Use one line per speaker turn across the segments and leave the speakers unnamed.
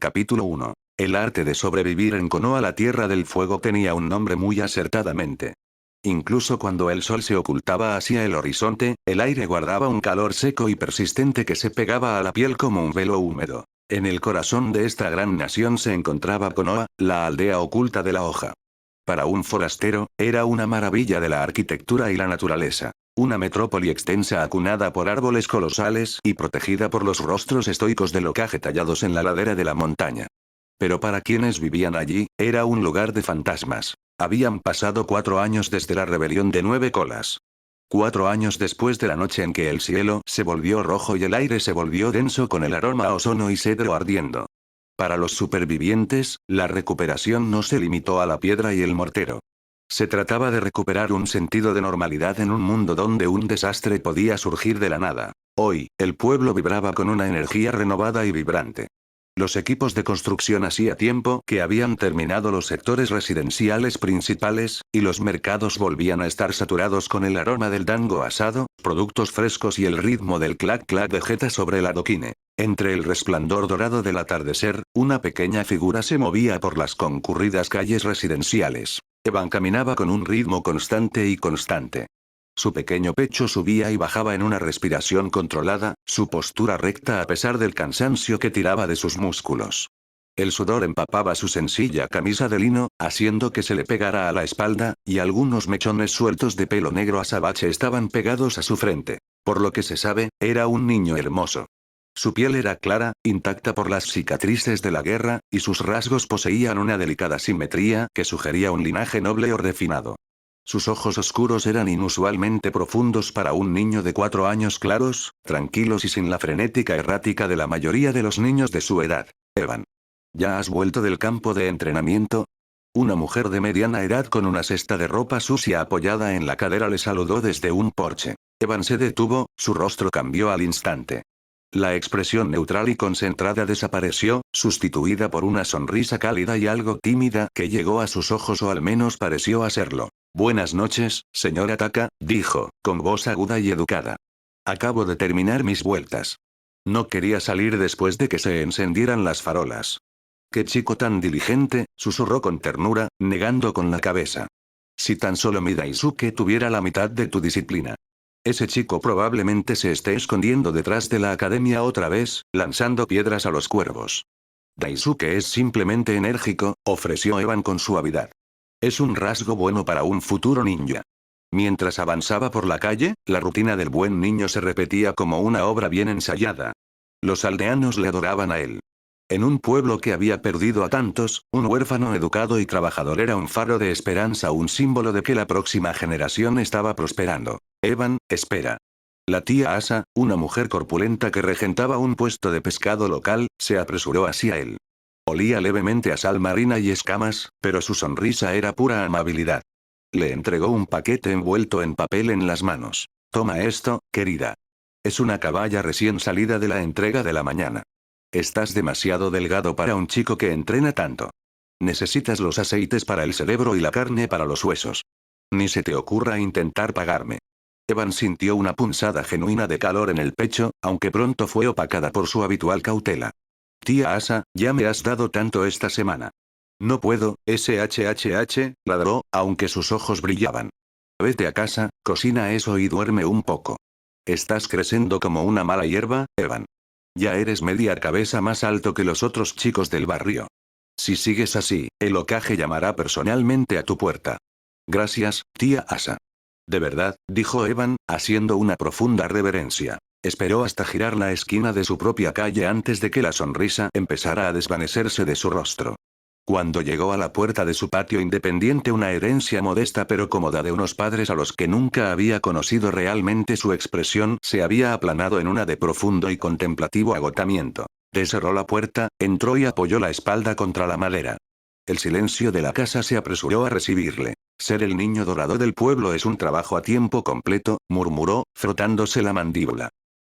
Capítulo 1. El arte de sobrevivir en Konoha. La Tierra del Fuego tenía un nombre muy acertadamente. Incluso cuando el sol se ocultaba hacia el horizonte, el aire guardaba un calor seco y persistente que se pegaba a la piel como un velo húmedo. En el corazón de esta gran nación se encontraba Konoha, la aldea oculta de la hoja. Para un forastero, era una maravilla de la arquitectura y la naturaleza. Una metrópoli extensa acunada por árboles colosales y protegida por los rostros estoicos del ocaje tallados en la ladera de la montaña. Pero para quienes vivían allí, era un lugar de fantasmas. Habían pasado 4 años desde la rebelión de 9 colas. 4 años después de la noche en que el cielo se volvió rojo y el aire se volvió denso con el aroma a ozono y cedro ardiendo. Para los supervivientes, la recuperación no se limitó a la piedra y el mortero. Se trataba de recuperar un sentido de normalidad en un mundo donde un desastre podía surgir de la nada. Hoy, el pueblo vibraba con una energía renovada y vibrante. Los equipos de construcción hacía tiempo que habían terminado los sectores residenciales principales, y los mercados volvían a estar saturados con el aroma del dango asado, productos frescos y el ritmo del clac-clac de jeta sobre el adoquine. Entre el resplandor dorado del atardecer, una pequeña figura se movía por las concurridas calles residenciales. Evan caminaba con un ritmo constante. Su pequeño pecho subía y bajaba en una respiración controlada, su postura recta a pesar del cansancio que tiraba de sus músculos. El sudor empapaba su sencilla camisa de lino, haciendo que se le pegara a la espalda, y algunos mechones sueltos de pelo negro azabache estaban pegados a su frente. Por lo que se sabe, era un niño hermoso. Su piel era clara, intacta por las cicatrices de la guerra, y sus rasgos poseían una delicada simetría que sugería un linaje noble o refinado. Sus ojos oscuros eran inusualmente profundos para un niño de 4 años, claros, tranquilos y sin la frenética errática de la mayoría de los niños de su edad. Evan. ¿Ya has vuelto del campo de entrenamiento? Una mujer de mediana edad con una cesta de ropa sucia apoyada en la cadera le saludó desde un porche. Evan se detuvo, su rostro cambió al instante. La expresión neutral y concentrada desapareció, sustituida por una sonrisa cálida y algo tímida que llegó a sus ojos, o al menos pareció hacerlo. Buenas noches, señora Taka, dijo, con voz aguda y educada. Acabo de terminar mis vueltas. No quería salir después de que se encendieran las farolas. Qué chico tan diligente, susurró con ternura, negando con la cabeza. Si tan solo mi Daisuke tuviera la mitad de tu disciplina. Ese chico probablemente se esté escondiendo detrás de la academia otra vez, lanzando piedras a los cuervos. Daisuke es simplemente enérgico, ofreció Evan con suavidad. Es un rasgo bueno para un futuro ninja. Mientras avanzaba por la calle, la rutina del buen niño se repetía como una obra bien ensayada. Los aldeanos le adoraban a él. En un pueblo que había perdido a tantos, un huérfano educado y trabajador era un faro de esperanza, un símbolo de que la próxima generación estaba prosperando. Evan, espera. La tía Asa, una mujer corpulenta que regentaba un puesto de pescado local, se apresuró hacia él. Olía levemente a sal marina y escamas, pero su sonrisa era pura amabilidad. Le entregó un paquete envuelto en papel en las manos. Toma esto, querida. Es una caballa recién salida de la entrega de la mañana. Estás demasiado delgado para un chico que entrena tanto. Necesitas los aceites para el cerebro y la carne para los huesos. Ni se te ocurra intentar pagarme. Evan sintió una punzada genuina de calor en el pecho, aunque pronto fue opacada por su habitual cautela. Tía Asa, ya me has dado tanto esta semana. No puedo, ladró, aunque sus ojos brillaban. Vete a casa, cocina eso y duerme un poco. Estás creciendo como una mala hierba, Evan. Ya eres media cabeza más alto que los otros chicos del barrio. Si sigues así, el ocaje llamará personalmente a tu puerta. Gracias, tía Asa. De verdad, dijo Evan, haciendo una profunda reverencia. Esperó hasta girar la esquina de su propia calle antes de que la sonrisa empezara a desvanecerse de su rostro. Cuando llegó a la puerta de su patio independiente, una herencia modesta pero cómoda de unos padres a los que nunca había conocido realmente, su expresión se había aplanado en una de profundo y contemplativo agotamiento. Cerró la puerta, entró y apoyó la espalda contra la madera. El silencio de la casa se apresuró a recibirle. Ser el niño dorado del pueblo es un trabajo a tiempo completo, murmuró, frotándose la mandíbula.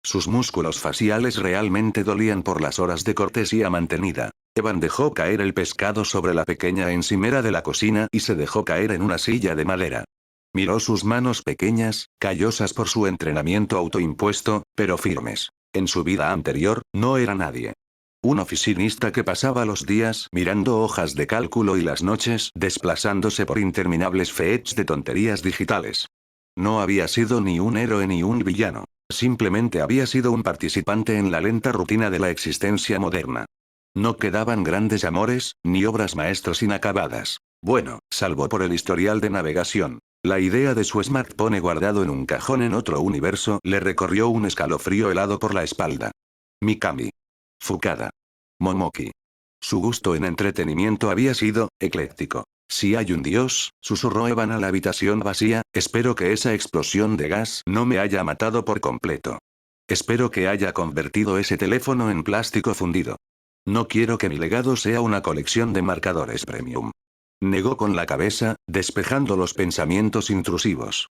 Sus músculos faciales realmente dolían por las horas de cortesía mantenida. Evan dejó caer el pescado sobre la pequeña encimera de la cocina y se dejó caer en una silla de madera. Miró sus manos pequeñas, callosas por su entrenamiento autoimpuesto, pero firmes. En su vida anterior, no era nadie. Un oficinista que pasaba los días mirando hojas de cálculo y las noches desplazándose por interminables feeds de tonterías digitales. No había sido ni un héroe ni un villano. Simplemente había sido un participante en la lenta rutina de la existencia moderna. No quedaban grandes amores, ni obras maestras inacabadas. Bueno, salvo por el historial de navegación. La idea de su smartphone guardado en un cajón en otro universo le recorrió un escalofrío helado por la espalda. Mikami. Fukada. Momoki. Su gusto en entretenimiento había sido ecléctico. Si hay un dios, susurró Evan a la habitación vacía, espero que esa explosión de gas no me haya matado por completo. Espero que haya convertido ese teléfono en plástico fundido. No quiero que mi legado sea una colección de marcadores premium. Negó con la cabeza, despejando los pensamientos intrusivos.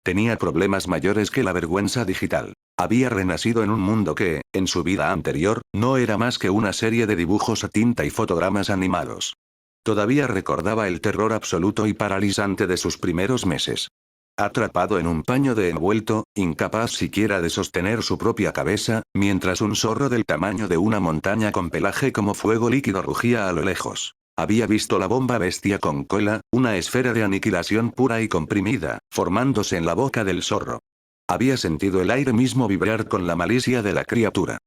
Tenía problemas mayores que la vergüenza digital. Había renacido en un mundo que, en su vida anterior, no era más que una serie de dibujos a tinta y fotogramas animados. Todavía recordaba el terror absoluto y paralizante de sus primeros meses. Atrapado en un paño de envuelto, incapaz siquiera de sostener su propia cabeza, mientras un zorro del tamaño de una montaña con pelaje como fuego líquido rugía a lo lejos. Había visto la bomba bestia con cola, una esfera de aniquilación pura y comprimida, formándose en la boca del zorro. Había sentido el aire mismo vibrar con la malicia de la criatura.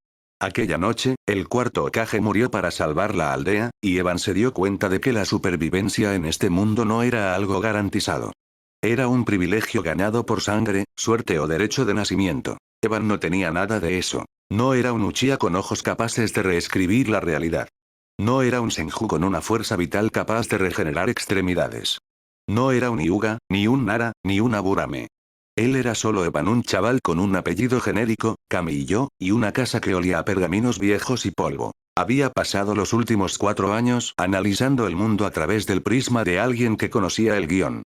Aquella noche, el cuarto Hokage murió para salvar la aldea, y Evan se dio cuenta de que la supervivencia en este mundo no era algo garantizado. Era un privilegio ganado por sangre, suerte o derecho de nacimiento. Evan no tenía nada de eso. No era un Uchiha con ojos capaces de reescribir la realidad. No era un Senju con una fuerza vital capaz de regenerar extremidades. No era un Hyuga, ni un Nara, ni un Aburame. Él era solo Evan, un chaval con un apellido genérico, Kamiyo, y una casa que olía a pergaminos viejos y polvo. Había pasado los últimos 4 años analizando el mundo a través del prisma de alguien que conocía el guión.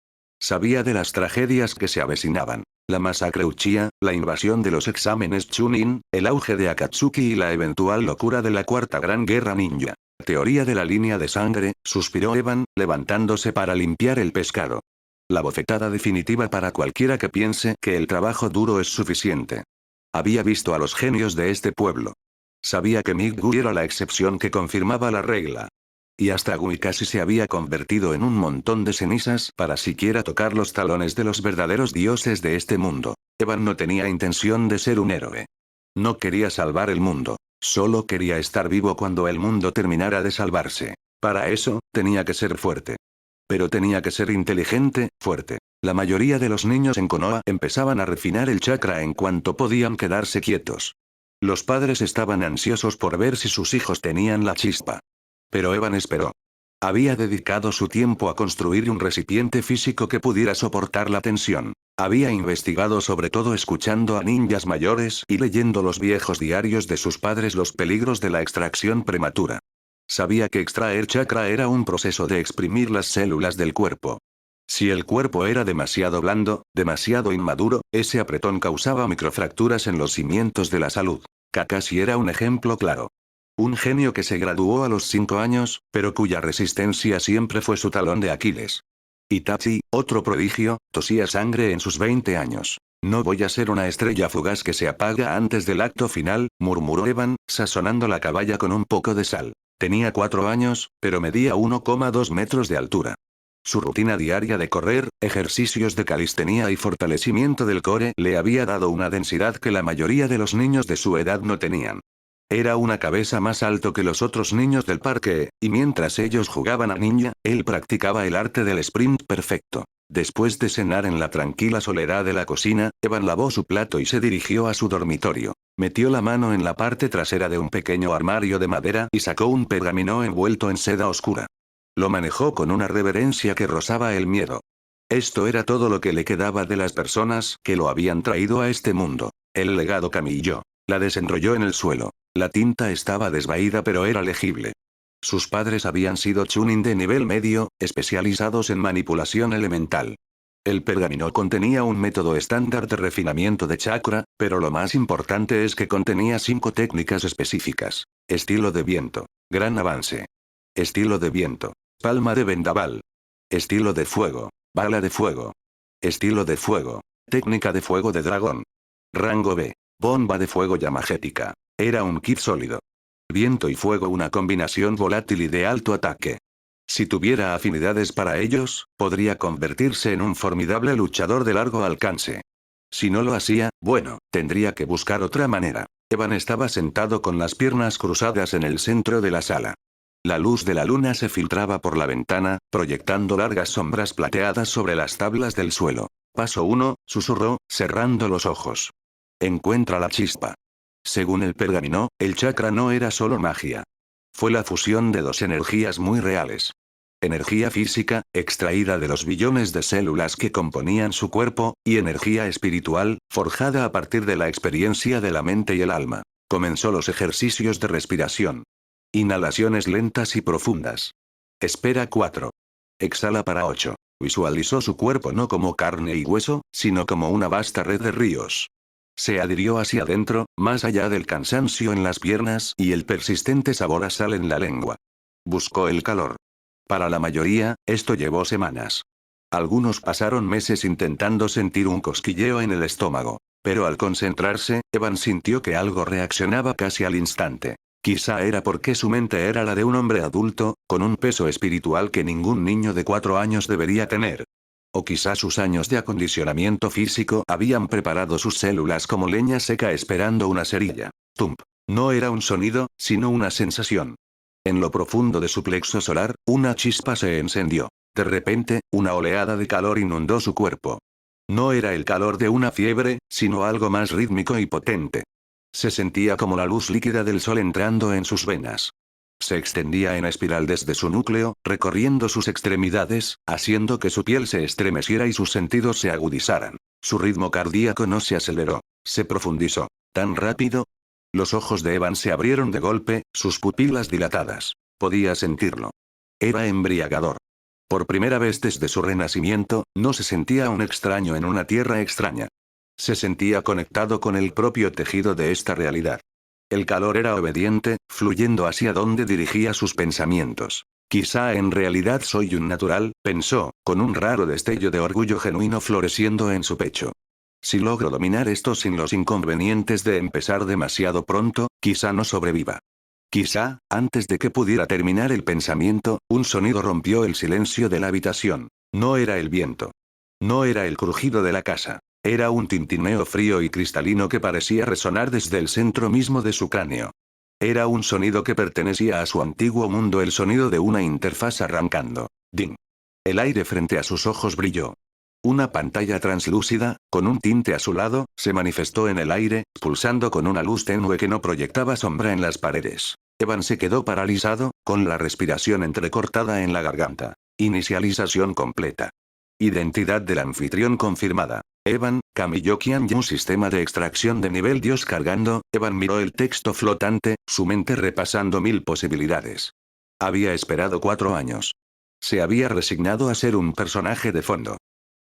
Sabía de las tragedias que se avecinaban. La masacre Uchiha, la invasión de los exámenes Chunin, el auge de Akatsuki y la eventual locura de la Cuarta Gran Guerra Ninja. Teoría de la línea de sangre, suspiró Evan, levantándose para limpiar el pescado. La bofetada definitiva para cualquiera que piense que el trabajo duro es suficiente. Había visto a los genios de este pueblo. Sabía que Migu era la excepción que confirmaba la regla. Y hasta Gui casi se había convertido en un montón de cenizas para siquiera tocar los talones de los verdaderos dioses de este mundo. Evan no tenía intención de ser un héroe. No quería salvar el mundo. Solo quería estar vivo cuando el mundo terminara de salvarse. Para eso, tenía que ser fuerte. Pero tenía que ser inteligente, fuerte. La mayoría de los niños en Konoha empezaban a refinar el chakra en cuanto podían quedarse quietos. Los padres estaban ansiosos por ver si sus hijos tenían la chispa. Pero Evan esperó. Había dedicado su tiempo a construir un recipiente físico que pudiera soportar la tensión. Había investigado sobre todo escuchando a ninjas mayores y leyendo los viejos diarios de sus padres los peligros de la extracción prematura. Sabía que extraer chakra era un proceso de exprimir las células del cuerpo. Si el cuerpo era demasiado blando, demasiado inmaduro, ese apretón causaba microfracturas en los cimientos de la salud. Kakashi era un ejemplo claro. Un genio que se graduó a los 5 años, pero cuya resistencia siempre fue su talón de Aquiles. Itachi, otro prodigio, tosía sangre en sus 20 años. No voy a ser una estrella fugaz que se apaga antes del acto final, murmuró Evan, sazonando la caballa con un poco de sal. Tenía 4 años, pero medía 1,2 metros de altura. Su rutina diaria de correr, ejercicios de calistenia y fortalecimiento del core le había dado una densidad que la mayoría de los niños de su edad no tenían. Era una cabeza más alto que los otros niños del parque, y mientras ellos jugaban a ninja, él practicaba el arte del sprint perfecto. Después de cenar en la tranquila soledad de la cocina, Evan lavó su plato y se dirigió a su dormitorio. Metió la mano en la parte trasera de un pequeño armario de madera y sacó un pergamino envuelto en seda oscura. Lo manejó con una reverencia que rozaba el miedo. Esto era todo lo que le quedaba de las personas que lo habían traído a este mundo. El legado Kamiyo. La desenrolló en el suelo. La tinta estaba desvaída pero era legible. Sus padres habían sido chunin de nivel medio, especializados en manipulación elemental. El pergamino contenía un método estándar de refinamiento de chakra, pero lo más importante es que contenía 5 técnicas específicas. Estilo de viento. Gran avance. Estilo de viento. Palma de vendaval. Estilo de fuego. Bala de fuego. Estilo de fuego. Técnica de fuego de dragón. Rango B. Bomba de fuego llamagética. Era un kit sólido. Viento y fuego, una combinación volátil y de alto ataque. Si tuviera afinidades para ellos, podría convertirse en un formidable luchador de largo alcance. Si no lo hacía, bueno, tendría que buscar otra manera. Evan estaba sentado con las piernas cruzadas en el centro de la sala. La luz de la luna se filtraba por la ventana, proyectando largas sombras plateadas sobre las tablas del suelo. Paso 1, susurró, cerrando los ojos. Encuentra la chispa. Según el pergamino, el chakra no era solo magia. Fue la fusión de dos energías muy reales. Energía física, extraída de los billones de células que componían su cuerpo, y energía espiritual, forjada a partir de la experiencia de la mente y el alma. Comenzó los ejercicios de respiración. Inhalaciones lentas y profundas. Espera 4. Exhala para 8. Visualizó su cuerpo no como carne y hueso, sino como una vasta red de ríos. Se adhirió hacia adentro, más allá del cansancio en las piernas y el persistente sabor a sal en la lengua. Buscó el calor. Para la mayoría, esto llevó semanas. Algunos pasaron meses intentando sentir un cosquilleo en el estómago. Pero al concentrarse, Evan sintió que algo reaccionaba casi al instante. Quizá era porque su mente era la de un hombre adulto, con un peso espiritual que ningún niño de 4 años debería tener. O quizá sus años de acondicionamiento físico habían preparado sus células como leña seca esperando una cerilla. Tump. No era un sonido, sino una sensación. En lo profundo de su plexo solar, una chispa se encendió. De repente, una oleada de calor inundó su cuerpo. No era el calor de una fiebre, sino algo más rítmico y potente. Se sentía como la luz líquida del sol entrando en sus venas. Se extendía en espiral desde su núcleo, recorriendo sus extremidades, haciendo que su piel se estremeciera y sus sentidos se agudizaran. Su ritmo cardíaco no se aceleró, se profundizó. ¿Tan rápido? Los ojos de Evan se abrieron de golpe, sus pupilas dilatadas. Podía sentirlo. Era embriagador. Por primera vez desde su renacimiento, no se sentía un extraño en una tierra extraña. Se sentía conectado con el propio tejido de esta realidad. El calor era obediente, fluyendo hacia donde dirigía sus pensamientos. Quizá en realidad soy un natural, pensó, con un raro destello de orgullo genuino floreciendo en su pecho. Si logro dominar esto sin los inconvenientes de empezar demasiado pronto, quizá no sobreviva. Quizá, antes de que pudiera terminar el pensamiento, un sonido rompió el silencio de la habitación. No era el viento. No era el crujido de la casa. Era un tintineo frío y cristalino que parecía resonar desde el centro mismo de su cráneo. Era un sonido que pertenecía a su antiguo mundo, el sonido de una interfaz arrancando. Ding. El aire frente a sus ojos brilló. Una pantalla translúcida, con un tinte azulado, se manifestó en el aire, pulsando con una luz tenue que no proyectaba sombra en las paredes. Evan se quedó paralizado, con la respiración entrecortada en la garganta. Inicialización completa. Identidad del anfitrión confirmada. Evan, Kamiyokian y un sistema de extracción de nivel Dios cargando. Evan miró el texto flotante, su mente repasando 1000 posibilidades. Había esperado 4 años. Se había resignado a ser un personaje de fondo.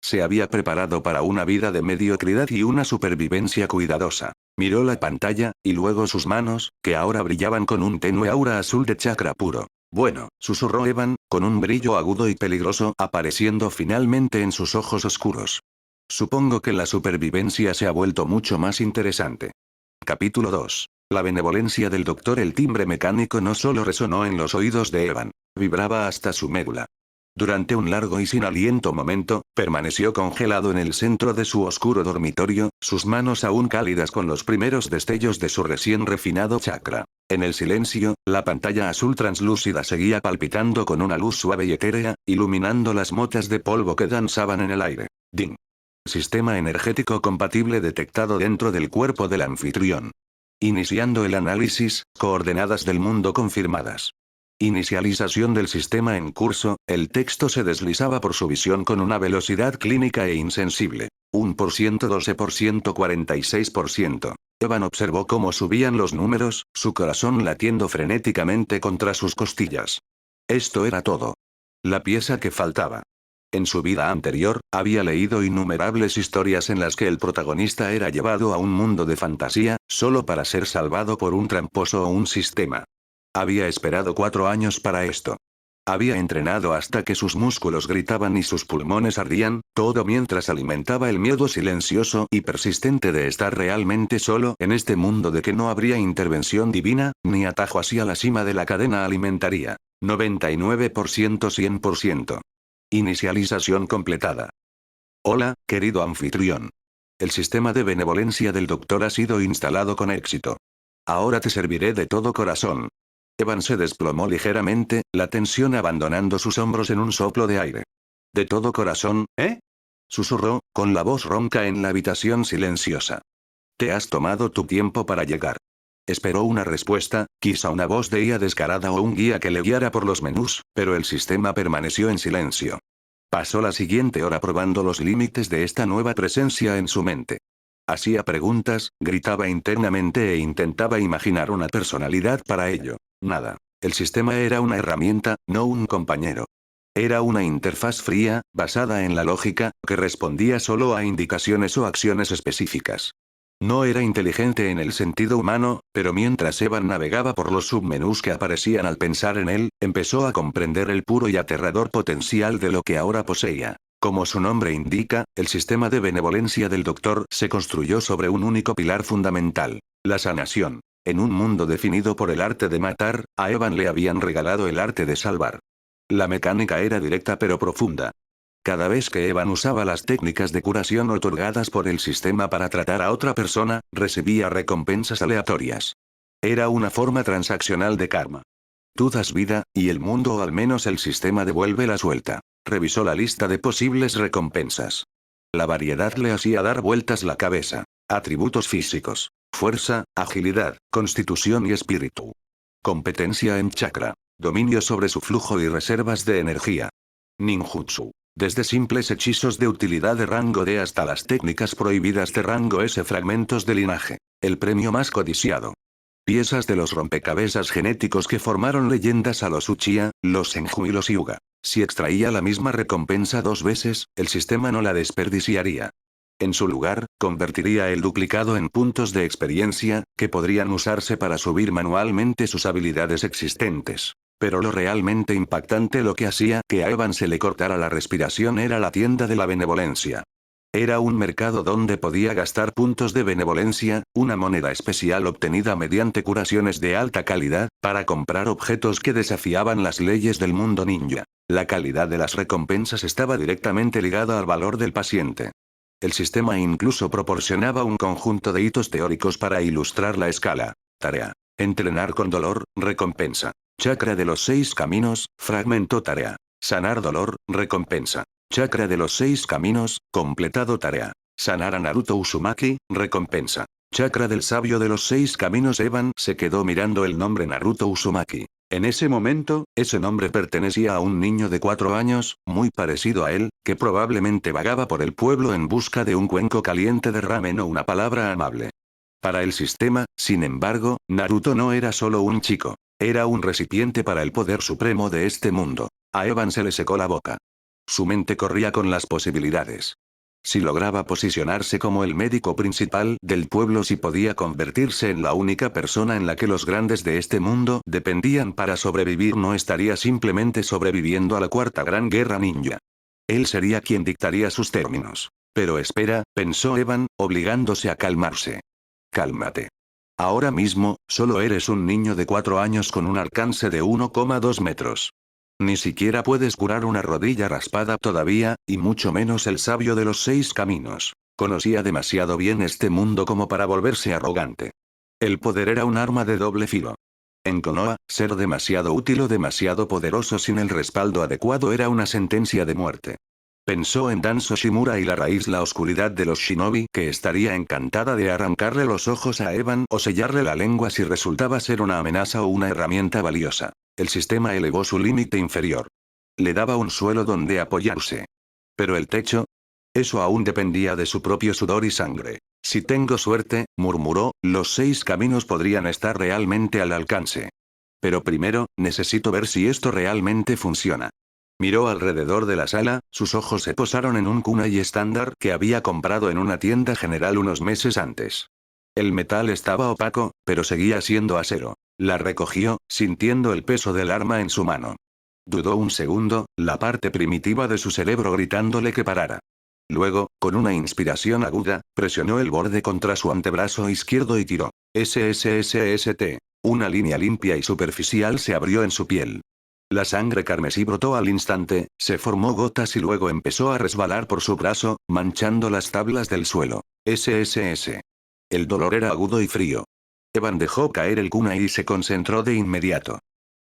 Se había preparado para una vida de mediocridad y una supervivencia cuidadosa. Miró la pantalla, y luego sus manos, que ahora brillaban con un tenue aura azul de chakra puro. Bueno, susurró Evan, con un brillo agudo y peligroso apareciendo finalmente en sus ojos oscuros. Supongo que la supervivencia se ha vuelto mucho más interesante. Capítulo 2. La benevolencia del doctor. El timbre mecánico no solo resonó en los oídos de Evan, vibraba hasta su médula. Durante un largo y sin aliento momento, permaneció congelado en el centro de su oscuro dormitorio, sus manos aún cálidas con los primeros destellos de su recién refinado chakra. En el silencio, la pantalla azul translúcida seguía palpitando con una luz suave y etérea, iluminando las motas de polvo que danzaban en el aire. Ding. Sistema energético compatible detectado dentro del cuerpo del anfitrión. Iniciando el análisis, coordenadas del mundo confirmadas. Inicialización del sistema en curso. El texto se deslizaba por su visión con una velocidad clínica e insensible. 1%, 12%, 46%. Evan observó cómo subían los números, su corazón latiendo frenéticamente contra sus costillas. Esto era todo. La pieza que faltaba. En su vida anterior, había leído innumerables historias en las que el protagonista era llevado a un mundo de fantasía, solo para ser salvado por un tramposo o un sistema. Había esperado 4 años para esto. Había entrenado hasta que sus músculos gritaban y sus pulmones ardían, todo mientras alimentaba el miedo silencioso y persistente de estar realmente solo en este mundo de que no habría intervención divina, ni atajo hacia la cima de la cadena alimentaria. 99% 100%. Inicialización completada. Hola, querido anfitrión. El sistema de benevolencia del doctor ha sido instalado con éxito. Ahora te serviré de todo corazón. Evan se desplomó ligeramente, la tensión abandonando sus hombros en un soplo de aire. ¿De todo corazón, eh? Susurró, con la voz ronca en la habitación silenciosa. Te has tomado tu tiempo para llegar. Esperó una respuesta, quizá una voz de IA descarada o un guía que le guiara por los menús, pero el sistema permaneció en silencio. Pasó la siguiente hora probando los límites de esta nueva presencia en su mente. Hacía preguntas, gritaba internamente e intentaba imaginar una personalidad para ello. Nada. El sistema era una herramienta, no un compañero. Era una interfaz fría, basada en la lógica, que respondía solo a indicaciones o acciones específicas. No era inteligente en el sentido humano, pero mientras Evan navegaba por los submenús que aparecían al pensar en él, empezó a comprender el puro y aterrador potencial de lo que ahora poseía. Como su nombre indica, el sistema de benevolencia del doctor se construyó sobre un único pilar fundamental: la sanación. En un mundo definido por el arte de matar, a Evan le habían regalado el arte de salvar. La mecánica era directa pero profunda. Cada vez que Evan usaba las técnicas de curación otorgadas por el sistema para tratar a otra persona, recibía recompensas aleatorias. Era una forma transaccional de karma. Tú das vida, y el mundo o al menos el sistema devuelve la suelta. Revisó la lista de posibles recompensas. La variedad le hacía dar vueltas la cabeza. Atributos físicos: fuerza, agilidad, constitución y espíritu. Competencia en chakra. Dominio sobre su flujo y reservas de energía. Ninjutsu. Desde simples hechizos de utilidad de rango D hasta las técnicas prohibidas de rango S. Fragmentos de linaje. El premio más codiciado. Piezas de los rompecabezas genéticos que formaron leyendas a los Uchiha, los Senju y los Hyuga. Si extraía la misma recompensa 2 veces, el sistema no la desperdiciaría. En su lugar, convertiría el duplicado en puntos de experiencia, que podrían usarse para subir manualmente sus habilidades existentes. Pero lo realmente impactante, lo que hacía que a Evan se le cortara la respiración, era la tienda de la benevolencia. Era un mercado donde podía gastar puntos de benevolencia, una moneda especial obtenida mediante curaciones de alta calidad, para comprar objetos que desafiaban las leyes del mundo ninja. La calidad de las recompensas estaba directamente ligada al valor del paciente. El sistema incluso proporcionaba un conjunto de hitos teóricos para ilustrar la escala. Tarea: entrenar con dolor, recompensa. Chakra de los 6 caminos, fragmento. Tarea: sanar dolor, recompensa. Chakra de los 6 caminos, completado. Tarea: sanar a Naruto Uzumaki, recompensa. Chakra del sabio de los 6 caminos. Evan se quedó mirando el nombre Naruto Uzumaki. En ese momento, ese nombre pertenecía a un niño de 4 años, muy parecido a él, que probablemente vagaba por el pueblo en busca de un cuenco caliente de ramen o una palabra amable. Para el sistema, sin embargo, Naruto no era solo un chico. Era un recipiente para el poder supremo de este mundo. A Evan se le secó la boca. Su mente corría con las posibilidades. Si lograba posicionarse como el médico principal del pueblo, si podía convertirse en la única persona en la que los grandes de este mundo dependían para sobrevivir, no estaría simplemente sobreviviendo a la cuarta gran guerra ninja. Él sería quien dictaría sus términos. Pero espera, pensó Evan, obligándose a calmarse. Cálmate. Ahora mismo, solo eres un niño de 4 años con un alcance de 1,2 metros. Ni siquiera puedes curar una rodilla raspada todavía, y mucho menos el sabio de los 6 caminos. Conocía demasiado bien este mundo como para volverse arrogante. El poder era un arma de doble filo. En Konoha, ser demasiado útil o demasiado poderoso sin el respaldo adecuado era una sentencia de muerte. Pensó en Danzo Shimura y la raíz, la oscuridad de los shinobi, que estaría encantada de arrancarle los ojos a Evan o sellarle la lengua si resultaba ser una amenaza o una herramienta valiosa. El sistema elevó su límite inferior. Le daba un suelo donde apoyarse. Pero el techo, eso aún dependía de su propio sudor y sangre. Si tengo suerte, murmuró, los 6 caminos podrían estar realmente al alcance. Pero primero, necesito ver si esto realmente funciona. Miró alrededor de la sala, sus ojos se posaron en un kunai estándar que había comprado en una tienda general unos meses antes. El metal estaba opaco, pero seguía siendo acero. La recogió, sintiendo el peso del arma en su mano. Dudó un segundo, la parte primitiva de su cerebro gritándole que parara. Luego, con una inspiración aguda, presionó el borde contra su antebrazo izquierdo y tiró. SSSST. Una línea limpia y superficial se abrió en su piel. La sangre carmesí brotó al instante, se formó gotas y luego empezó a resbalar por su brazo, manchando las tablas del suelo. SSS. El dolor era agudo y frío. Evan dejó caer el kunai y se concentró de inmediato.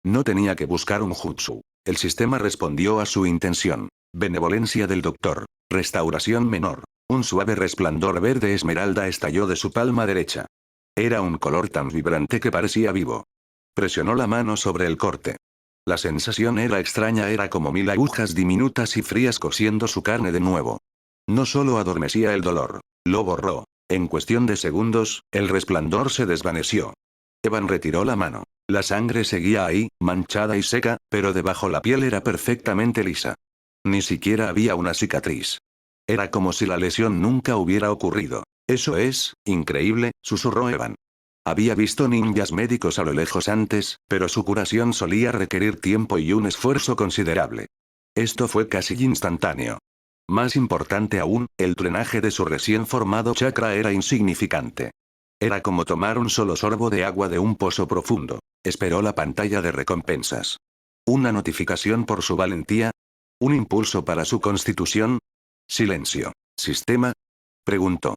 No tenía que buscar un jutsu. El sistema respondió a su intención. Benevolencia del doctor. Restauración menor. Un suave resplandor verde esmeralda estalló de su palma derecha. Era un color tan vibrante que parecía vivo. Presionó la mano sobre el corte. La sensación era extraña, era como 1000 agujas diminutas y frías cosiendo su carne de nuevo. No solo adormecía el dolor, lo borró. En cuestión de segundos, el resplandor se desvaneció. Evan retiró la mano. La sangre seguía ahí, manchada y seca, pero debajo la piel era perfectamente lisa. Ni siquiera había una cicatriz. Era como si la lesión nunca hubiera ocurrido. Eso es, increíble, susurró Evan. Había visto ninjas médicos a lo lejos antes, pero su curación solía requerir tiempo y un esfuerzo considerable. Esto fue casi instantáneo. Más importante aún, el drenaje de su recién formado chakra era insignificante. Era como tomar un solo sorbo de agua de un pozo profundo. Esperó la pantalla de recompensas. ¿Una notificación por su valentía? ¿Un impulso para su constitución? Silencio. ¿Sistema? Preguntó.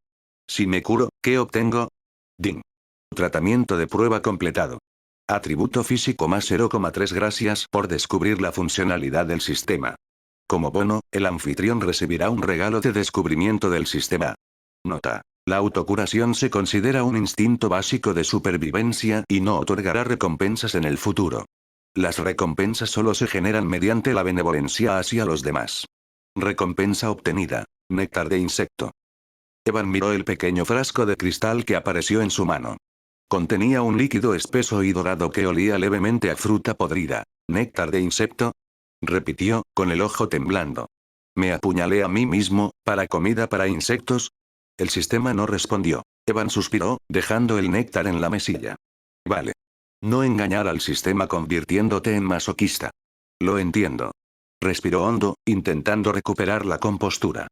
Si me curo, ¿qué obtengo? Ding. Tratamiento de prueba completado. Atributo físico más 0,3. Gracias por descubrir la funcionalidad del sistema. Como bono, el anfitrión recibirá un regalo de descubrimiento del sistema. Nota. La autocuración se considera un instinto básico de supervivencia y no otorgará recompensas en el futuro. Las recompensas solo se generan mediante la benevolencia hacia los demás. Recompensa obtenida. Néctar de insecto. Evan miró el pequeño frasco de cristal que apareció en su mano. Contenía un líquido espeso y dorado que olía levemente a fruta podrida. ¿Néctar de insecto? Repitió, con el ojo temblando. ¿Me apuñalé a mí mismo, para comida para insectos? El sistema no respondió. Evan suspiró, dejando el néctar en la mesilla. Vale. No engañar al sistema convirtiéndote en masoquista. Lo entiendo. Respiró hondo, intentando recuperar la compostura.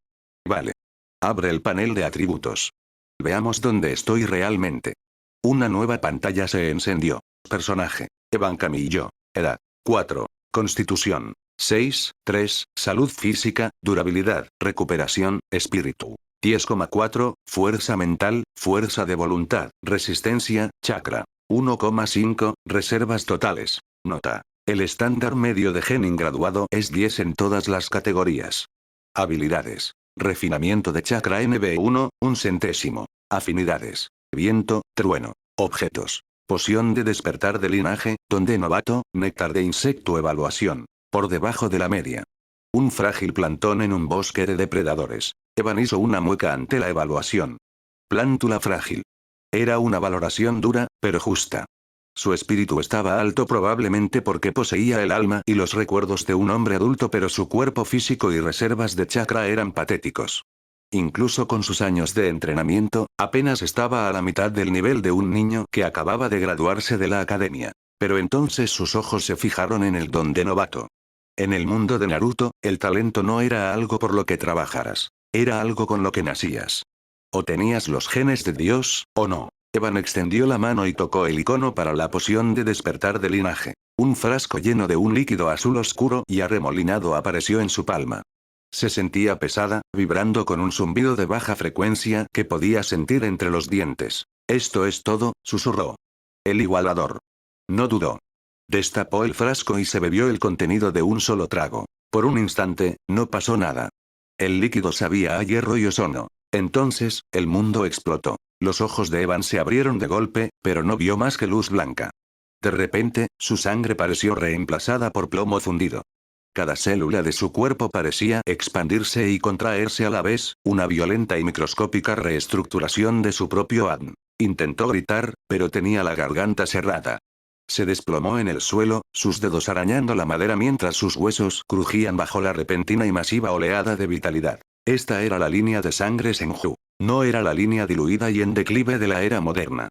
Vale. Abre el panel de atributos. Veamos dónde estoy realmente. Una nueva pantalla se encendió. Personaje. Evan Camillo. Edad. 4. Constitución. 6, 3, salud física, durabilidad, recuperación, espíritu. 10,4, fuerza mental, fuerza de voluntad, resistencia, chakra. 1,5, reservas totales. Nota. El estándar medio de genin graduado es 10 en todas las categorías. Habilidades. Refinamiento de chakra NB1, 1 centésimo. Afinidades. Viento, trueno. Objetos. Poción de despertar de linaje, donde novato, néctar de insecto evaluación. Por debajo de la media. Un frágil plantón en un bosque de depredadores. Evan hizo una mueca ante la evaluación. Plántula frágil. Era una valoración dura, pero justa. Su espíritu estaba alto probablemente porque poseía el alma y los recuerdos de un hombre adulto, pero su cuerpo físico y reservas de chakra eran patéticos. Incluso con sus años de entrenamiento, apenas estaba a la mitad del nivel de un niño que acababa de graduarse de la academia. Pero entonces sus ojos se fijaron en el don de novato. En el mundo de Naruto, el talento no era algo por lo que trabajaras. Era algo con lo que nacías. O tenías los genes de Dios, o no. Evan extendió la mano y tocó el icono para la poción de despertar de linaje. Un frasco lleno de un líquido azul oscuro y arremolinado apareció en su palma. Se sentía pesada, vibrando con un zumbido de baja frecuencia que podía sentir entre los dientes. Esto es todo, susurró. El igualador. No dudó. Destapó el frasco y se bebió el contenido de un solo trago. Por un instante, no pasó nada. El líquido sabía a hierro y ozono. Entonces, el mundo explotó. Los ojos de Evan se abrieron de golpe, pero no vio más que luz blanca. De repente, su sangre pareció reemplazada por plomo fundido. Cada célula de su cuerpo parecía expandirse y contraerse a la vez, una violenta y microscópica reestructuración de su propio ADN. Intentó gritar, pero tenía la garganta cerrada. Se desplomó en el suelo, sus dedos arañando la madera mientras sus huesos crujían bajo la repentina y masiva oleada de vitalidad. Esta era la línea de sangre Senju. No era la línea diluida y en declive de la era moderna.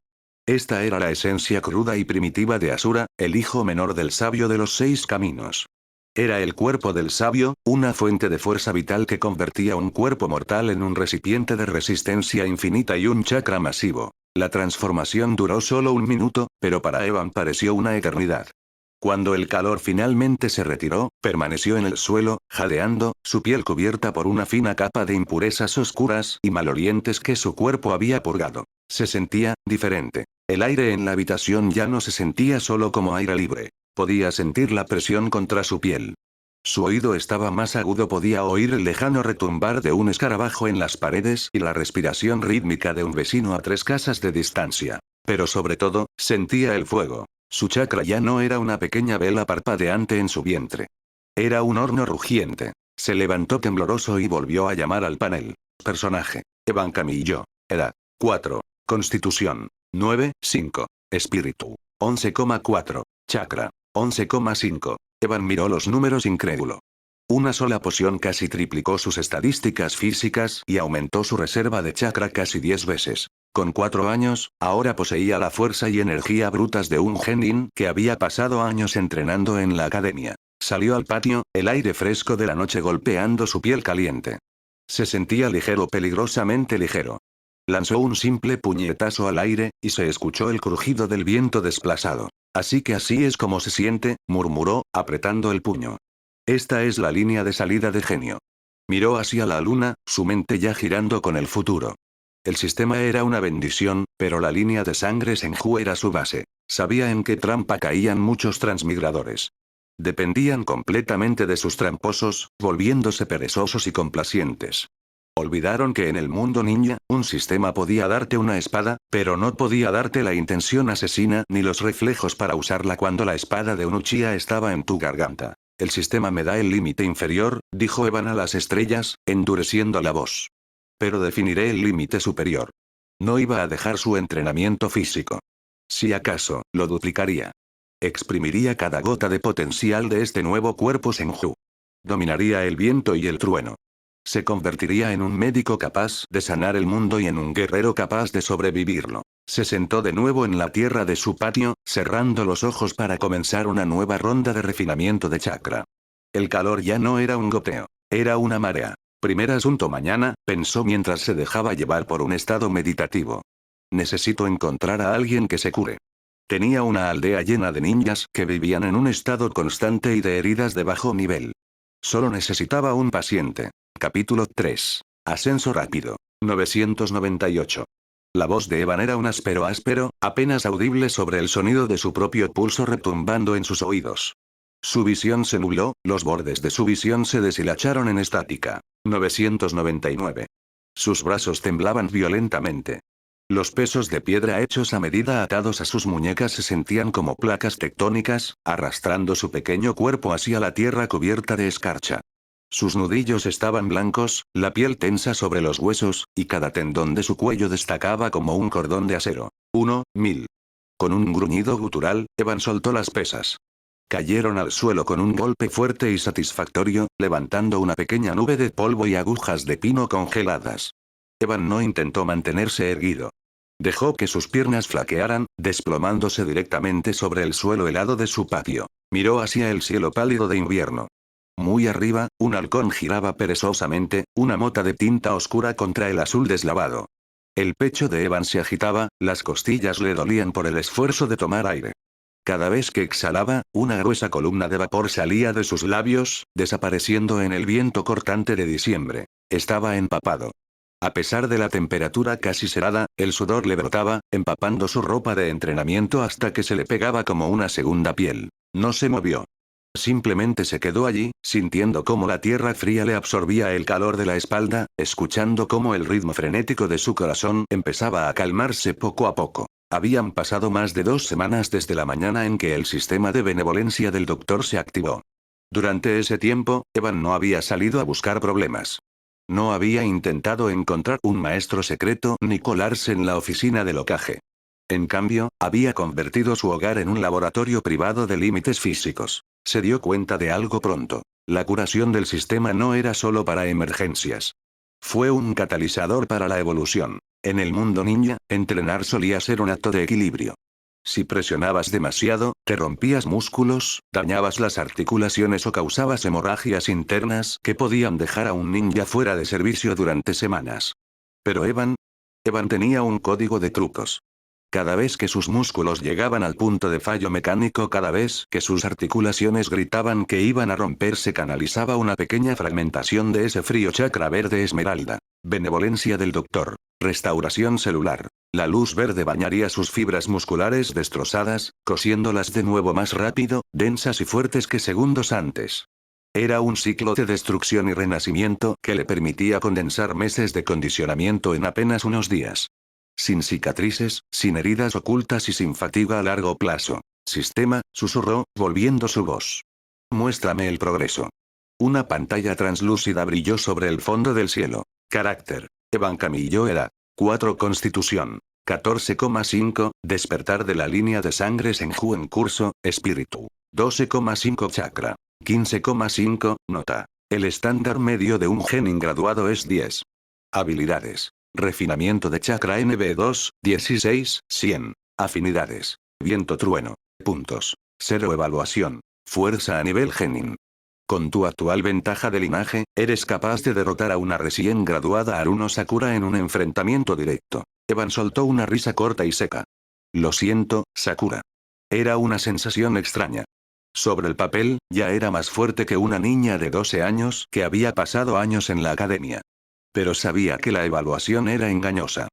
Esta era la esencia cruda y primitiva de Asura, el hijo menor del sabio de los 6 caminos. Era el cuerpo del sabio, una fuente de fuerza vital que convertía un cuerpo mortal en un recipiente de resistencia infinita y un chakra masivo. La transformación duró solo un minuto, pero para Evan pareció una eternidad. Cuando el calor finalmente se retiró, permaneció en el suelo, jadeando, su piel cubierta por una fina capa de impurezas oscuras y malolientes que su cuerpo había purgado. Se sentía diferente. El aire en la habitación ya no se sentía solo como aire libre. Podía sentir la presión contra su piel. Su oído estaba más agudo, podía oír el lejano retumbar de un escarabajo en las paredes y la respiración rítmica de un vecino a 3 casas de distancia. Pero sobre todo, sentía el fuego. Su chakra ya no era una pequeña vela parpadeante en su vientre. Era un horno rugiente. Se levantó tembloroso y volvió a llamar al panel. Personaje: Evan Camillo. Edad: 4. Constitución: 9, 5. Espíritu: 11,4. Chakra: 11,5. Evan miró los números incrédulo. Una sola poción casi triplicó sus estadísticas físicas y aumentó su reserva de chakra casi 10 veces. Con 4 años, ahora poseía la fuerza y energía brutas de un genin que había pasado años entrenando en la academia. Salió al patio, el aire fresco de la noche golpeando su piel caliente. Se sentía ligero, peligrosamente ligero. Lanzó un simple puñetazo al aire, y se escuchó el crujido del viento desplazado. Así es como se siente, murmuró, apretando el puño. Esta es la línea de salida de genio. Miró hacia la luna, su mente ya girando con el futuro. El sistema era una bendición, pero la línea de sangre Senju era su base. Sabía en qué trampa caían muchos transmigradores. Dependían completamente de sus tramposos, volviéndose perezosos y complacientes. Olvidaron que en el mundo ninja, un sistema podía darte una espada, pero no podía darte la intención asesina ni los reflejos para usarla cuando la espada de un Uchiha estaba en tu garganta. El sistema me da el límite inferior, dijo Evan a las estrellas, endureciendo la voz. Pero definiré el límite superior. No iba a dejar su entrenamiento físico. Si acaso, lo duplicaría. Exprimiría cada gota de potencial de este nuevo cuerpo Senju. Dominaría el viento y el trueno. Se convertiría en un médico capaz de sanar el mundo y en un guerrero capaz de sobrevivirlo. Se sentó de nuevo en la tierra de su patio, cerrando los ojos para comenzar una nueva ronda de refinamiento de chakra. El calor ya no era un goteo, era una marea. Primer asunto mañana, pensó mientras se dejaba llevar por un estado meditativo. Necesito encontrar a alguien que se cure. Tenía una aldea llena de ninjas que vivían en un estado constante y de heridas de bajo nivel. Solo necesitaba un paciente. Capítulo 3. Ascenso rápido. 998. La voz de Evan era un áspero, apenas audible sobre el sonido de su propio pulso retumbando en sus oídos. Su visión se nubló, los bordes de su visión se deshilacharon en estática. 999. Sus brazos temblaban violentamente. Los pesos de piedra hechos a medida atados a sus muñecas se sentían como placas tectónicas, arrastrando su pequeño cuerpo hacia la tierra cubierta de escarcha. Sus nudillos estaban blancos, la piel tensa sobre los huesos, y cada tendón de su cuello destacaba como un cordón de acero. 1000. Con un gruñido gutural, Evan soltó las pesas. Cayeron al suelo con un golpe fuerte y satisfactorio, levantando una pequeña nube de polvo y agujas de pino congeladas. Evan no intentó mantenerse erguido. Dejó que sus piernas flaquearan, desplomándose directamente sobre el suelo helado de su patio. Miró hacia el cielo pálido de invierno. Muy arriba, un halcón giraba perezosamente, una mota de tinta oscura contra el azul deslavado. El pecho de Evan se agitaba, las costillas le dolían por el esfuerzo de tomar aire. Cada vez que exhalaba, una gruesa columna de vapor salía de sus labios, desapareciendo en el viento cortante de diciembre. Estaba empapado. A pesar de la temperatura casi cerrada, el sudor le brotaba, empapando su ropa de entrenamiento hasta que se le pegaba como una segunda piel. No se movió. Simplemente se quedó allí, sintiendo cómo la tierra fría le absorbía el calor de la espalda, escuchando cómo el ritmo frenético de su corazón empezaba a calmarse poco a poco. Habían pasado más de 2 semanas desde la mañana en que el sistema de benevolencia del doctor se activó. Durante ese tiempo, Evan no había salido a buscar problemas. No había intentado encontrar un maestro secreto ni colarse en la oficina del Hokage. En cambio, había convertido su hogar en un laboratorio privado de límites físicos. Se dio cuenta de algo pronto. La curación del sistema no era solo para emergencias. Fue un catalizador para la evolución. En el mundo ninja, entrenar solía ser un acto de equilibrio. Si presionabas demasiado, te rompías músculos, dañabas las articulaciones o causabas hemorragias internas que podían dejar a un ninja fuera de servicio durante semanas. Pero Evan tenía un código de trucos. Cada vez que sus músculos llegaban al punto de fallo mecánico, cada vez que sus articulaciones gritaban que iban a romperse, canalizaba una pequeña fragmentación de ese frío chakra verde esmeralda. Benevolencia del doctor. Restauración celular. La luz verde bañaría sus fibras musculares destrozadas, cosiéndolas de nuevo más rápido, densas y fuertes que segundos antes. Era un ciclo de destrucción y renacimiento que le permitía condensar meses de condicionamiento en apenas unos días. Sin cicatrices, sin heridas ocultas y sin fatiga a largo plazo. Sistema, susurró, volviendo su voz. Muéstrame el progreso. Una pantalla translúcida brilló sobre el fondo del cielo. Carácter. Evan Camillo era 4 Constitución. 14,5, despertar de la línea de sangre Senju en curso, espíritu. 12,5 chakra. 15,5, nota. El estándar medio de un genin graduado es 10. Habilidades. Refinamiento de chakra NB2, 16, 100. Afinidades. Viento trueno. Puntos. 0 evaluación. Fuerza a nivel genin. Con tu actual ventaja de linaje, eres capaz de derrotar a una recién graduada Haruno Sakura en un enfrentamiento directo. Evan soltó una risa corta y seca. Lo siento, Sakura. Era una sensación extraña. Sobre el papel, ya era más fuerte que una niña de 12 años que había pasado años en la academia. Pero sabía que la evaluación era engañosa.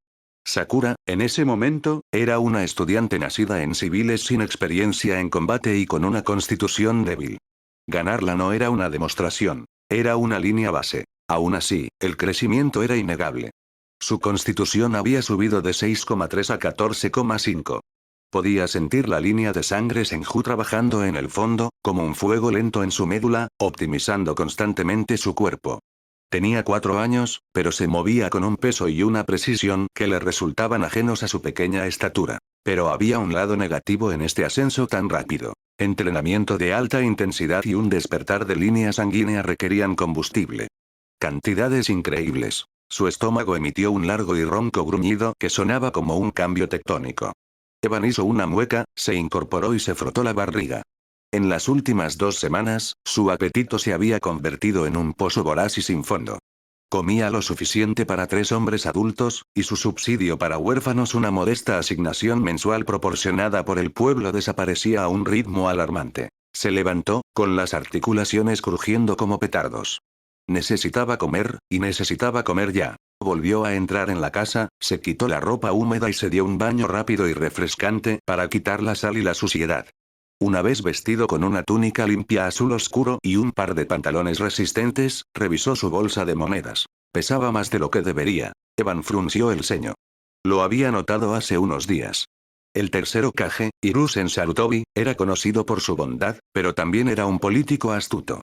Sakura, en ese momento, era una estudiante nacida en civiles sin experiencia en combate y con una constitución débil. Ganarla no era una demostración, era una línea base. Aún así, el crecimiento era innegable. Su constitución había subido de 6,3 a 14,5. Podía sentir la línea de sangre Senju trabajando en el fondo, como un fuego lento en su médula, optimizando constantemente su cuerpo. Tenía 4 años, pero se movía con un peso y una precisión que le resultaban ajenos a su pequeña estatura. Pero había un lado negativo en este ascenso tan rápido. Entrenamiento de alta intensidad y un despertar de línea sanguínea requerían combustible. Cantidades increíbles. Su estómago emitió un largo y ronco gruñido que sonaba como un cambio tectónico. Evan hizo una mueca, se incorporó y se frotó la barriga. En las últimas 2 semanas, su apetito se había convertido en un pozo voraz y sin fondo. Comía lo suficiente para 3 hombres adultos, y su subsidio para huérfanos, una modesta asignación mensual proporcionada por el pueblo, desaparecía a un ritmo alarmante. Se levantó, con las articulaciones crujiendo como petardos. Necesitaba comer, y necesitaba comer ya. Volvió a entrar en la casa, se quitó la ropa húmeda y se dio un baño rápido y refrescante para quitar la sal y la suciedad. Una vez vestido con una túnica limpia azul oscuro y un par de pantalones resistentes, revisó su bolsa de monedas. Pesaba más de lo que debería. Evan frunció el ceño. Lo había notado hace unos días. El tercer Hokage, Hiruzen Sarutobi, era conocido por su bondad, pero también era un político astuto.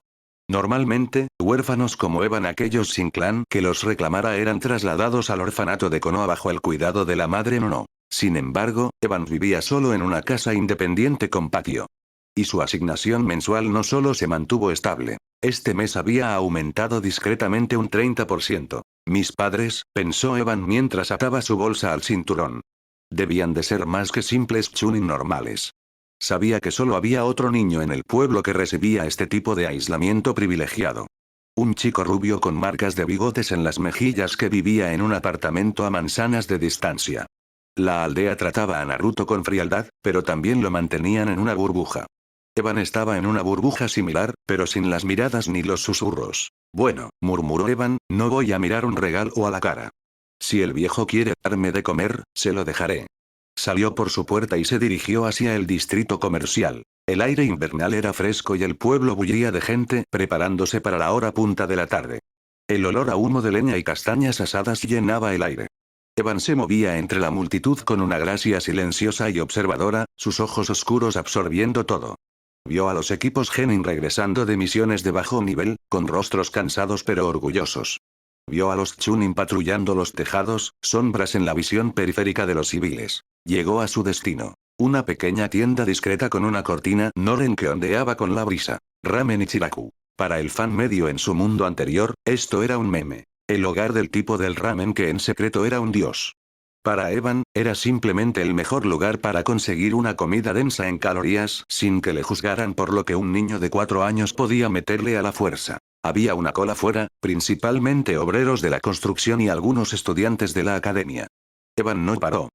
Normalmente, huérfanos como Evan, aquellos sin clan que los reclamara, eran trasladados al orfanato de Konoha bajo el cuidado de la madre Nono. Sin embargo, Evan vivía solo en una casa independiente con patio. Y su asignación mensual no solo se mantuvo estable. Este mes había aumentado discretamente un 30%. Mis padres, pensó Evan mientras ataba su bolsa al cinturón. Debían de ser más que simples chunin normales. Sabía que solo había otro niño en el pueblo que recibía este tipo de aislamiento privilegiado. Un chico rubio con marcas de bigotes en las mejillas que vivía en un apartamento a manzanas de distancia. La aldea trataba a Naruto con frialdad, pero también lo mantenían en una burbuja. Evan estaba en una burbuja similar, pero sin las miradas ni los susurros. Bueno, murmuró Evan, no voy a mirar un regalo a la cara. Si el viejo quiere darme de comer, se lo dejaré. Salió por su puerta y se dirigió hacia el distrito comercial. El aire invernal era fresco y el pueblo bullía de gente preparándose para la hora punta de la tarde. El olor a humo de leña y castañas asadas llenaba el aire. Evan se movía entre la multitud con una gracia silenciosa y observadora, sus ojos oscuros absorbiendo todo. Vio a los equipos genin regresando de misiones de bajo nivel, con rostros cansados pero orgullosos. Vio a los chunin patrullando los tejados, sombras en la visión periférica de los civiles. Llegó a su destino. Una pequeña tienda discreta con una cortina noren que ondeaba con la brisa. Ramen Ichiraku. Para el fan medio en su mundo anterior, esto era un meme. El hogar del tipo del ramen que en secreto era un dios. Para Evan, era simplemente el mejor lugar para conseguir una comida densa en calorías sin que le juzgaran por lo que un niño de 4 años podía meterle a la fuerza. Había una cola fuera, principalmente obreros de la construcción y algunos estudiantes de la academia. Evan no paró.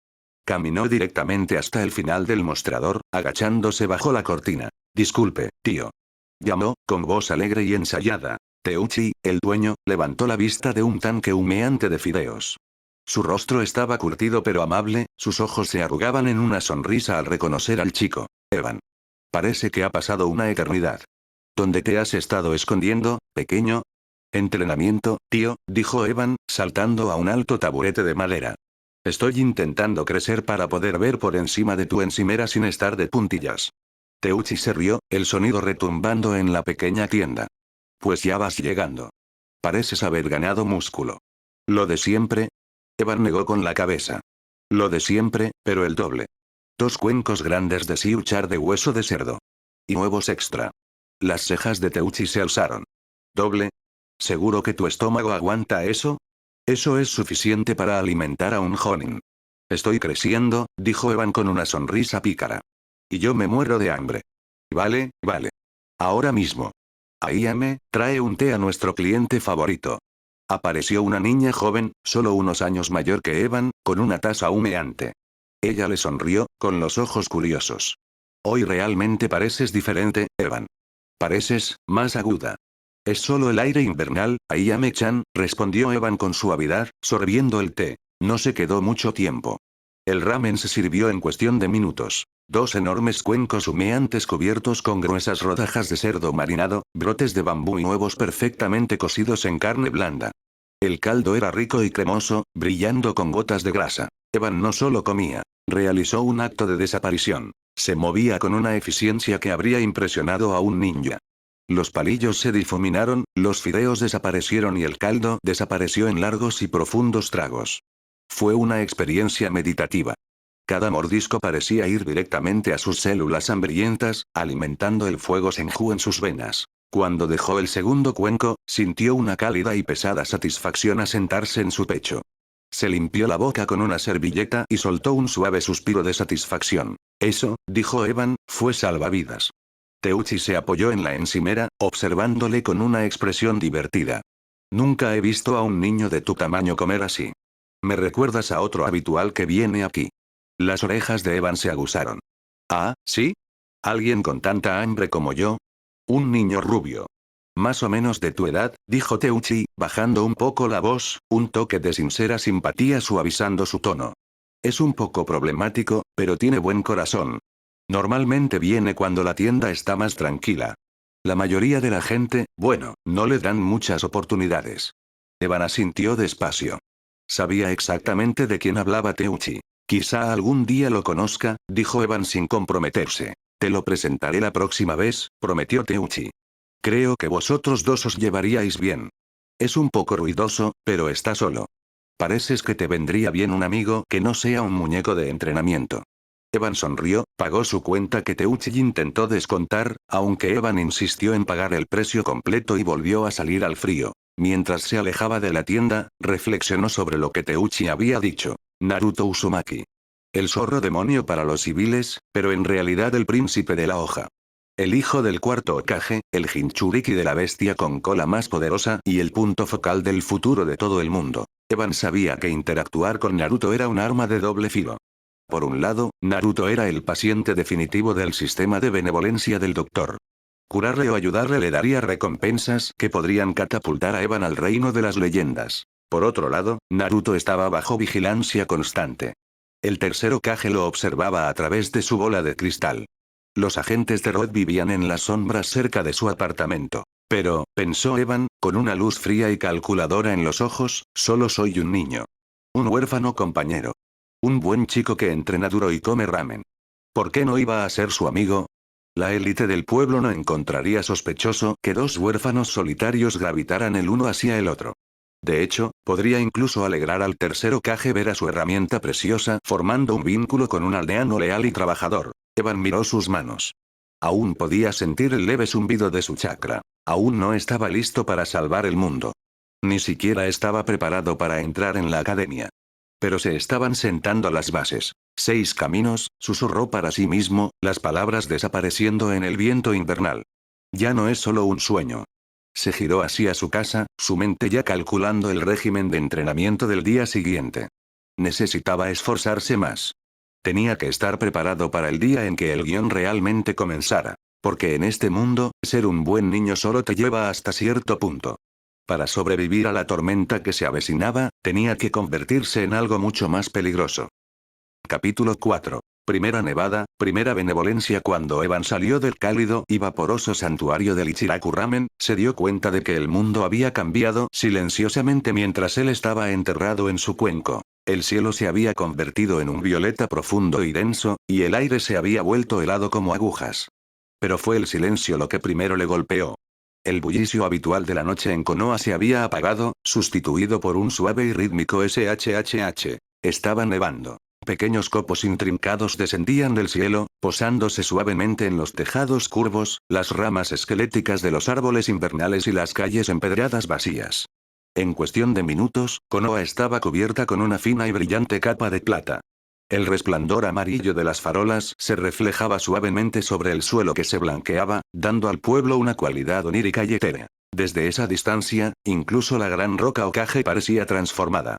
Caminó directamente hasta el final del mostrador, agachándose bajo la cortina. Disculpe, tío. Llamó, con voz alegre y ensayada. Teuchi, el dueño, levantó la vista de un tanque humeante de fideos. Su rostro estaba curtido pero amable, sus ojos se arrugaban en una sonrisa al reconocer al chico. Evan. Parece que ha pasado una eternidad. ¿Dónde te has estado escondiendo, pequeño? Entrenamiento, tío, dijo Evan, saltando a un alto taburete de madera. Estoy intentando crecer para poder ver por encima de tu encimera sin estar de puntillas. Teuchi se rió, el sonido retumbando en la pequeña tienda. Pues ya vas llegando. Pareces haber ganado músculo. ¿Lo de siempre? Evan negó con la cabeza. Lo de siempre, pero el doble. 2 cuencos grandes de siuchar de hueso de cerdo. Y huevos extra. Las cejas de Teuchi se alzaron. ¿Doble? ¿Seguro que tu estómago aguanta eso? Eso es suficiente para alimentar a un jonin. Estoy creciendo, dijo Evan con una sonrisa pícara. Y yo me muero de hambre. Vale, vale. Ahora mismo. Ayame, trae un té a nuestro cliente favorito. Apareció una niña joven, solo unos años mayor que Evan, con una taza humeante. Ella le sonrió, con los ojos curiosos. Hoy realmente pareces diferente, Evan. Pareces, más aguda. Es solo el aire invernal, Ayame-chan, respondió Evan con suavidad, sorbiendo el té. No se quedó mucho tiempo. El ramen se sirvió en cuestión de minutos. 2 enormes cuencos humeantes cubiertos con gruesas rodajas de cerdo marinado, brotes de bambú y huevos perfectamente cocidos en carne blanda. El caldo era rico y cremoso, brillando con gotas de grasa. Evan no solo comía, realizó un acto de desaparición. Se movía con una eficiencia que habría impresionado a un ninja. Los palillos se difuminaron, los fideos desaparecieron y el caldo desapareció en largos y profundos tragos. Fue una experiencia meditativa. Cada mordisco parecía ir directamente a sus células hambrientas, alimentando el fuego senju en sus venas. Cuando dejó el segundo cuenco, sintió una cálida y pesada satisfacción asentarse en su pecho. Se limpió la boca con una servilleta y soltó un suave suspiro de satisfacción. Eso, dijo Evan, fue salvavidas. Teuchi se apoyó en la encimera, observándole con una expresión divertida. Nunca he visto a un niño de tu tamaño comer así. Me recuerdas a otro habitual que viene aquí. Las orejas de Evan se aguzaron. ¿Ah, sí? ¿Alguien con tanta hambre como yo? Un niño rubio. Más o menos de tu edad, dijo Teuchi, bajando un poco la voz, un toque de sincera simpatía suavizando su tono. Es un poco problemático, pero tiene buen corazón. Normalmente viene cuando la tienda está más tranquila. La mayoría de la gente, bueno, no le dan muchas oportunidades. Evan asintió despacio. Sabía exactamente de quién hablaba Teuchi. Quizá algún día lo conozca, dijo Evan sin comprometerse. Te lo presentaré la próxima vez, prometió Teuchi. Creo que vosotros dos os llevaríais bien. Es un poco ruidoso, pero está solo. Pareces que te vendría bien un amigo que no sea un muñeco de entrenamiento. Evan sonrió, pagó su cuenta que Teuchi intentó descontar, aunque Evan insistió en pagar el precio completo y volvió a salir al frío. Mientras se alejaba de la tienda, reflexionó sobre lo que Teuchi había dicho. Naruto Uzumaki. El zorro demonio para los civiles, pero en realidad el príncipe de la hoja. El hijo del cuarto Hokage, el Jinchuriki de la bestia con cola más poderosa y el punto focal del futuro de todo el mundo. Evan sabía que interactuar con Naruto era un arma de doble filo. Por un lado, Naruto era el paciente definitivo del sistema de benevolencia del doctor. Curarle o ayudarle le daría recompensas que podrían catapultar a Evan al reino de las leyendas. Por otro lado, Naruto estaba bajo vigilancia constante. El tercer Hokage lo observaba a través de su bola de cristal. Los agentes de Roth vivían en las sombras cerca de su apartamento. Pero, pensó Evan, con una luz fría y calculadora en los ojos, solo soy un niño. Un huérfano compañero. Un buen chico que entrena duro y come ramen. ¿Por qué no iba a ser su amigo? La élite del pueblo no encontraría sospechoso que 2 huérfanos solitarios gravitaran el uno hacia el otro. De hecho, podría incluso alegrar al tercer Hokage ver a su herramienta preciosa formando un vínculo con un aldeano leal y trabajador. Evan miró sus manos. Aún podía sentir el leve zumbido de su chakra. Aún no estaba listo para salvar el mundo. Ni siquiera estaba preparado para entrar en la academia. Pero se estaban sentando las bases. 6 caminos, susurró para sí mismo, las palabras desapareciendo en el viento invernal. Ya no es solo un sueño. Se giró hacia su casa, su mente ya calculando el régimen de entrenamiento del día siguiente. Necesitaba esforzarse más. Tenía que estar preparado para el día en que el guión realmente comenzara. Porque en este mundo, ser un buen niño solo te lleva hasta cierto punto. Para sobrevivir a la tormenta que se avecinaba, tenía que convertirse en algo mucho más peligroso. Capítulo 4. Primera nevada, primera benevolencia. Cuando Evan salió del cálido y vaporoso santuario del Ichiraku Ramen, se dio cuenta de que el mundo había cambiado silenciosamente mientras él estaba enterrado en su cuenco. El cielo se había convertido en un violeta profundo y denso, y el aire se había vuelto helado como agujas. Pero fue el silencio lo que primero le golpeó. El bullicio habitual de la noche en Konoha se había apagado, sustituido por un suave y rítmico shhh. Estaba nevando. Pequeños copos intrincados descendían del cielo, posándose suavemente en los tejados curvos, las ramas esqueléticas de los árboles invernales y las calles empedradas vacías. En cuestión de minutos, Konoha estaba cubierta con una fina y brillante capa de plata. El resplandor amarillo de las farolas se reflejaba suavemente sobre el suelo que se blanqueaba, dando al pueblo una cualidad onírica y etérea. Desde esa distancia, incluso la gran roca Okage parecía transformada.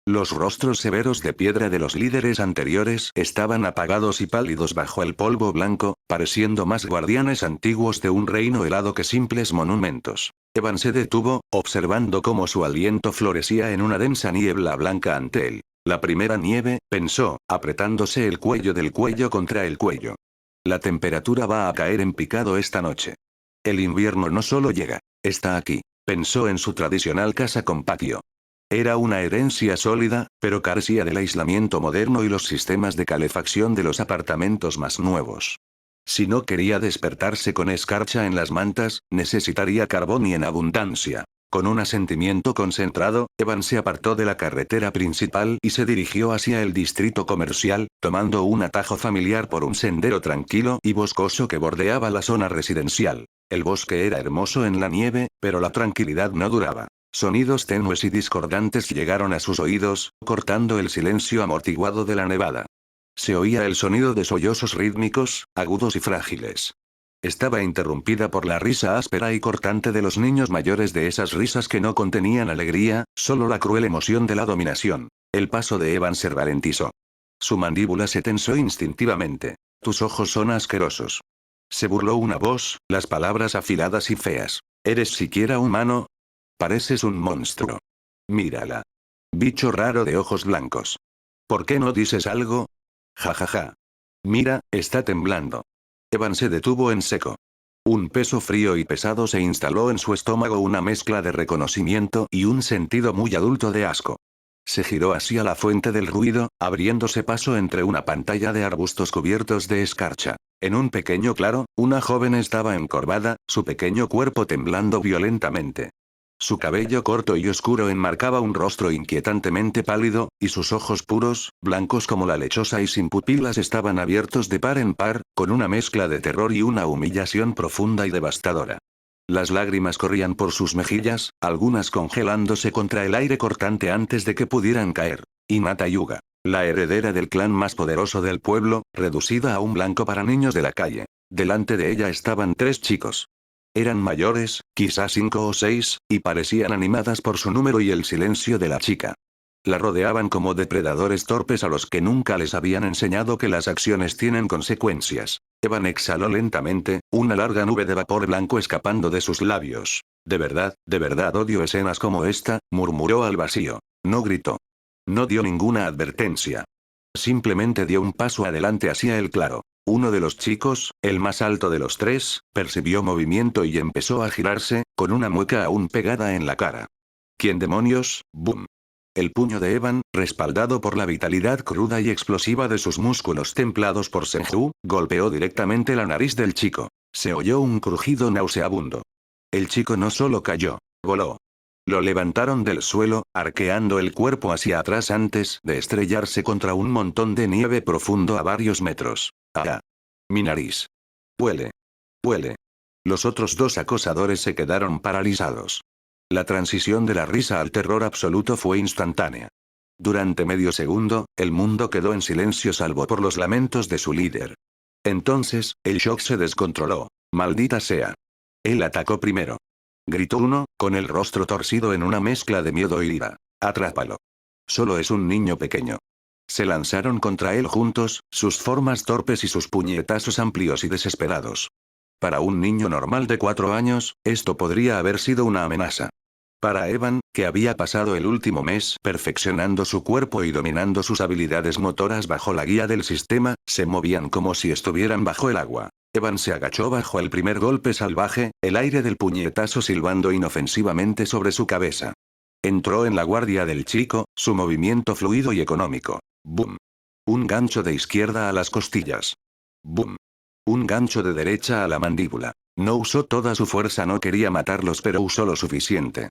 Los rostros severos de piedra de los líderes anteriores estaban apagados y pálidos bajo el polvo blanco, pareciendo más guardianes antiguos de un reino helado que simples monumentos. Evan se detuvo, observando cómo su aliento florecía en una densa niebla blanca ante él. La primera nieve, pensó, apretándose el cuello del cuello contra el cuello. La temperatura va a caer en picado esta noche. El invierno no solo llega, está aquí. Pensó en su tradicional casa con patio. Era una herencia sólida, pero carecía del aislamiento moderno y los sistemas de calefacción de los apartamentos más nuevos. Si no quería despertarse con escarcha en las mantas, necesitaría carbón y en abundancia. Con un asentimiento concentrado, Evan se apartó de la carretera principal y se dirigió hacia el distrito comercial, tomando un atajo familiar por un sendero tranquilo y boscoso que bordeaba la zona residencial. El bosque era hermoso en la nieve, pero la tranquilidad no duraba. Sonidos tenues y discordantes llegaron a sus oídos, cortando el silencio amortiguado de la nevada. Se oía el sonido de sollozos rítmicos, agudos y frágiles. Estaba interrumpida por la risa áspera y cortante de los niños mayores, de esas risas que no contenían alegría, solo la cruel emoción de la dominación. El paso de Evan se ralentizó. Su mandíbula se tensó instintivamente. Tus ojos son asquerosos. Se burló una voz, las palabras afiladas y feas. ¿Eres siquiera humano? Pareces un monstruo. Mírala. Bicho raro de ojos blancos. ¿Por qué no dices algo? Ja ja ja. Mira, está temblando. Evan se detuvo en seco. Un peso frío y pesado se instaló en su estómago, una mezcla de reconocimiento y un sentido muy adulto de asco. Se giró hacia la fuente del ruido, abriéndose paso entre una pantalla de arbustos cubiertos de escarcha. En un pequeño claro, una joven estaba encorvada, su pequeño cuerpo temblando violentamente. Su cabello corto y oscuro enmarcaba un rostro inquietantemente pálido, y sus ojos puros, blancos como la lechosa y sin pupilas, estaban abiertos de par en par, con una mezcla de terror y una humillación profunda y devastadora. Las lágrimas corrían por sus mejillas, algunas congelándose contra el aire cortante antes de que pudieran caer. Hinata Yuga, la heredera del clan más poderoso del pueblo, reducida a un blanco para niños de la calle. Delante de ella estaban 3 chicos. Eran mayores, quizás 5 o 6, y parecían animadas por su número y el silencio de la chica. La rodeaban como depredadores torpes a los que nunca les habían enseñado que las acciones tienen consecuencias. Evan exhaló lentamente, una larga nube de vapor blanco escapando de sus labios. de verdad odio escenas como esta, murmuró al vacío. No gritó. No dio ninguna advertencia. Simplemente dio un paso adelante hacia el claro. Uno de los chicos, el más alto de los 3, percibió movimiento y empezó a girarse, con una mueca aún pegada en la cara. ¿Quién demonios? ¡Bum! El puño de Evan, respaldado por la vitalidad cruda y explosiva de sus músculos templados por Senju, golpeó directamente la nariz del chico. Se oyó un crujido nauseabundo. El chico no solo cayó, voló. Lo levantaron del suelo, arqueando el cuerpo hacia atrás antes de estrellarse contra un montón de nieve profundo a varios metros. ¡Ah! Mi nariz. Huele. Huele. Los otros 2 acosadores se quedaron paralizados. La transición de la risa al terror absoluto fue instantánea. Durante medio segundo, el mundo quedó en silencio salvo por los lamentos de su líder. Entonces, el shock se descontroló. Maldita sea. Él atacó primero. Gritó uno, con el rostro torcido en una mezcla de miedo y ira. Atrápalo. Solo es un niño pequeño. Se lanzaron contra él juntos, sus formas torpes y sus puñetazos amplios y desesperados. Para un niño normal de 4 años, esto podría haber sido una amenaza. Para Evan, que había pasado el último mes perfeccionando su cuerpo y dominando sus habilidades motoras bajo la guía del sistema, se movían como si estuvieran bajo el agua. Evan se agachó bajo el primer golpe salvaje, el aire del puñetazo silbando inofensivamente sobre su cabeza. Entró en la guardia del chico, su movimiento fluido y económico. ¡Bum! Un gancho de izquierda a las costillas. ¡Bum! Un gancho de derecha a la mandíbula. No usó toda su fuerza, no quería matarlos, pero usó lo suficiente.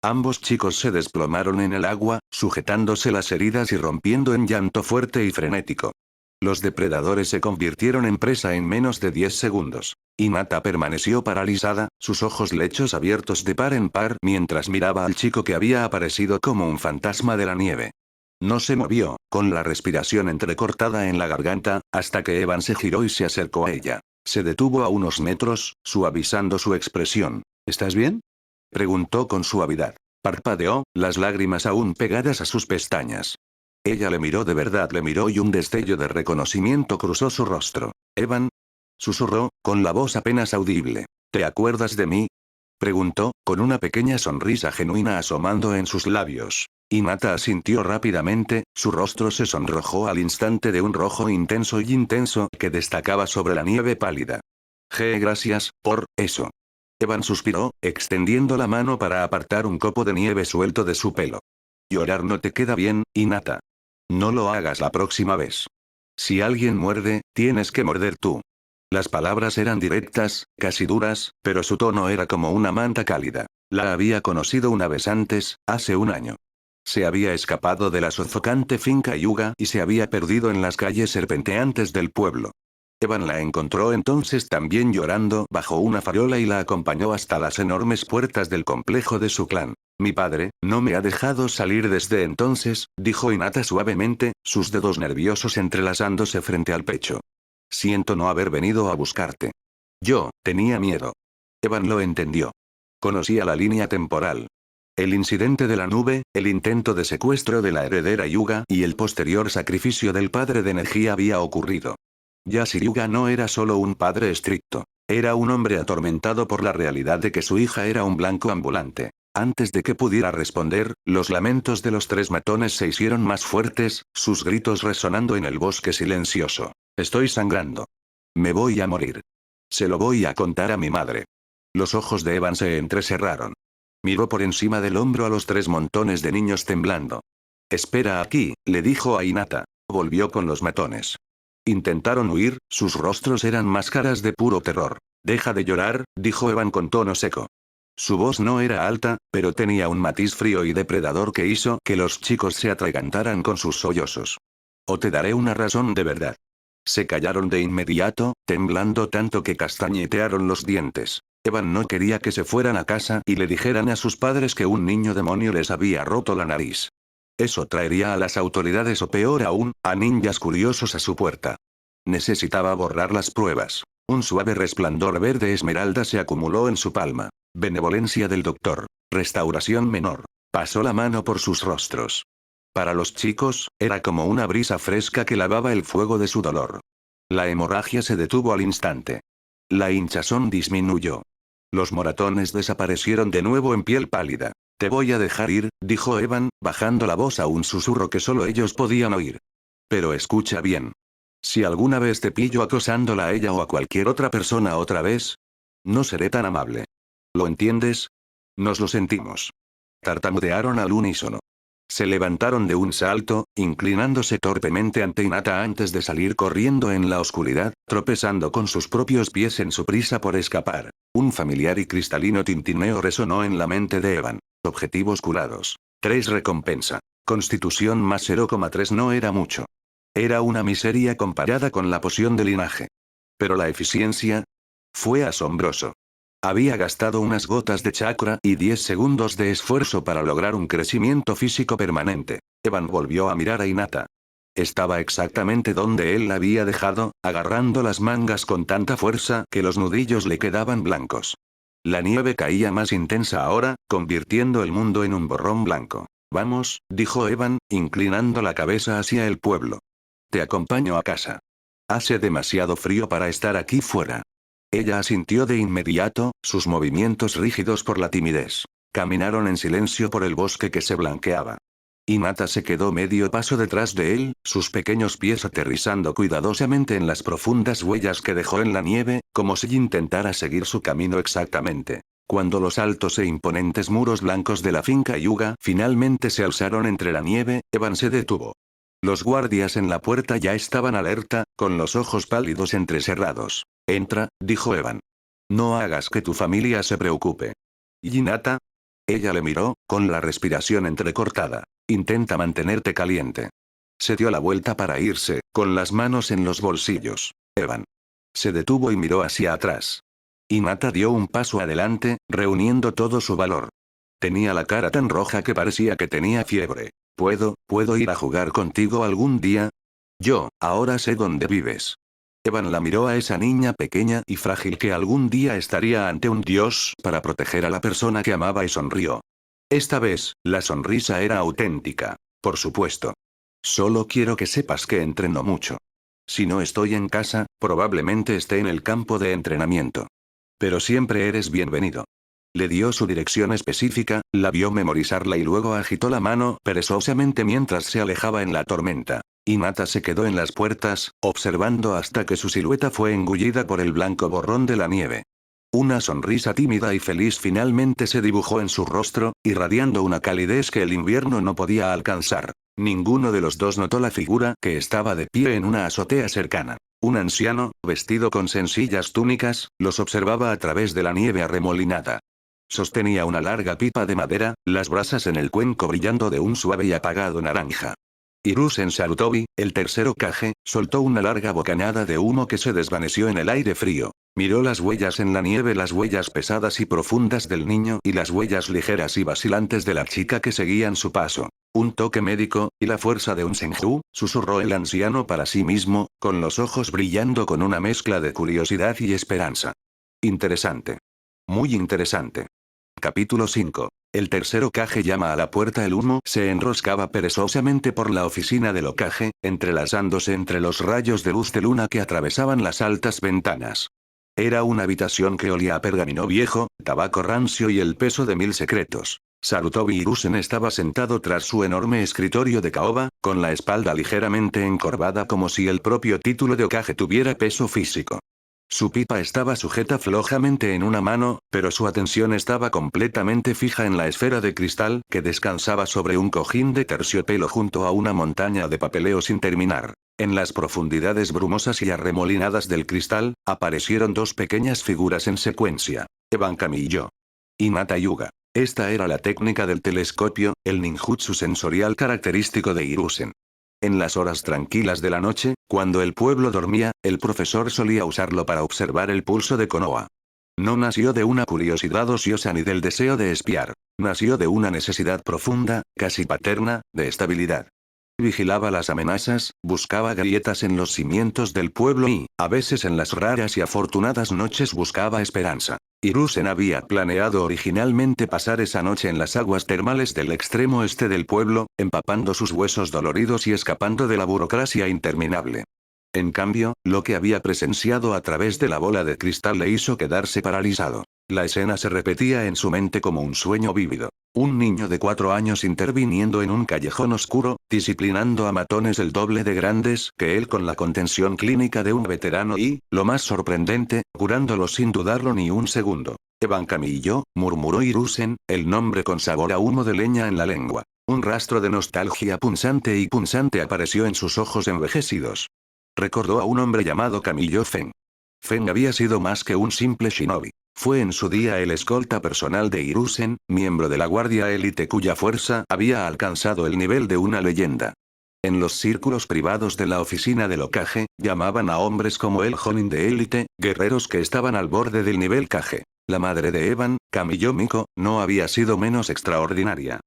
Ambos chicos se desplomaron en el agua, sujetándose las heridas y rompiendo en llanto fuerte y frenético. Los depredadores se convirtieron en presa en menos de 10 segundos. Hinata permaneció paralizada, sus ojos lechos abiertos de par en par mientras miraba al chico que había aparecido como un fantasma de la nieve. No se movió, con la respiración entrecortada en la garganta, hasta que Evan se giró y se acercó a ella. Se detuvo a unos metros, suavizando su expresión. ¿Estás bien?, preguntó con suavidad. Parpadeó, las lágrimas aún pegadas a sus pestañas. Ella le miró, de verdad le miró, y un destello de reconocimiento cruzó su rostro. «Evan», susurró, con la voz apenas audible. «¿Te acuerdas de mí?», preguntó, con una pequeña sonrisa genuina asomando en sus labios. Hinata asintió rápidamente, su rostro se sonrojó al instante de un rojo intenso y intenso que destacaba sobre la nieve pálida. Gracias por eso». Evan suspiró, extendiendo la mano para apartar un copo de nieve suelto de su pelo. «Llorar no te queda bien, Hinata. No lo hagas la próxima vez. Si alguien muerde, tienes que morder tú». Las palabras eran directas, casi duras, pero su tono era como una manta cálida. La había conocido una vez antes, hace un año. Se había escapado de la sofocante finca Yuga y se había perdido en las calles serpenteantes del pueblo. Evan la encontró entonces también llorando bajo una farola y la acompañó hasta las enormes puertas del complejo de su clan. «Mi padre no me ha dejado salir desde entonces», dijo Hinata suavemente, sus dedos nerviosos entrelazándose frente al pecho. «Siento no haber venido a buscarte. Yo tenía miedo». Evan lo entendió. Conocía la línea temporal. El incidente de la nube, el intento de secuestro de la heredera Yuga y el posterior sacrificio del padre de energía había ocurrido. Yashir Yuga no era solo un padre estricto. Era un hombre atormentado por la realidad de que su hija era un blanco ambulante. Antes de que pudiera responder, los lamentos de los 3 matones se hicieron más fuertes, sus gritos resonando en el bosque silencioso. «Estoy sangrando. Me voy a morir. Se lo voy a contar a mi madre». Los ojos de Evan se entrecerraron. Miró por encima del hombro a los 3 montones de niños temblando. «Espera aquí», le dijo a Hinata. Volvió con los matones. Intentaron huir, sus rostros eran máscaras de puro terror. «Deja de llorar», dijo Evan con tono seco. Su voz no era alta, pero tenía un matiz frío y depredador que hizo que los chicos se atragantaran con sus sollozos. «O te daré una razón de verdad». Se callaron de inmediato, temblando tanto que castañetearon los dientes. Evan no quería que se fueran a casa y le dijeran a sus padres que un niño demonio les había roto la nariz. Eso traería a las autoridades o peor aún, a ninjas curiosos a su puerta. Necesitaba borrar las pruebas. Un suave resplandor verde esmeralda se acumuló en su palma. Benevolencia del doctor. Restauración menor. Pasó la mano por sus rostros. Para los chicos, era como una brisa fresca que lavaba el fuego de su dolor. La hemorragia se detuvo al instante. La hinchazón disminuyó. Los moratones desaparecieron de nuevo en piel pálida. «Te voy a dejar ir», dijo Evan, bajando la voz a un susurro que solo ellos podían oír. «Pero escucha bien. Si alguna vez te pillo acosándola a ella o a cualquier otra persona otra vez, no seré tan amable. ¿Lo entiendes?». «Nos lo sentimos». Tartamudearon al unísono. Se levantaron de un salto, inclinándose torpemente ante Hinata antes de salir corriendo en la oscuridad, tropezando con sus propios pies en su prisa por escapar. Un familiar y cristalino tintineo resonó en la mente de Evan. Objetivos curados. 3 recompensa. Constitución más 0,3 no era mucho. Era una miseria comparada con la poción de linaje. Pero la eficiencia fue asombroso. Había gastado unas gotas de chakra y 10 segundos de esfuerzo para lograr un crecimiento físico permanente. Evan volvió a mirar a Hinata. Estaba exactamente donde él la había dejado, agarrando las mangas con tanta fuerza que los nudillos le quedaban blancos. La nieve caía más intensa ahora, convirtiendo el mundo en un borrón blanco. Vamos, dijo Evan, inclinando la cabeza hacia el pueblo. Te acompaño a casa. Hace demasiado frío para estar aquí fuera. Ella asintió de inmediato, sus movimientos rígidos por la timidez. Caminaron en silencio por el bosque que se blanqueaba. Hinata se quedó medio paso detrás de él, sus pequeños pies aterrizando cuidadosamente en las profundas huellas que dejó en la nieve, como si intentara seguir su camino exactamente. Cuando los altos e imponentes muros blancos de la finca Yuga finalmente se alzaron entre la nieve, Evan se detuvo. Los guardias en la puerta ya estaban alerta, con los ojos pálidos entrecerrados. Entra, dijo Evan. No hagas que tu familia se preocupe. ¿Hinata? Ella le miró, con la respiración entrecortada. Intenta mantenerte caliente. Se dio la vuelta para irse, con las manos en los bolsillos. Evan. Se detuvo y miró hacia atrás. Hinata dio un paso adelante, reuniendo todo su valor. Tenía la cara tan roja que parecía que tenía fiebre. ¿Puedo ir a jugar contigo algún día? Yo, ahora sé dónde vives. Evan la miró a esa niña pequeña y frágil que algún día estaría ante un dios para proteger a la persona que amaba y sonrió. Esta vez, la sonrisa era auténtica. Por supuesto. Solo quiero que sepas que entreno mucho. Si no estoy en casa, probablemente esté en el campo de entrenamiento. Pero siempre eres bienvenido. Le dio su dirección específica, la vio memorizarla y luego agitó la mano perezosamente mientras se alejaba en la tormenta. Hinata se quedó en las puertas, observando hasta que su silueta fue engullida por el blanco borrón de la nieve. Una sonrisa tímida y feliz finalmente se dibujó en su rostro, irradiando una calidez que el invierno no podía alcanzar. Ninguno de los dos notó la figura que estaba de pie en una azotea cercana. Un anciano, vestido con sencillas túnicas, los observaba a través de la nieve arremolinada. Sostenía una larga pipa de madera, las brasas en el cuenco brillando de un suave y apagado naranja. Hiruzen Sarutobi, el tercer Hokage, soltó una larga bocanada de humo que se desvaneció en el aire frío. Miró las huellas en la nieve, las huellas pesadas y profundas del niño y las huellas ligeras y vacilantes de la chica que seguían su paso. Un toque médico, y la fuerza de un Senju, susurró el anciano para sí mismo, con los ojos brillando con una mezcla de curiosidad y esperanza. Interesante. Muy interesante. Capítulo 5. El tercer Hokage llama a la puerta. El humo se enroscaba perezosamente por la oficina del Hokage, entrelazándose entre los rayos de luz de luna que atravesaban las altas ventanas. Era una habitación que olía a pergamino viejo, tabaco rancio y el peso de 1000 secretos. Sarutobi Hiruzen estaba sentado tras su enorme escritorio de caoba, con la espalda ligeramente encorvada como si el propio título de Hokage tuviera peso físico. Su pipa estaba sujeta flojamente en una mano, pero su atención estaba completamente fija en la esfera de cristal que descansaba sobre un cojín de terciopelo junto a una montaña de papeleo sin terminar. En las profundidades brumosas y arremolinadas del cristal, aparecieron dos pequeñas figuras en secuencia. Evan Kamiyo. Hinata Yuga. Esta era la técnica del telescopio, el ninjutsu sensorial característico de Hiruzen. En las horas tranquilas de la noche, cuando el pueblo dormía, el profesor solía usarlo para observar el pulso de Konoha. No nació de una curiosidad ociosa ni del deseo de espiar. Nació de una necesidad profunda, casi paterna, de estabilidad. Vigilaba las amenazas, buscaba grietas en los cimientos del pueblo y, a veces en las raras y afortunadas noches buscaba esperanza. Hiruzen había planeado originalmente pasar esa noche en las aguas termales del extremo este del pueblo, empapando sus huesos doloridos y escapando de la burocracia interminable. En cambio, lo que había presenciado a través de la bola de cristal le hizo quedarse paralizado. La escena se repetía en su mente como un sueño vívido. Un niño de 4 años interviniendo en un callejón oscuro, disciplinando a matones el doble de grandes que él con la contención clínica de un veterano y, lo más sorprendente, curándolos sin dudarlo ni un segundo. Evan Kamiyo, murmuró Hiruzen, el nombre con sabor a humo de leña en la lengua. Un rastro de nostalgia punzante apareció en sus ojos envejecidos. Recordó a un hombre llamado Kamiyo Fen. Fen había sido más que un simple shinobi. Fue en su día el escolta personal de Hiruzen, miembro de la guardia élite cuya fuerza había alcanzado el nivel de una leyenda. En los círculos privados de la oficina del Hokage, llamaban a hombres como él Jonin de élite, guerreros que estaban al borde del nivel Kage. La madre de Evan, Kamiyo Miko, no había sido menos extraordinaria.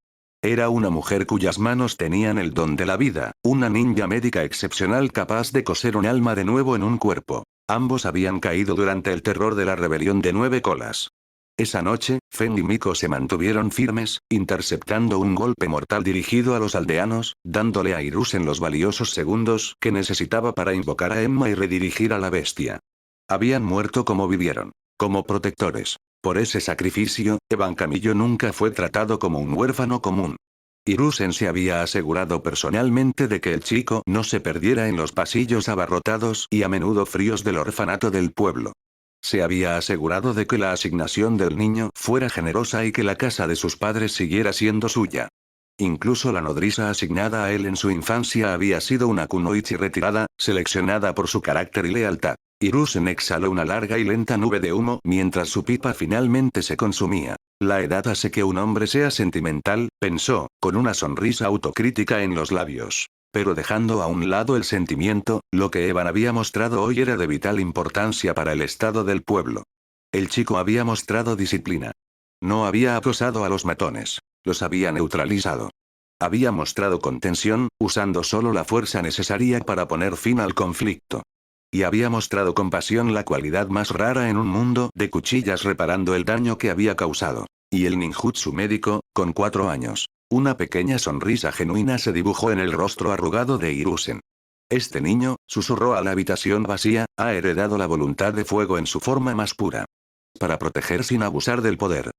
Era una mujer cuyas manos tenían el don de la vida, una ninja médica excepcional capaz de coser un alma de nuevo en un cuerpo. Ambos habían caído durante el terror de la rebelión de 9 colas. Esa noche, Fen y Miko se mantuvieron firmes, interceptando un golpe mortal dirigido a los aldeanos, dándole a Hiruzen los valiosos segundos que necesitaba para invocar a Emma y redirigir a la bestia. Habían muerto como vivieron. Como protectores. Por ese sacrificio, Evan Kamiyo nunca fue tratado como un huérfano común. Hiruzen se había asegurado personalmente de que el chico no se perdiera en los pasillos abarrotados y a menudo fríos del orfanato del pueblo. Se había asegurado de que la asignación del niño fuera generosa y que la casa de sus padres siguiera siendo suya. Incluso la nodriza asignada a él en su infancia había sido una kunoichi retirada, seleccionada por su carácter y lealtad. Hiruzen exhaló una larga y lenta nube de humo mientras su pipa finalmente se consumía. La edad hace que un hombre sea sentimental, pensó, con una sonrisa autocrítica en los labios. Pero dejando a un lado el sentimiento, lo que Evan había mostrado hoy era de vital importancia para el estado del pueblo. El chico había mostrado disciplina. No había acosado a los matones. Los había neutralizado. Había mostrado contención, usando solo la fuerza necesaria para poner fin al conflicto. Y había mostrado compasión, la cualidad más rara en un mundo de cuchillas, reparando el daño que había causado. Y el ninjutsu médico, con 4 años. Una pequeña sonrisa genuina se dibujó en el rostro arrugado de Hiruzen. Este niño, susurró a la habitación vacía, ha heredado la voluntad de fuego en su forma más pura. Para proteger sin abusar del poder.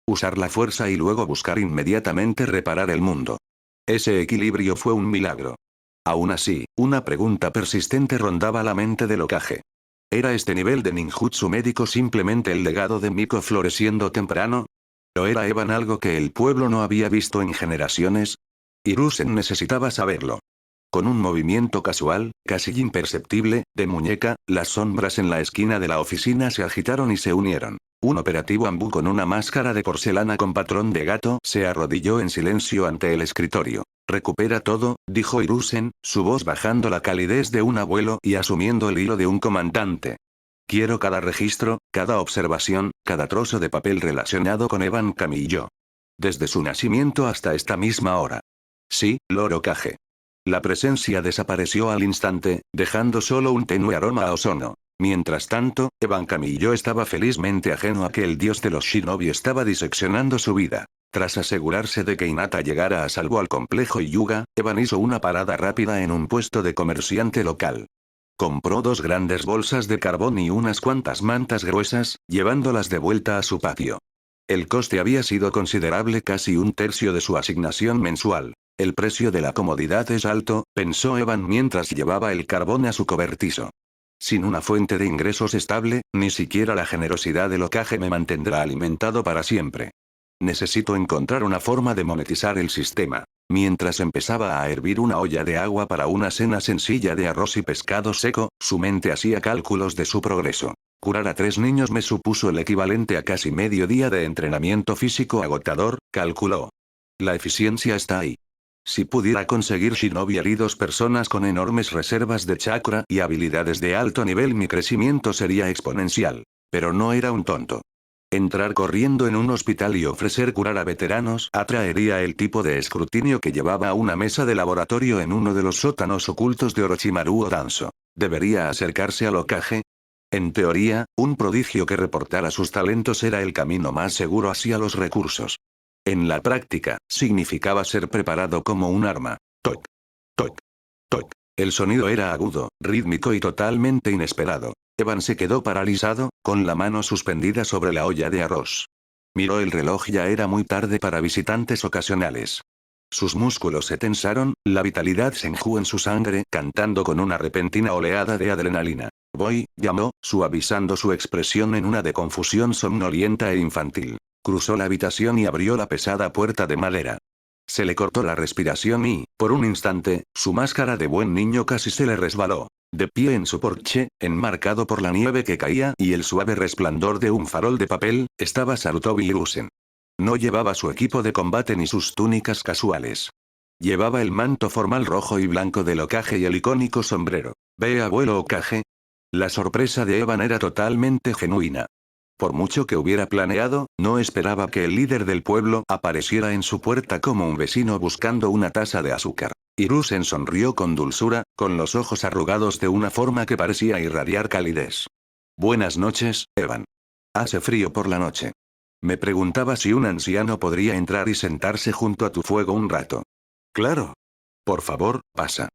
Usar la fuerza y luego buscar inmediatamente reparar el mundo. Ese equilibrio fue un milagro. Aún así, una pregunta persistente rondaba la mente del Hokage. ¿Era este nivel de ninjutsu médico simplemente el legado de Miko floreciendo temprano? ¿O era Evan algo que el pueblo no había visto en generaciones? Hiruzen necesitaba saberlo. Con un movimiento casual, casi imperceptible, de muñeca, las sombras en la esquina de la oficina se agitaron y se unieron. Un operativo ambú con una máscara de porcelana con patrón de gato se arrodilló en silencio ante el escritorio. «Recupera todo», dijo Hiruzen, su voz bajando la calidez de un abuelo y asumiendo el hilo de un comandante. «Quiero cada registro, cada observación, cada trozo de papel relacionado con Evan Kamiyo. Desde su nacimiento hasta esta misma hora». «Sí, Lord Hokage». La presencia desapareció al instante, dejando solo un tenue aroma a ozono. Mientras tanto, Evan Kamiyo estaba felizmente ajeno a que el dios de los shinobi estaba diseccionando su vida. Tras asegurarse de que Hinata llegara a salvo al complejo Hyuga, Evan hizo una parada rápida en un puesto de comerciante local. Compró 2 grandes bolsas de carbón y unas cuantas mantas gruesas, llevándolas de vuelta a su patio. El coste había sido considerable, casi 1/3 de su asignación mensual. El precio de la comodidad es alto, pensó Evan mientras llevaba el carbón a su cobertizo. Sin una fuente de ingresos estable, ni siquiera la generosidad del Hokage me mantendrá alimentado para siempre. Necesito encontrar una forma de monetizar el sistema. Mientras empezaba a hervir una olla de agua para una cena sencilla de arroz y pescado seco, su mente hacía cálculos de su progreso. Curar a 3 niños me supuso el equivalente a casi medio día de entrenamiento físico agotador, calculó. La eficiencia está ahí. Si pudiera conseguir shinobi heridos, personas con enormes reservas de chakra y habilidades de alto nivel, mi crecimiento sería exponencial. Pero no era un tonto. Entrar corriendo en un hospital y ofrecer curar a veteranos atraería el tipo de escrutinio que llevaba a una mesa de laboratorio en uno de los sótanos ocultos de Orochimaru o Danzo. ¿Debería acercarse al Hokage? En teoría, un prodigio que reportara sus talentos era el camino más seguro hacia los recursos. En la práctica, significaba ser preparado como un arma. Toc. Toc. Toc. El sonido era agudo, rítmico y totalmente inesperado. Evan se quedó paralizado, con la mano suspendida sobre la olla de arroz. Miró el reloj, ya era muy tarde para visitantes ocasionales. Sus músculos se tensaron, la vitalidad se enjugó en su sangre, cantando con una repentina oleada de adrenalina. «Voy», llamó, suavizando su expresión en una de confusión somnolienta e infantil. Cruzó la habitación y abrió la pesada puerta de madera. Se le cortó la respiración y, por un instante, su máscara de buen niño casi se le resbaló. De pie en su porche, enmarcado por la nieve que caía y el suave resplandor de un farol de papel, estaba Sarutobi Hiruzen. No llevaba su equipo de combate ni sus túnicas casuales. Llevaba el manto formal rojo y blanco del Hokage y el icónico sombrero. «¿Ve, abuelo Hokage?» La sorpresa de Evan era totalmente genuina. Por mucho que hubiera planeado, no esperaba que el líder del pueblo apareciera en su puerta como un vecino buscando una taza de azúcar. Hiruzen sonrió con dulzura, con los ojos arrugados de una forma que parecía irradiar calidez. Buenas noches, Evan. Hace frío por la noche. Me preguntaba si un anciano podría entrar y sentarse junto a tu fuego un rato. Claro. Por favor, pasa.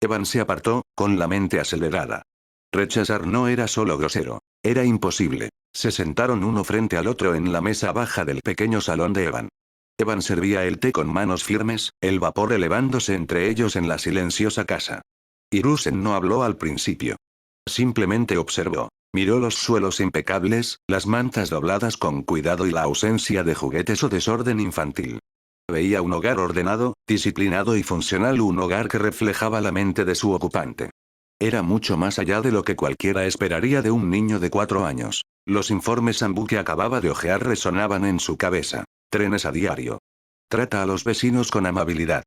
Evan se apartó, con la mente acelerada. Rechazar no era solo grosero. Era imposible. Se sentaron uno frente al otro en la mesa baja del pequeño salón de Evan. Evan servía el té con manos firmes, el vapor elevándose entre ellos en la silenciosa casa. Hiruzen no habló al principio. Simplemente observó. Miró los suelos impecables, las mantas dobladas con cuidado y la ausencia de juguetes o desorden infantil. Veía un hogar ordenado, disciplinado y funcional, un hogar que reflejaba la mente de su ocupante. Era mucho más allá de lo que cualquiera esperaría de un niño de 4 años. Los informes Ambu que acababa de hojear resonaban en su cabeza. Trenes a diario. Trata a los vecinos con amabilidad.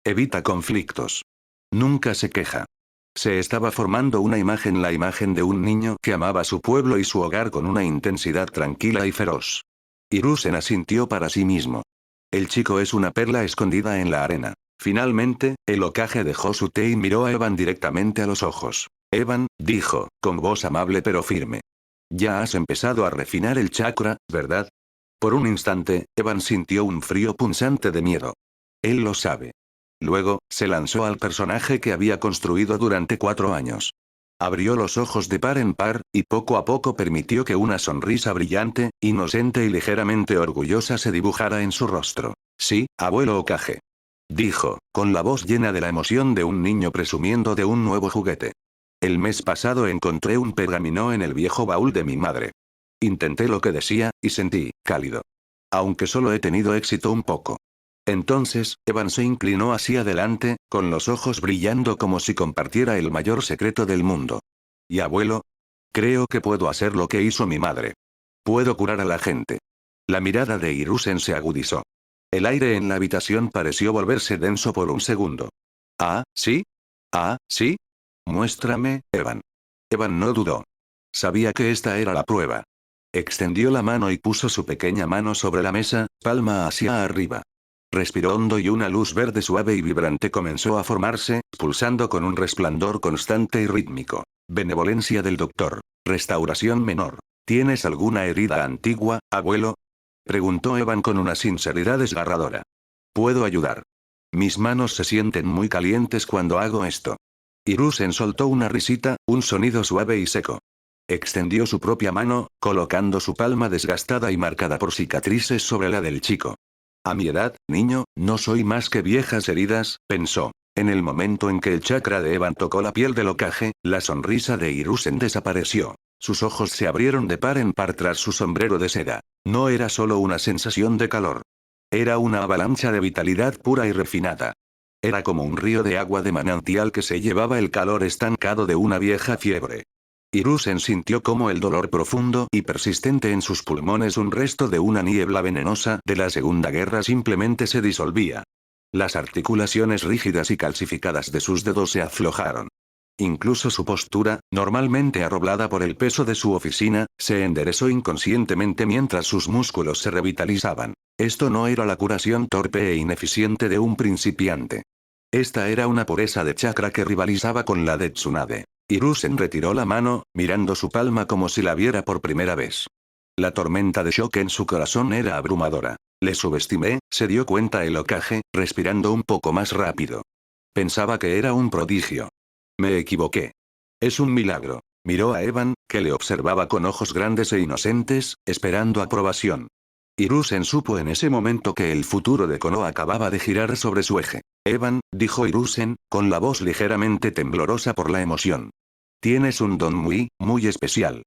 Evita conflictos. Nunca se queja. Se estaba formando una imagen, la imagen de un niño que amaba su pueblo y su hogar con una intensidad tranquila y feroz. Hiruzen asintió para sí mismo. El chico es una perla escondida en la arena. Finalmente, el Hokage dejó su té y miró a Evan directamente a los ojos. Evan, dijo, con voz amable pero firme. Ya has empezado a refinar el chakra, ¿verdad? Por un instante, Evan sintió un frío punzante de miedo. Él lo sabe. Luego, se lanzó al personaje que había construido durante 4 años. Abrió los ojos de par en par, y poco a poco permitió que una sonrisa brillante, inocente y ligeramente orgullosa se dibujara en su rostro. Sí, abuelo Hokage. Dijo, con la voz llena de la emoción de un niño presumiendo de un nuevo juguete. El mes pasado encontré un pergamino en el viejo baúl de mi madre. Intenté lo que decía, y sentí, cálido. Aunque solo he tenido éxito un poco. Entonces, Evan se inclinó hacia adelante, con los ojos brillando como si compartiera el mayor secreto del mundo. ¿Y abuelo? Creo que puedo hacer lo que hizo mi madre. Puedo curar a la gente. La mirada de Hiruzen se agudizó. El aire en la habitación pareció volverse denso por un segundo. ¿Ah, sí? ¿Ah, sí? Muéstrame, Evan. Evan no dudó. Sabía que esta era la prueba. Extendió la mano y puso su pequeña mano sobre la mesa, palma hacia arriba. Respiró hondo y una luz verde suave y vibrante comenzó a formarse, pulsando con un resplandor constante y rítmico. Benevolencia del doctor. Restauración menor. ¿Tienes alguna herida antigua, abuelo? Preguntó Evan con una sinceridad desgarradora. Puedo ayudar. Mis manos se sienten muy calientes cuando hago esto. Hiruzen soltó una risita, un sonido suave y seco. Extendió su propia mano, colocando su palma desgastada y marcada por cicatrices sobre la del chico. A mi edad, niño, no soy más que viejas heridas, pensó. En el momento en que el chakra de Evan tocó la piel del Hokage, la sonrisa de Hiruzen desapareció. Sus ojos se abrieron de par en par tras su sombrero de seda. No era solo una sensación de calor. Era una avalancha de vitalidad pura y refinada. Era como un río de agua de manantial que se llevaba el calor estancado de una vieja fiebre. Hiruzen sintió como el dolor profundo y persistente en sus pulmones, un resto de una niebla venenosa de la Segunda Guerra, simplemente se disolvía. Las articulaciones rígidas y calcificadas de sus dedos se aflojaron. Incluso su postura, normalmente arroblada por el peso de su oficina, se enderezó inconscientemente mientras sus músculos se revitalizaban. Esto no era la curación torpe e ineficiente de un principiante. Esta era una pureza de chakra que rivalizaba con la de Tsunade. Hiruzen retiró la mano, mirando su palma como si la viera por primera vez. La tormenta de shock en su corazón era abrumadora. Le subestimé, se dio cuenta el Hokage, respirando un poco más rápido. Pensaba que era un prodigio. Me equivoqué. Es un milagro. Miró a Evan, que le observaba con ojos grandes e inocentes, esperando aprobación. Hiruzen supo en ese momento que el futuro de Konoha acababa de girar sobre su eje. Evan, dijo Hiruzen, con la voz ligeramente temblorosa por la emoción. Tienes un don muy especial.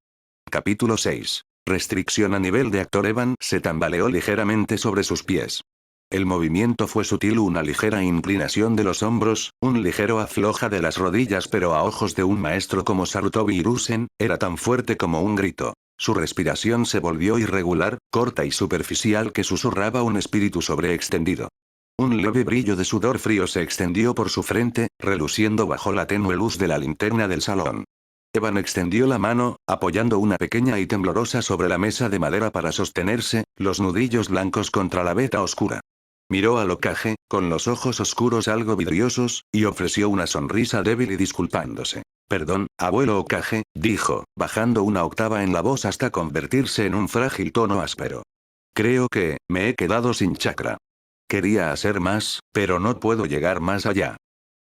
Capítulo 6. Restricción a nivel de actor. Evan se tambaleó ligeramente sobre sus pies. El movimiento fue sutil, una ligera inclinación de los hombros, un ligero afloja de las rodillas, pero a ojos de un maestro como Sarutobi Hiruzen, era tan fuerte como un grito. Su respiración se volvió irregular, corta y superficial, que susurraba un espíritu sobreextendido. Un leve brillo de sudor frío se extendió por su frente, reluciendo bajo la tenue luz de la linterna del salón. Evan extendió la mano, apoyando una pequeña y temblorosa sobre la mesa de madera para sostenerse, los nudillos blancos contra la veta oscura. Miró al Hokage, con los ojos oscuros algo vidriosos, y ofreció una sonrisa débil y disculpándose. Perdón, abuelo Hokage, dijo, bajando una octava en la voz hasta convertirse en un frágil tono áspero. Creo que, me he quedado sin chakra. Quería hacer más, pero no puedo llegar más allá.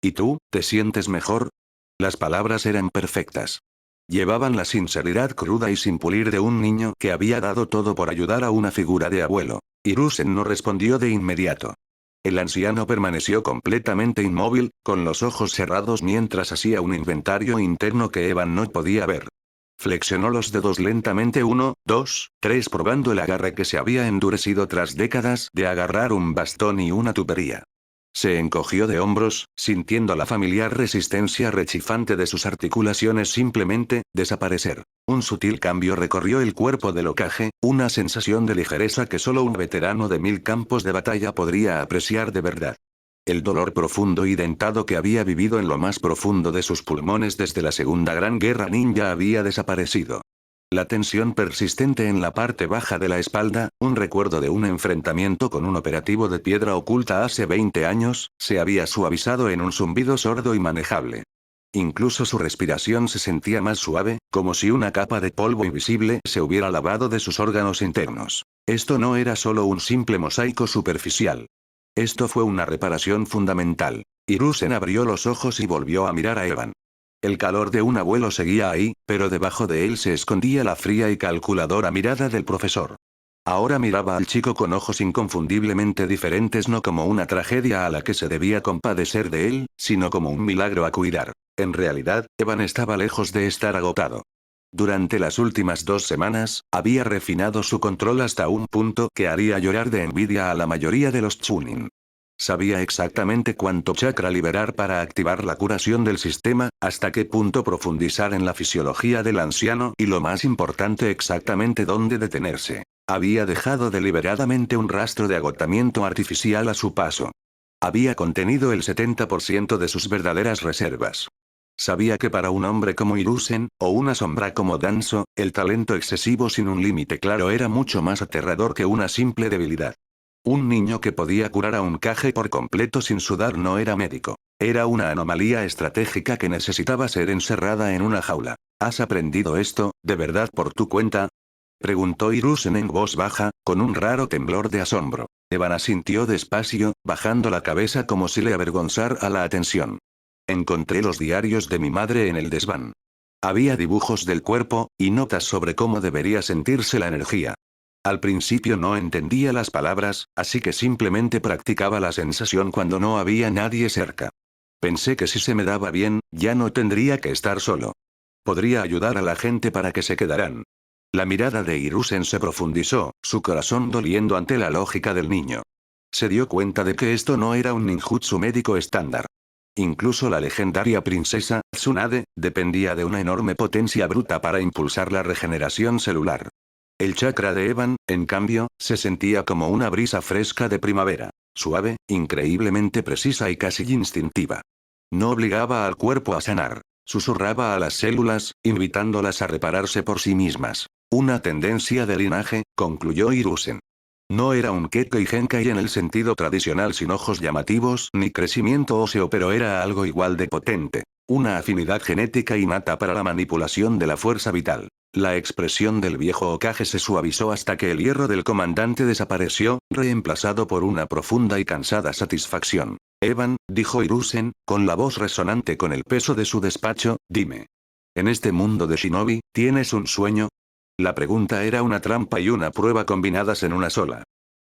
¿Y tú, te sientes mejor? Las palabras eran perfectas. Llevaban la sinceridad cruda y sin pulir de un niño que había dado todo por ayudar a una figura de abuelo. Hiruzen no respondió de inmediato. El anciano permaneció completamente inmóvil, con los ojos cerrados mientras hacía un inventario interno que Evan no podía ver. Flexionó los dedos lentamente 1, 2, 3 probando el agarre que se había endurecido tras décadas de agarrar un bastón y una tubería. Se encogió de hombros, sintiendo la familiar resistencia rechifante de sus articulaciones simplemente desaparecer. Un sutil cambio recorrió el cuerpo del Hokage, una sensación de ligereza que solo un veterano de 1000 campos de batalla podría apreciar de verdad. El dolor profundo y dentado que había vivido en lo más profundo de sus pulmones desde la Segunda Gran Guerra Ninja había desaparecido. La tensión persistente en la parte baja de la espalda, un recuerdo de un enfrentamiento con un operativo de piedra oculta hace 20 años, se había suavizado en un zumbido sordo y manejable. Incluso su respiración se sentía más suave, como si una capa de polvo invisible se hubiera lavado de sus órganos internos. Esto no era solo un simple mosaico superficial. Esto fue una reparación fundamental. Hiruzen abrió los ojos y volvió a mirar a Evan. El calor de un abuelo seguía ahí, pero debajo de él se escondía la fría y calculadora mirada del profesor. Ahora miraba al chico con ojos inconfundiblemente diferentes, no como una tragedia a la que se debía compadecer de él, sino como un milagro a cuidar. En realidad, Evan estaba lejos de estar agotado. Durante las últimas 2 semanas, había refinado su control hasta un punto que haría llorar de envidia a la mayoría de los Chunin. Sabía exactamente cuánto chakra liberar para activar la curación del sistema, hasta qué punto profundizar en la fisiología del anciano y lo más importante exactamente dónde detenerse. Había dejado deliberadamente un rastro de agotamiento artificial a su paso. Había contenido el 70% de sus verdaderas reservas. Sabía que para un hombre como Hiruzen, o una sombra como Danzo, el talento excesivo sin un límite claro era mucho más aterrador que una simple debilidad. Un niño que podía curar a un Kage por completo sin sudar no era médico. Era una anomalía estratégica que necesitaba ser encerrada en una jaula. ¿Has aprendido esto, de verdad por tu cuenta? Preguntó Hiruzen en voz baja, con un raro temblor de asombro. Evan asintió despacio, bajando la cabeza como si le avergonzara la atención. Encontré los diarios de mi madre en el desván. Había dibujos del cuerpo, y notas sobre cómo debería sentirse la energía. Al principio no entendía las palabras, así que simplemente practicaba la sensación cuando no había nadie cerca. Pensé que si se me daba bien, ya no tendría que estar solo. Podría ayudar a la gente para que se quedaran. La mirada de Hiruzen se profundizó, su corazón doliendo ante la lógica del niño. Se dio cuenta de que esto no era un ninjutsu médico estándar. Incluso la legendaria princesa, Tsunade, dependía de una enorme potencia bruta para impulsar la regeneración celular. El chakra de Evan, en cambio, se sentía como una brisa fresca de primavera. Suave, increíblemente precisa y casi instintiva. No obligaba al cuerpo a sanar. Susurraba a las células, invitándolas a repararse por sí mismas. Una tendencia de linaje, concluyó Hiruzen. No era un Kekkei Genkai en el sentido tradicional sin ojos llamativos ni crecimiento óseo, pero era algo igual de potente. Una afinidad genética innata para la manipulación de la fuerza vital. La expresión del viejo Hokage se suavizó hasta que el hierro del comandante desapareció, reemplazado por una profunda y cansada satisfacción. Evan, dijo Hiruzen, con la voz resonante con el peso de su despacho, dime. En este mundo de shinobi, ¿tienes un sueño? La pregunta era una trampa y una prueba combinadas en una sola.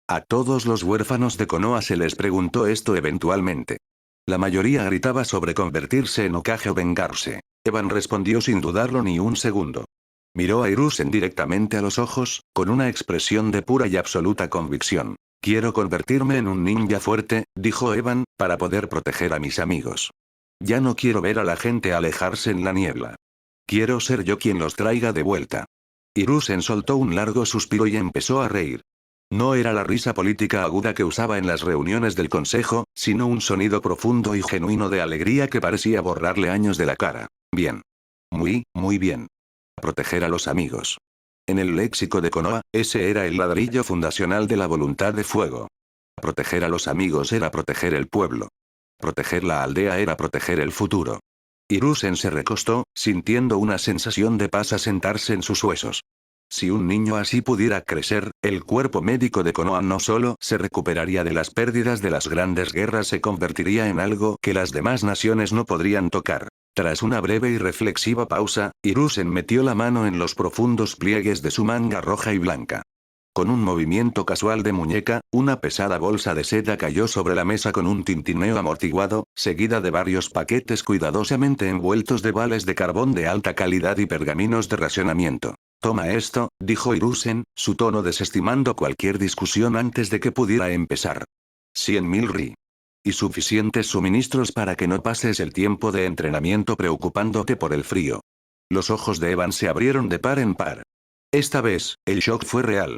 A todos los huérfanos de Konoha se les preguntó esto eventualmente. La mayoría gritaba sobre convertirse en Hokage o vengarse. Evan respondió sin dudarlo ni un segundo. Miró a Hiruzen directamente a los ojos, con una expresión de pura y absoluta convicción. Quiero convertirme en un ninja fuerte, dijo Evan, para poder proteger a mis amigos. Ya no quiero ver a la gente alejarse en la niebla. Quiero ser yo quien los traiga de vuelta. Hiruzen soltó un largo suspiro y empezó a reír. No era la risa política aguda que usaba en las reuniones del consejo, sino un sonido profundo y genuino de alegría que parecía borrarle años de la cara. Bien. Muy bien. Proteger a los amigos. En el léxico de Konoha, ese era el ladrillo fundacional de la voluntad de fuego. Proteger a los amigos era proteger el pueblo. Proteger la aldea era proteger el futuro. Hiruzen se recostó, sintiendo una sensación de paz asentarse en sus huesos. Si un niño así pudiera crecer, el cuerpo médico de Konoha no solo se recuperaría de las pérdidas de las grandes guerras, se convertiría en algo que las demás naciones no podrían tocar. Tras una breve y reflexiva pausa, Hiruzen metió la mano en los profundos pliegues de su manga roja y blanca. Con un movimiento casual de muñeca, una pesada bolsa de seda cayó sobre la mesa con un tintineo amortiguado, seguida de varios paquetes cuidadosamente envueltos de vales de carbón de alta calidad y pergaminos de racionamiento. Toma esto, dijo Hiruzen, su tono desestimando cualquier discusión antes de que pudiera empezar. 100.000 ri. Y suficientes suministros para que no pases el tiempo de entrenamiento preocupándote por el frío. Los ojos de Evan se abrieron de par en par. Esta vez, el shock fue real.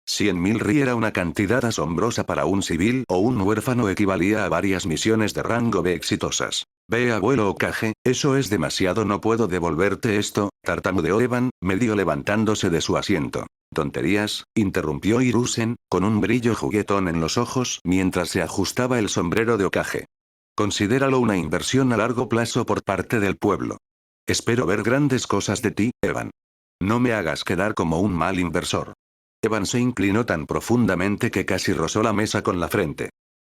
100.000 ri era una cantidad asombrosa para un civil o un huérfano, equivalía a varias misiones de rango B exitosas. Ve, abuelo Okage, eso es demasiado, no puedo devolverte esto, tartamudeó Evan, medio levantándose de su asiento. Tonterías, interrumpió Hiruzen, con un brillo juguetón en los ojos mientras se ajustaba el sombrero de Okage. Considéralo una inversión a largo plazo por parte del pueblo. Espero ver grandes cosas de ti, Evan. No me hagas quedar como un mal inversor. Evan se inclinó tan profundamente que casi rozó la mesa con la frente.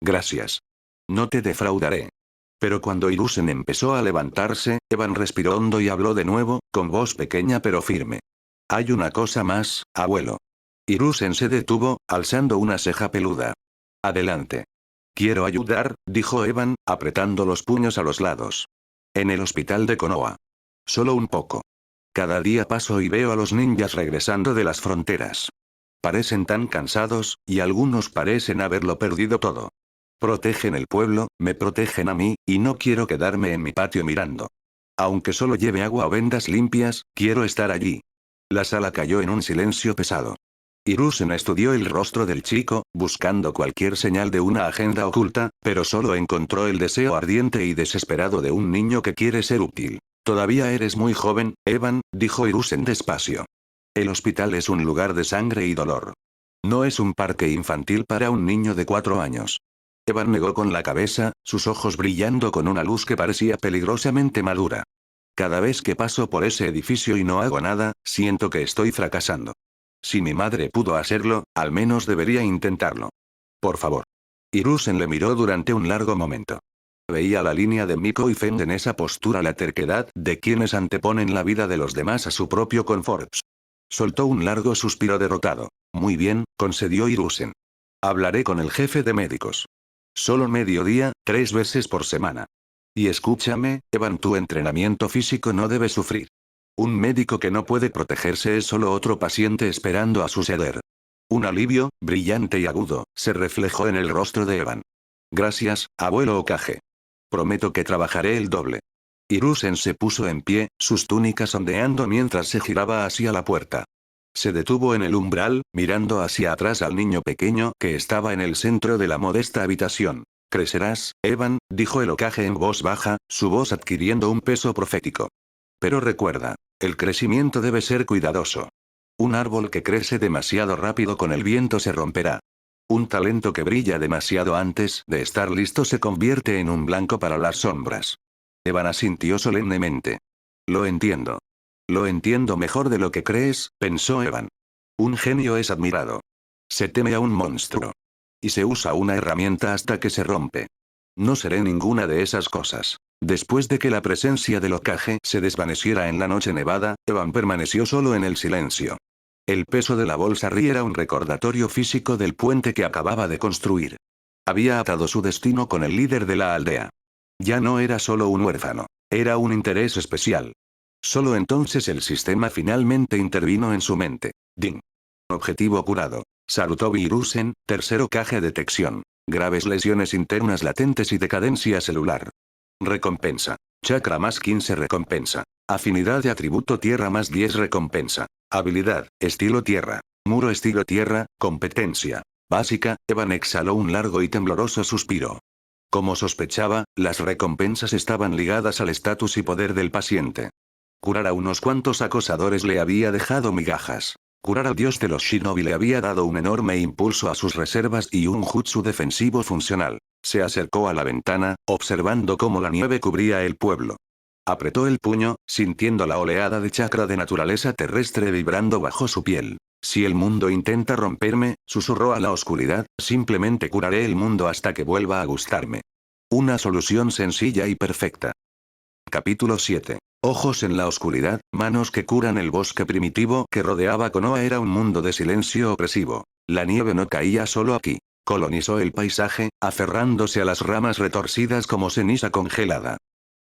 Gracias. No te defraudaré. Pero cuando Hiruzen empezó a levantarse, Evan respiró hondo y habló de nuevo, con voz pequeña pero firme. Hay una cosa más, abuelo. Hiruzen se detuvo, alzando una ceja peluda. Adelante. Quiero ayudar, dijo Evan, apretando los puños a los lados. En el hospital de Konoha. Solo un poco. Cada día paso y veo a los ninjas regresando de las fronteras. Parecen tan cansados, y algunos parecen haberlo perdido todo. Protegen el pueblo, me protegen a mí, y no quiero quedarme en mi patio mirando. Aunque solo lleve agua o vendas limpias, quiero estar allí. La sala cayó en un silencio pesado. Hiruzen estudió el rostro del chico, buscando cualquier señal de una agenda oculta, pero solo encontró el deseo ardiente y desesperado de un niño que quiere ser útil. Todavía eres muy joven, Evan, dijo Hiruzen despacio. El hospital es un lugar de sangre y dolor. No es un parque infantil para un niño de 4 años. Evan negó con la cabeza, sus ojos brillando con una luz que parecía peligrosamente madura. Cada vez que paso por ese edificio y no hago nada, siento que estoy fracasando. Si mi madre pudo hacerlo, al menos debería intentarlo. Por favor. Hiruzen le miró durante un largo momento. Veía la línea de Miko y Feng en esa postura, la terquedad de quienes anteponen la vida de los demás a su propio confort. Soltó un largo suspiro derrotado. Muy bien, concedió Hiruzen. Hablaré con el jefe de médicos. Solo mediodía, 3 veces por semana. Y escúchame, Evan, tu entrenamiento físico no debe sufrir. Un médico que no puede protegerse es solo otro paciente esperando a suceder. Un alivio, brillante y agudo, se reflejó en el rostro de Evan. Gracias, abuelo Okage. Prometo que trabajaré el doble. Hiruzen se puso en pie, sus túnicas ondeando mientras se giraba hacia la puerta. Se detuvo en el umbral, mirando hacia atrás al niño pequeño que estaba en el centro de la modesta habitación. Crecerás, Evan, dijo el Okage en voz baja, su voz adquiriendo un peso profético. Pero recuerda, el crecimiento debe ser cuidadoso. Un árbol que crece demasiado rápido con el viento se romperá. Un talento que brilla demasiado antes de estar listo se convierte en un blanco para las sombras. Evan asintió solemnemente. Lo entiendo. Lo entiendo mejor de lo que crees, pensó Evan. Un genio es admirado. Se teme a un monstruo. Y se usa una herramienta hasta que se rompe. No seré ninguna de esas cosas. Después de que la presencia del Hokage se desvaneciera en la noche nevada, Evan permaneció solo en el silencio. El peso de la bolsa Ri era un recordatorio físico del puente que acababa de construir. Había atado su destino con el líder de la aldea. Ya no era solo un huérfano. Era un interés especial. Solo entonces el sistema finalmente intervino en su mente. Ding. Objetivo curado. Sarutobi Hiruzen, tercer Hokage detección. Graves lesiones internas latentes y decadencia celular. Recompensa. Chakra más 15 recompensa. Afinidad de atributo tierra más 10 recompensa. Habilidad, estilo tierra. Muro estilo tierra, competencia. Básica, Evan exhaló un largo y tembloroso suspiro. Como sospechaba, las recompensas estaban ligadas al estatus y poder del paciente. Curar a unos cuantos acosadores le había dejado migajas. Curar al dios de los shinobi le había dado un enorme impulso a sus reservas y un jutsu defensivo funcional. Se acercó a la ventana, observando cómo la nieve cubría el pueblo. Apretó el puño, sintiendo la oleada de chakra de naturaleza terrestre vibrando bajo su piel. Si el mundo intenta romperme, susurró a la oscuridad, simplemente curaré el mundo hasta que vuelva a gustarme. Una solución sencilla y perfecta. Capítulo 7. Ojos en la oscuridad, manos que curan. El bosque primitivo que rodeaba Konoha era un mundo de silencio opresivo. La nieve no caía solo aquí. Colonizó el paisaje, aferrándose a las ramas retorcidas como ceniza congelada.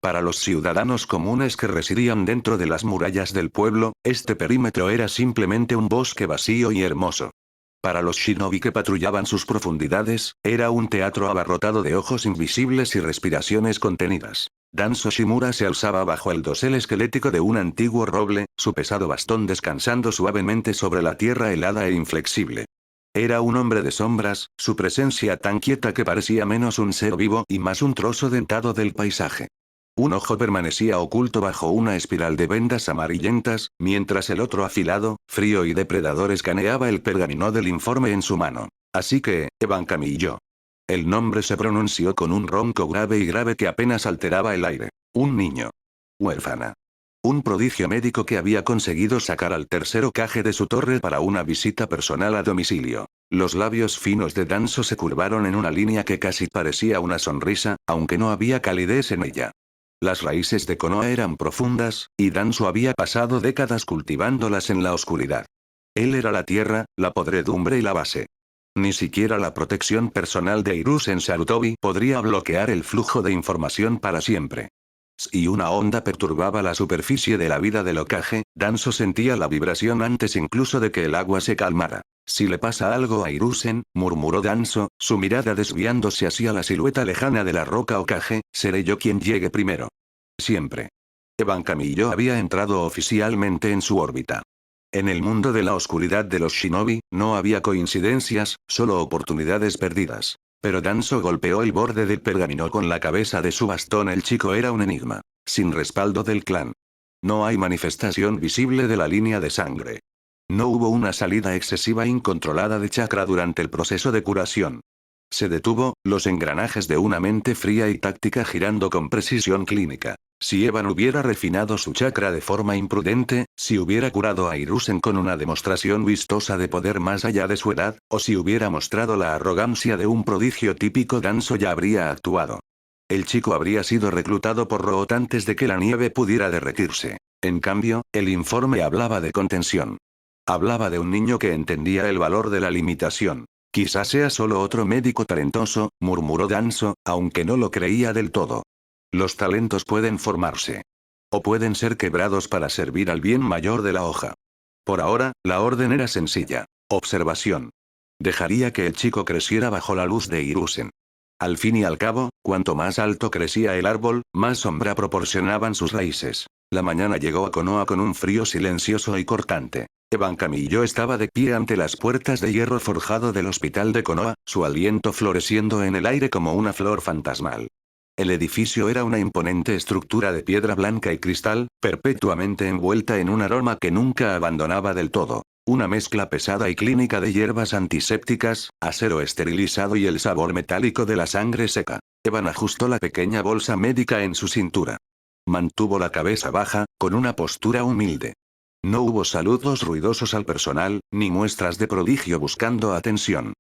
Para los ciudadanos comunes que residían dentro de las murallas del pueblo, este perímetro era simplemente un bosque vacío y hermoso. Para los shinobi que patrullaban sus profundidades, era un teatro abarrotado de ojos invisibles y respiraciones contenidas. Danzo Shimura se alzaba bajo el dosel esquelético de un antiguo roble, su pesado bastón descansando suavemente sobre la tierra helada e inflexible. Era un hombre de sombras, su presencia tan quieta que parecía menos un ser vivo y más un trozo dentado del paisaje. Un ojo permanecía oculto bajo una espiral de vendas amarillentas, mientras el otro afilado, frío y depredador escaneaba el pergamino del informe en su mano. Así que, Evan Camillo. El nombre se pronunció con un ronco grave que apenas alteraba el aire. Un niño. Huérfana. Un prodigio médico que había conseguido sacar al tercer Hokage de su torre para una visita personal a domicilio. Los labios finos de Danzo se curvaron en una línea que casi parecía una sonrisa, aunque no había calidez en ella. Las raíces de Konoha eran profundas, y Danzo había pasado décadas cultivándolas en la oscuridad. Él era la tierra, la podredumbre y la base. Ni siquiera la protección personal de Hiruzen Sarutobi podría bloquear el flujo de información para siempre. Si una onda perturbaba la superficie de la vida del Hokage, Danzo sentía la vibración antes incluso de que el agua se calmara. Si le pasa algo a Hiruzen, murmuró Danzo, su mirada desviándose hacia la silueta lejana de la roca Hokage, seré yo quien llegue primero. Siempre. Evan Camillo había entrado oficialmente en su órbita. En el mundo de la oscuridad de los shinobi, no había coincidencias, solo oportunidades perdidas. Pero Danzo golpeó el borde del pergamino con la cabeza de su bastón. El chico era un enigma. Sin respaldo del clan. No hay manifestación visible de la línea de sangre. No hubo una salida excesiva incontrolada de chakra durante el proceso de curación. Se detuvo, los engranajes de una mente fría y táctica girando con precisión clínica. Si Evan hubiera refinado su chakra de forma imprudente, si hubiera curado a Hiruzen con una demostración vistosa de poder más allá de su edad, o si hubiera mostrado la arrogancia de un prodigio típico, Danzo ya habría actuado. El chico habría sido reclutado por Root antes de que la nieve pudiera derretirse. En cambio, el informe hablaba de contención. Hablaba de un niño que entendía el valor de la limitación. Quizás sea solo otro médico talentoso, murmuró Danzo, aunque no lo creía del todo. Los talentos pueden formarse. O pueden ser quebrados para servir al bien mayor de la hoja. Por ahora, la orden era sencilla. Observación. Dejaría que el chico creciera bajo la luz de Hiruzen. Al fin y al cabo, cuanto más alto crecía el árbol, más sombra proporcionaban sus raíces. La mañana llegó a Konoha con un frío silencioso y cortante. Evan Camillo estaba de pie ante las puertas de hierro forjado del hospital de Konoha, su aliento floreciendo en el aire como una flor fantasmal. El edificio era una imponente estructura de piedra blanca y cristal, perpetuamente envuelta en un aroma que nunca abandonaba del todo. Una mezcla pesada y clínica de hierbas antisépticas, acero esterilizado y el sabor metálico de la sangre seca. Evan ajustó la pequeña bolsa médica en su cintura. Mantuvo la cabeza baja, con una postura humilde. No hubo saludos ruidosos al personal, ni muestras de prodigio buscando atención.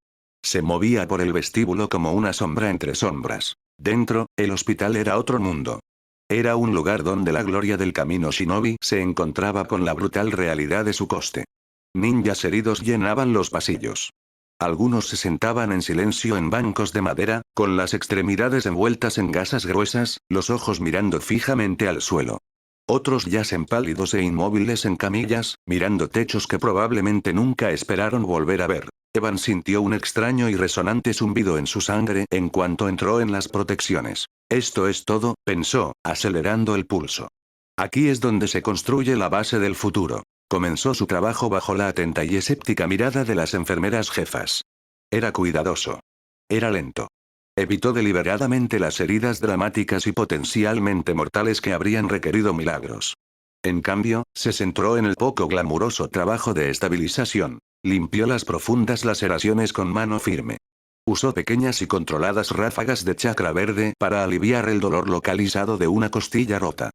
Se movía por el vestíbulo como una sombra entre sombras. Dentro, el hospital era otro mundo. Era un lugar donde la gloria del camino shinobi se encontraba con la brutal realidad de su coste. Ninjas heridos llenaban los pasillos. Algunos se sentaban en silencio en bancos de madera, con las extremidades envueltas en gasas gruesas, los ojos mirando fijamente al suelo. Otros yacen pálidos e inmóviles en camillas, mirando techos que probablemente nunca esperaron volver a ver. Evan sintió un extraño y resonante zumbido en su sangre en cuanto entró en las protecciones. Esto es todo, pensó, acelerando el pulso. Aquí es donde se construye la base del futuro. Comenzó su trabajo bajo la atenta y escéptica mirada de las enfermeras jefas. Era cuidadoso. Era lento. Evitó deliberadamente las heridas dramáticas y potencialmente mortales que habrían requerido milagros. En cambio, se centró en el poco glamuroso trabajo de estabilización. Limpió las profundas laceraciones con mano firme. Usó pequeñas y controladas ráfagas de chakra verde para aliviar el dolor localizado de una costilla rota.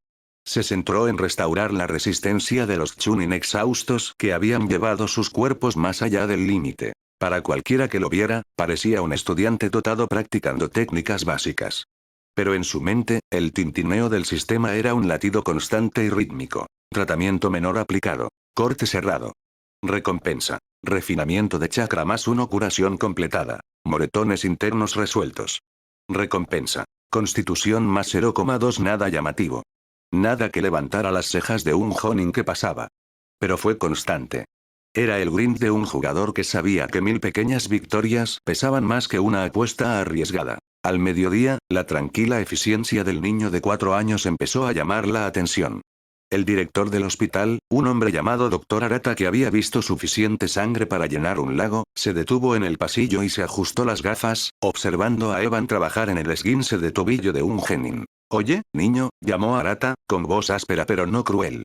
Se centró en restaurar la resistencia de los Chunin exhaustos que habían llevado sus cuerpos más allá del límite. Para cualquiera que lo viera, parecía un estudiante dotado practicando técnicas básicas. Pero en su mente, el tintineo del sistema era un latido constante y rítmico. Tratamiento menor aplicado. Corte cerrado. Recompensa. Refinamiento de chakra +1, curación completada. Moretones internos resueltos. Recompensa. Constitución +0,2, nada llamativo. Nada que levantara las cejas de un jonin que pasaba. Pero fue constante. Era el grind de un jugador que sabía que 1000 pequeñas victorias pesaban más que una apuesta arriesgada. Al mediodía, la tranquila eficiencia del niño de 4 años empezó a llamar la atención. El director del hospital, un hombre llamado Dr. Arata que había visto suficiente sangre para llenar un lago, se detuvo en el pasillo y se ajustó las gafas, observando a Evan trabajar en el esguince de tobillo de un genin. «Oye, niño», llamó Arata, con voz áspera pero no cruel.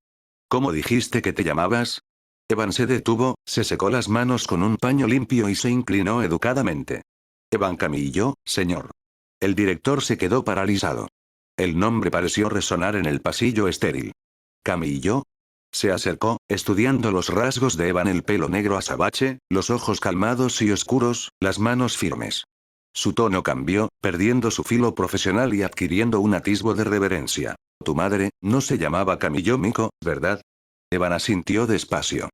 «¿Cómo dijiste que te llamabas?» Evan se detuvo, se secó las manos con un paño limpio y se inclinó educadamente. «Evan Camillo, señor». El director se quedó paralizado. El nombre pareció resonar en el pasillo estéril. «¿Camillo?» Se acercó, estudiando los rasgos de Evan, el pelo negro azabache, los ojos calmados y oscuros, las manos firmes. Su tono cambió, perdiendo su filo profesional y adquiriendo un atisbo de reverencia. «Tu madre, no se llamaba Camillo Miko, ¿verdad?» Evan asintió despacio.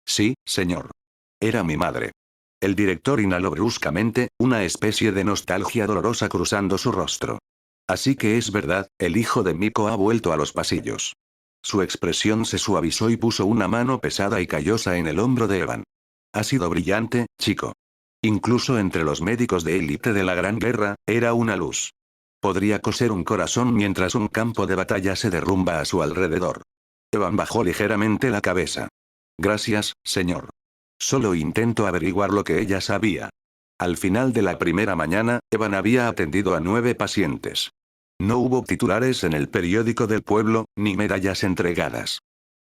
«Sí, señor. Era mi madre». El director inhaló bruscamente, una especie de nostalgia dolorosa cruzando su rostro. «Así que es verdad, el hijo de Miko ha vuelto a los pasillos». Su expresión se suavizó y puso una mano pesada y callosa en el hombro de Evan. «Ha sido brillante, chico. Incluso entre los médicos de élite de la Gran Guerra, era una luz. Podría coser un corazón mientras un campo de batalla se derrumba a su alrededor». Evan bajó ligeramente la cabeza. «Gracias, señor. Solo intento averiguar lo que ella sabía». Al final de la primera mañana, Evan había atendido a 9 pacientes. No hubo titulares en el periódico del pueblo, ni medallas entregadas.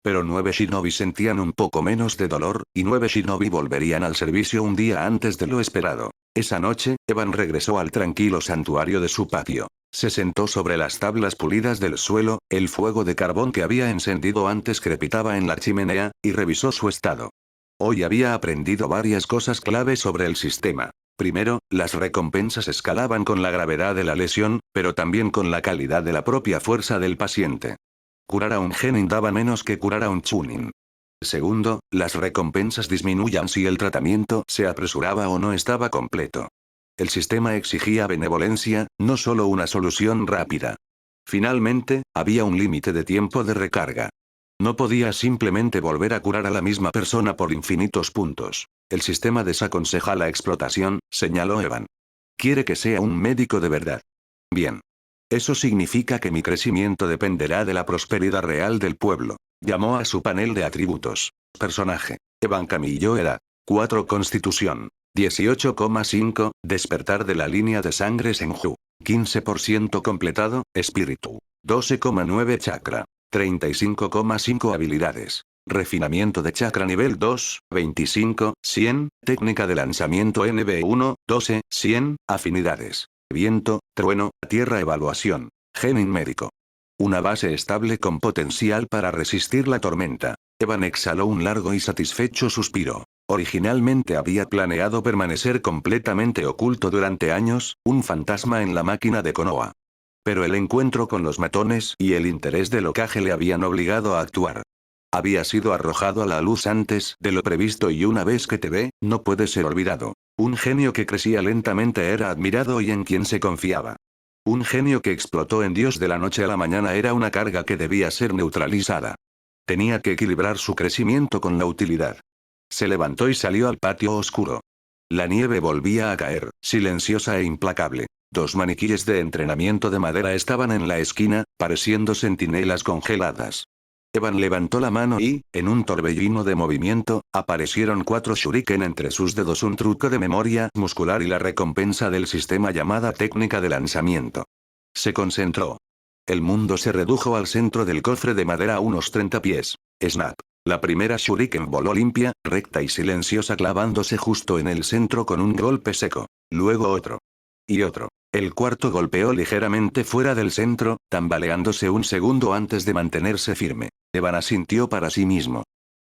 Pero 9 shinobi sentían un poco menos de dolor, y 9 shinobi volverían al servicio un día antes de lo esperado. Esa noche, Evan regresó al tranquilo santuario de su patio. Se sentó sobre las tablas pulidas del suelo, el fuego de carbón que había encendido antes crepitaba en la chimenea, y revisó su estado. Hoy había aprendido varias cosas clave sobre el sistema. Primero, las recompensas escalaban con la gravedad de la lesión, pero también con la calidad de la propia fuerza del paciente. Curar a un genin daba menos que curar a un chunin. Segundo, las recompensas disminuían si el tratamiento se apresuraba o no estaba completo. El sistema exigía benevolencia, no solo una solución rápida. Finalmente, había un límite de tiempo de recarga. No podía simplemente volver a curar a la misma persona por infinitos puntos. El sistema desaconseja la explotación, señaló Evan. Quiere que sea un médico de verdad. Bien. Eso significa que mi crecimiento dependerá de la prosperidad real del pueblo. Llamó a su panel de atributos. Personaje. Evan Camillo, edad. 4, constitución. 18,5, despertar de la línea de sangre Senju. 15% completado, espíritu. 12,9 chakra. 35,5 habilidades. Refinamiento de chakra nivel 2, 25, 100, técnica de lanzamiento NB1, 12, 100, afinidades. Viento, trueno, tierra, evaluación. Genin médico. Una base estable con potencial para resistir la tormenta. Evan exhaló un largo y satisfecho suspiro. Originalmente había planeado permanecer completamente oculto durante años, un fantasma en la máquina de Konoha. Pero el encuentro con los matones y el interés del Hokage le habían obligado a actuar. Había sido arrojado a la luz antes de lo previsto y una vez que te ve, no puede ser olvidado. Un genio que crecía lentamente era admirado y en quien se confiaba. Un genio que explotó en Dios de la noche a la mañana era una carga que debía ser neutralizada. Tenía que equilibrar su crecimiento con la utilidad. Se levantó y salió al patio oscuro. La nieve volvía a caer, silenciosa e implacable. 2 maniquíes de entrenamiento de madera estaban en la esquina, pareciendo centinelas congeladas. Evan levantó la mano y, en un torbellino de movimiento, aparecieron 4 shuriken entre sus dedos, un truco de memoria muscular y la recompensa del sistema llamada técnica de lanzamiento. Se concentró. El mundo se redujo al centro del cofre de madera a unos 30 pies. Snap. La primera shuriken voló limpia, recta y silenciosa clavándose justo en el centro con un golpe seco. Luego otro. Y otro. El cuarto golpeó ligeramente fuera del centro, tambaleándose un segundo antes de mantenerse firme. Evan asintió para sí mismo.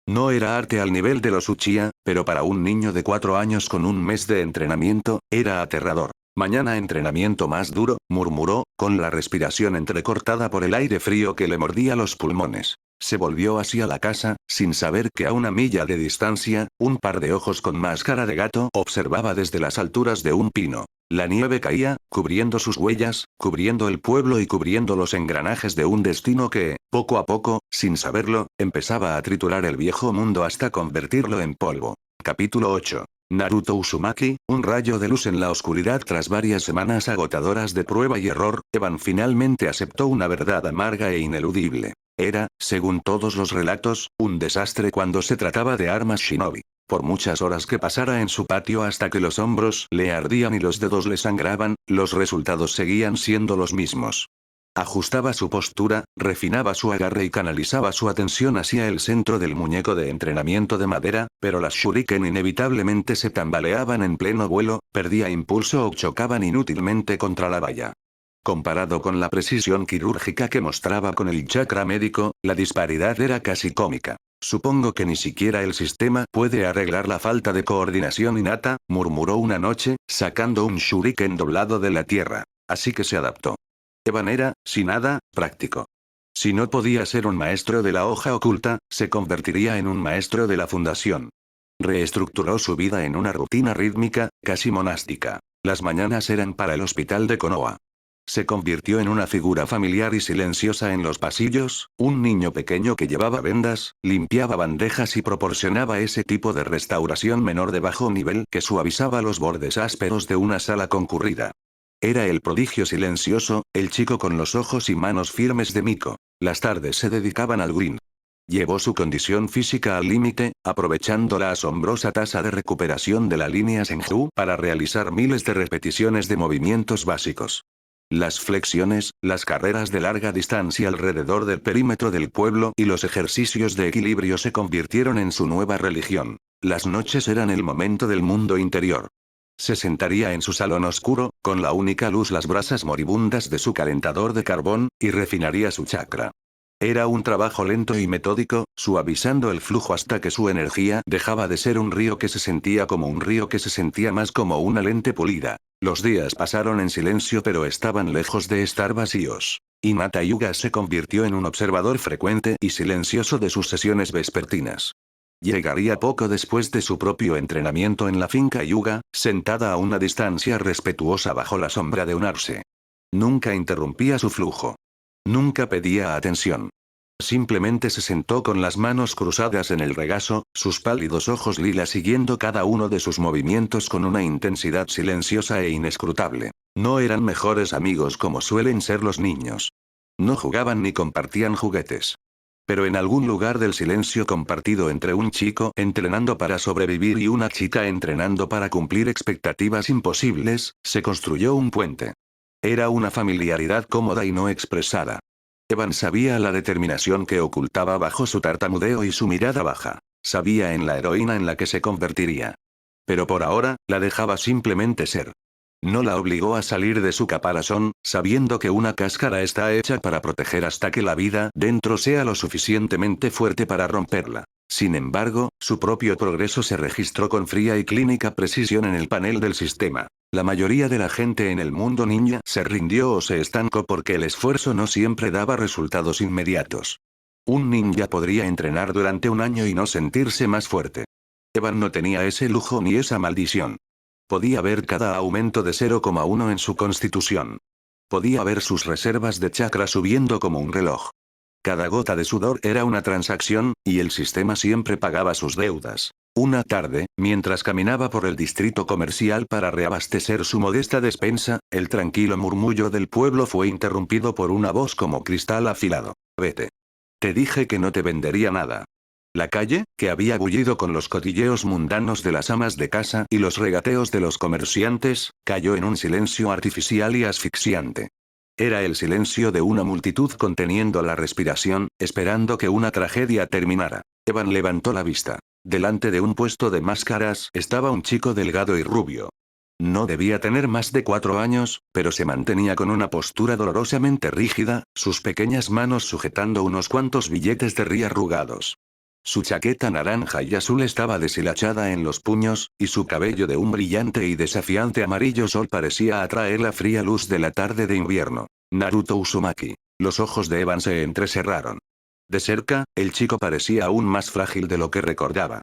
No era arte al nivel de los Uchiha, pero para un niño de 4 años con un mes de entrenamiento, era aterrador. Mañana entrenamiento más duro, murmuró, con la respiración entrecortada por el aire frío que le mordía los pulmones. Se volvió hacia la casa, sin saber que a 1 milla de distancia, un par de ojos con máscara de gato observaba desde las alturas de un pino. La nieve caía, cubriendo sus huellas, cubriendo el pueblo y cubriendo los engranajes de un destino que, poco a poco, sin saberlo, empezaba a triturar el viejo mundo hasta convertirlo en polvo. Capítulo 8. Naruto Uzumaki, un rayo de luz en la oscuridad. Tras varias semanas agotadoras de prueba y error, Evan finalmente aceptó una verdad amarga e ineludible. Era, según todos los relatos, un desastre cuando se trataba de armas shinobi. Por muchas horas que pasara en su patio hasta que los hombros le ardían y los dedos le sangraban, los resultados seguían siendo los mismos. Ajustaba su postura, refinaba su agarre y canalizaba su atención hacia el centro del muñeco de entrenamiento de madera, pero las shuriken inevitablemente se tambaleaban en pleno vuelo, perdía impulso o chocaban inútilmente contra la valla. Comparado con la precisión quirúrgica que mostraba con el chakra médico, la disparidad era casi cómica. Supongo que ni siquiera el sistema puede arreglar la falta de coordinación innata, murmuró una noche, sacando un shuriken doblado de la tierra. Así que se adaptó. Evan era, sin nada, práctico. Si no podía ser un maestro de la hoja oculta, se convertiría en un maestro de la fundación. Reestructuró su vida en una rutina rítmica, casi monástica. Las mañanas eran para el hospital de Konoha. Se convirtió en una figura familiar y silenciosa en los pasillos, un niño pequeño que llevaba vendas, limpiaba bandejas y proporcionaba ese tipo de restauración menor de bajo nivel que suavizaba los bordes ásperos de una sala concurrida. Era el prodigio silencioso, el chico con los ojos y manos firmes de Miko. Las tardes se dedicaban al grind. Llevó su condición física al límite, aprovechando la asombrosa tasa de recuperación de la línea Senju para realizar miles de repeticiones de movimientos básicos. Las flexiones, las carreras de larga distancia alrededor del perímetro del pueblo y los ejercicios de equilibrio se convirtieron en su nueva religión. Las noches eran el momento del mundo interior. Se sentaría en su salón oscuro, con la única luz las brasas moribundas de su calentador de carbón, y refinaría su chakra. Era un trabajo lento y metódico, suavizando el flujo hasta que su energía dejaba de ser un río que se sentía como un río que se sentía más como una lente pulida. Los días pasaron en silencio pero estaban lejos de estar vacíos. Hinata Hyuga se convirtió en un observador frecuente y silencioso de sus sesiones vespertinas. Llegaría poco después de su propio entrenamiento en la finca Hyuga, sentada a una distancia respetuosa bajo la sombra de un arce. Nunca interrumpía su flujo. Nunca pedía atención. Simplemente se sentó con las manos cruzadas en el regazo, sus pálidos ojos lila siguiendo cada uno de sus movimientos con una intensidad silenciosa e inescrutable. No eran mejores amigos como suelen ser los niños. No jugaban ni compartían juguetes. Pero en algún lugar del silencio compartido entre un chico entrenando para sobrevivir y una chica entrenando para cumplir expectativas imposibles, se construyó un puente. Era una familiaridad cómoda y no expresada. Evan sabía la determinación que ocultaba bajo su tartamudeo y su mirada baja. Sabía en la heroína en la que se convertiría. Pero por ahora, la dejaba simplemente ser. No la obligó a salir de su caparazón, sabiendo que una cáscara está hecha para proteger hasta que la vida dentro sea lo suficientemente fuerte para romperla. Sin embargo, su propio progreso se registró con fría y clínica precisión en el panel del sistema. La mayoría de la gente en el mundo ninja se rindió o se estancó porque el esfuerzo no siempre daba resultados inmediatos. Un ninja podría entrenar durante un año y no sentirse más fuerte. Evan no tenía ese lujo ni esa maldición. Podía ver cada aumento de 0,1 en su constitución. Podía ver sus reservas de chakra subiendo como un reloj. Cada gota de sudor era una transacción, y el sistema siempre pagaba sus deudas. Una tarde, mientras caminaba por el distrito comercial para reabastecer su modesta despensa, el tranquilo murmullo del pueblo fue interrumpido por una voz como cristal afilado. Vete. Te dije que no te vendería nada. La calle, que había bullido con los cotilleos mundanos de las amas de casa y los regateos de los comerciantes, cayó en un silencio artificial y asfixiante. Era el silencio de una multitud conteniendo la respiración, esperando que una tragedia terminara. Evan levantó la vista. Delante de un puesto de máscaras estaba un chico delgado y rubio. No debía tener más de 4 años, pero se mantenía con una postura dolorosamente rígida, sus pequeñas manos sujetando unos cuantos billetes de ría arrugados. Su chaqueta naranja y azul estaba deshilachada en los puños, y su cabello de un brillante y desafiante amarillo sol parecía atraer la fría luz de la tarde de invierno. Naruto Uzumaki. Los ojos de Evan se entrecerraron. De cerca, el chico parecía aún más frágil de lo que recordaba.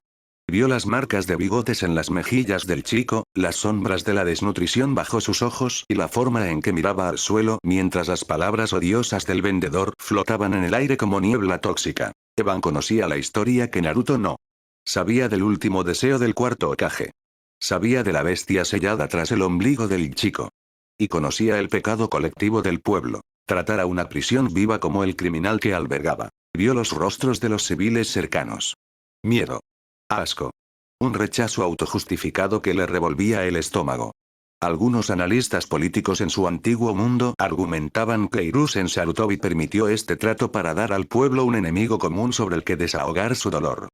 Vio las marcas de bigotes en las mejillas del chico, las sombras de la desnutrición bajo sus ojos y la forma en que miraba al suelo mientras las palabras odiosas del vendedor flotaban en el aire como niebla tóxica. Evan conocía la historia que Naruto no. Sabía del último deseo del cuarto Hokage. Sabía de la bestia sellada tras el ombligo del chico. Y conocía el pecado colectivo del pueblo. Tratar a una prisión viva como el criminal que albergaba. Vio los rostros de los civiles cercanos. Miedo. Asco. Un rechazo autojustificado que le revolvía el estómago. Algunos analistas políticos en su antiguo mundo argumentaban que Hiruzen Sarutobi permitió este trato para dar al pueblo un enemigo común sobre el que desahogar su dolor.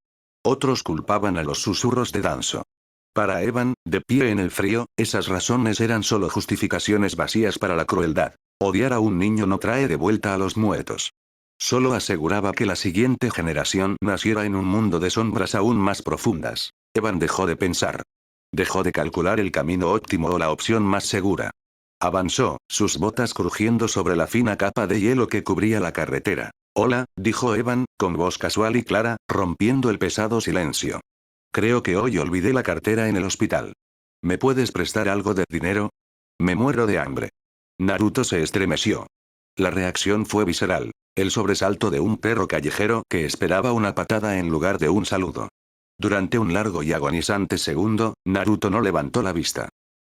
Otros culpaban a los susurros de Danzo. Para Evan, de pie en el frío, esas razones eran solo justificaciones vacías para la crueldad. Odiar a un niño no trae de vuelta a los muertos. Solo aseguraba que la siguiente generación naciera en un mundo de sombras aún más profundas. Evan dejó de pensar. Dejó de calcular el camino óptimo o la opción más segura. Avanzó, sus botas crujiendo sobre la fina capa de hielo que cubría la carretera. Hola, dijo Evan, con voz casual y clara, rompiendo el pesado silencio. Creo que hoy olvidé la cartera en el hospital. ¿Me puedes prestar algo de dinero? Me muero de hambre. Naruto se estremeció. La reacción fue visceral. El sobresalto de un perro callejero que esperaba una patada en lugar de un saludo. Durante un largo y agonizante segundo, Naruto no levantó la vista.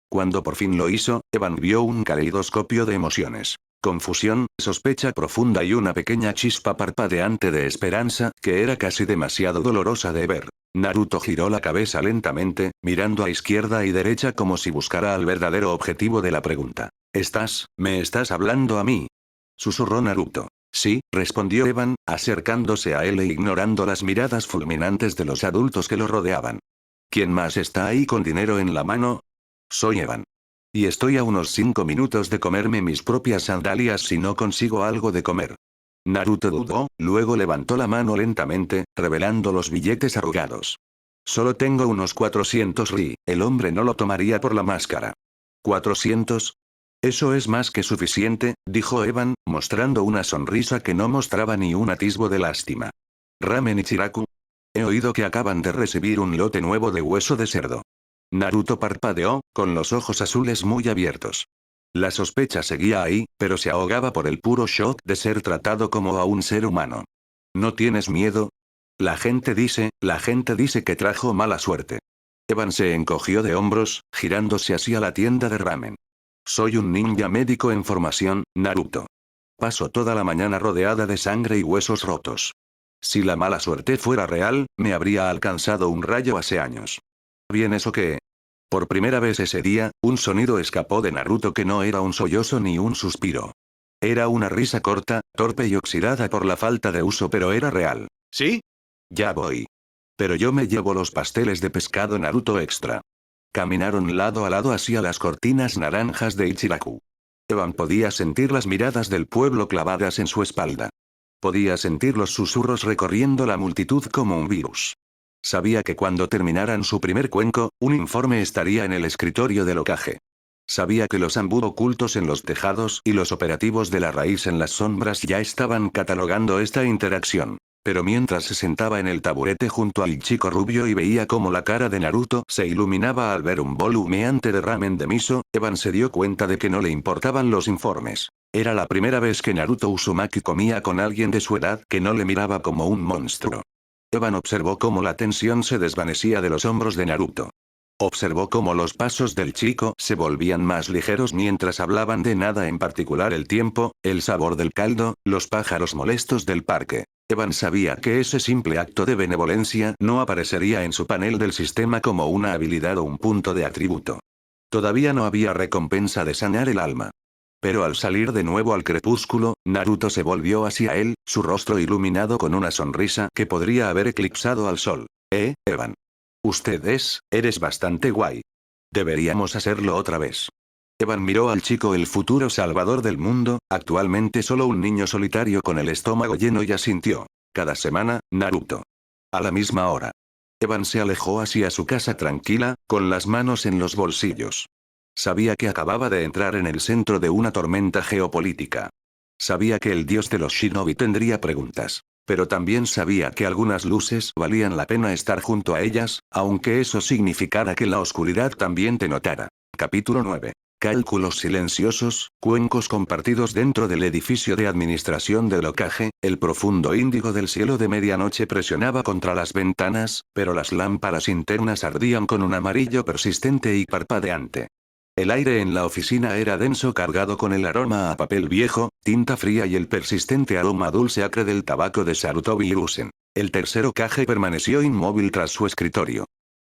Cuando por fin lo hizo, Evan vio un caleidoscopio de emociones. Confusión, sospecha profunda y una pequeña chispa parpadeante de esperanza que era casi demasiado dolorosa de ver. Naruto giró la cabeza lentamente, mirando a izquierda y derecha como si buscara al verdadero objetivo de la pregunta. ¿Me estás hablando a mí? Susurró Naruto. Sí, respondió Evan, acercándose a él e ignorando las miradas fulminantes de los adultos que lo rodeaban. ¿Quién más está ahí con dinero en la mano? Soy Evan. Y estoy a unos 5 minutos de comerme mis propias sandalias si no consigo algo de comer. Naruto dudó, luego levantó la mano lentamente, revelando los billetes arrugados. Solo tengo unos 400 ri, el hombre no lo tomaría por la máscara. ¿400? Eso es más que suficiente, dijo Evan, mostrando una sonrisa que no mostraba ni un atisbo de lástima. Ramen Ichiraku. He oído que acaban de recibir un lote nuevo de hueso de cerdo. Naruto parpadeó, con los ojos azules muy abiertos. La sospecha seguía ahí, pero se ahogaba por el puro shock de ser tratado como a un ser humano. ¿No tienes miedo? La gente dice que trajo mala suerte. Evan se encogió de hombros, girándose hacia la tienda de ramen. Soy un ninja médico en formación, Naruto. Paso toda la mañana rodeada de sangre y huesos rotos. Si la mala suerte fuera real, me habría alcanzado un rayo hace años. ¿Bien eso qué? Por primera vez ese día, un sonido escapó de Naruto que no era un sollozo ni un suspiro. Era una risa corta, torpe y oxidada por la falta de uso, pero era real. ¿Sí? Ya voy. Pero yo me llevo los pasteles de pescado Naruto extra. Caminaron lado a lado hacia las cortinas naranjas de Ichiraku. Evan podía sentir las miradas del pueblo clavadas en su espalda. Podía sentir los susurros recorriendo la multitud como un virus. Sabía que cuando terminaran su primer cuenco, un informe estaría en el escritorio del Hokage. Sabía que los ambú ocultos en los tejados y los operativos de la raíz en las sombras ya estaban catalogando esta interacción. Pero mientras se sentaba en el taburete junto al chico rubio y veía cómo la cara de Naruto se iluminaba al ver un bol humeante de ramen de miso, Evan se dio cuenta de que no le importaban los informes. Era la primera vez que Naruto Uzumaki comía con alguien de su edad que no le miraba como un monstruo. Evan observó cómo la tensión se desvanecía de los hombros de Naruto. Observó cómo los pasos del chico se volvían más ligeros mientras hablaban de nada en particular: el tiempo, el sabor del caldo, los pájaros molestos del parque. Evan sabía que ese simple acto de benevolencia no aparecería en su panel del sistema como una habilidad o un punto de atributo. Todavía no había recompensa de sanar el alma. Pero al salir de nuevo al crepúsculo, Naruto se volvió hacia él, su rostro iluminado con una sonrisa que podría haber eclipsado al sol. Evan. Eres bastante guay. Deberíamos hacerlo otra vez. Evan miró al chico, el futuro salvador del mundo, actualmente solo un niño solitario con el estómago lleno, y asintió. Cada semana, Naruto. A la misma hora. Evan se alejó hacia su casa tranquila, con las manos en los bolsillos. Sabía que acababa de entrar en el centro de una tormenta geopolítica. Sabía que el dios de los shinobi tendría preguntas. Pero también sabía que algunas luces valían la pena estar junto a ellas, aunque eso significara que la oscuridad también te notara. Capítulo 9. Cálculos silenciosos, cuencos compartidos dentro del edificio de administración del Hokage. El profundo índigo del cielo de medianoche presionaba contra las ventanas, pero las lámparas internas ardían con un amarillo persistente y parpadeante. El aire en la oficina era denso, cargado con el aroma a papel viejo, tinta fría y el persistente aroma dulce acre del tabaco de Sarutobi Hiruzen. El tercer Hokage permaneció inmóvil tras su escritorio.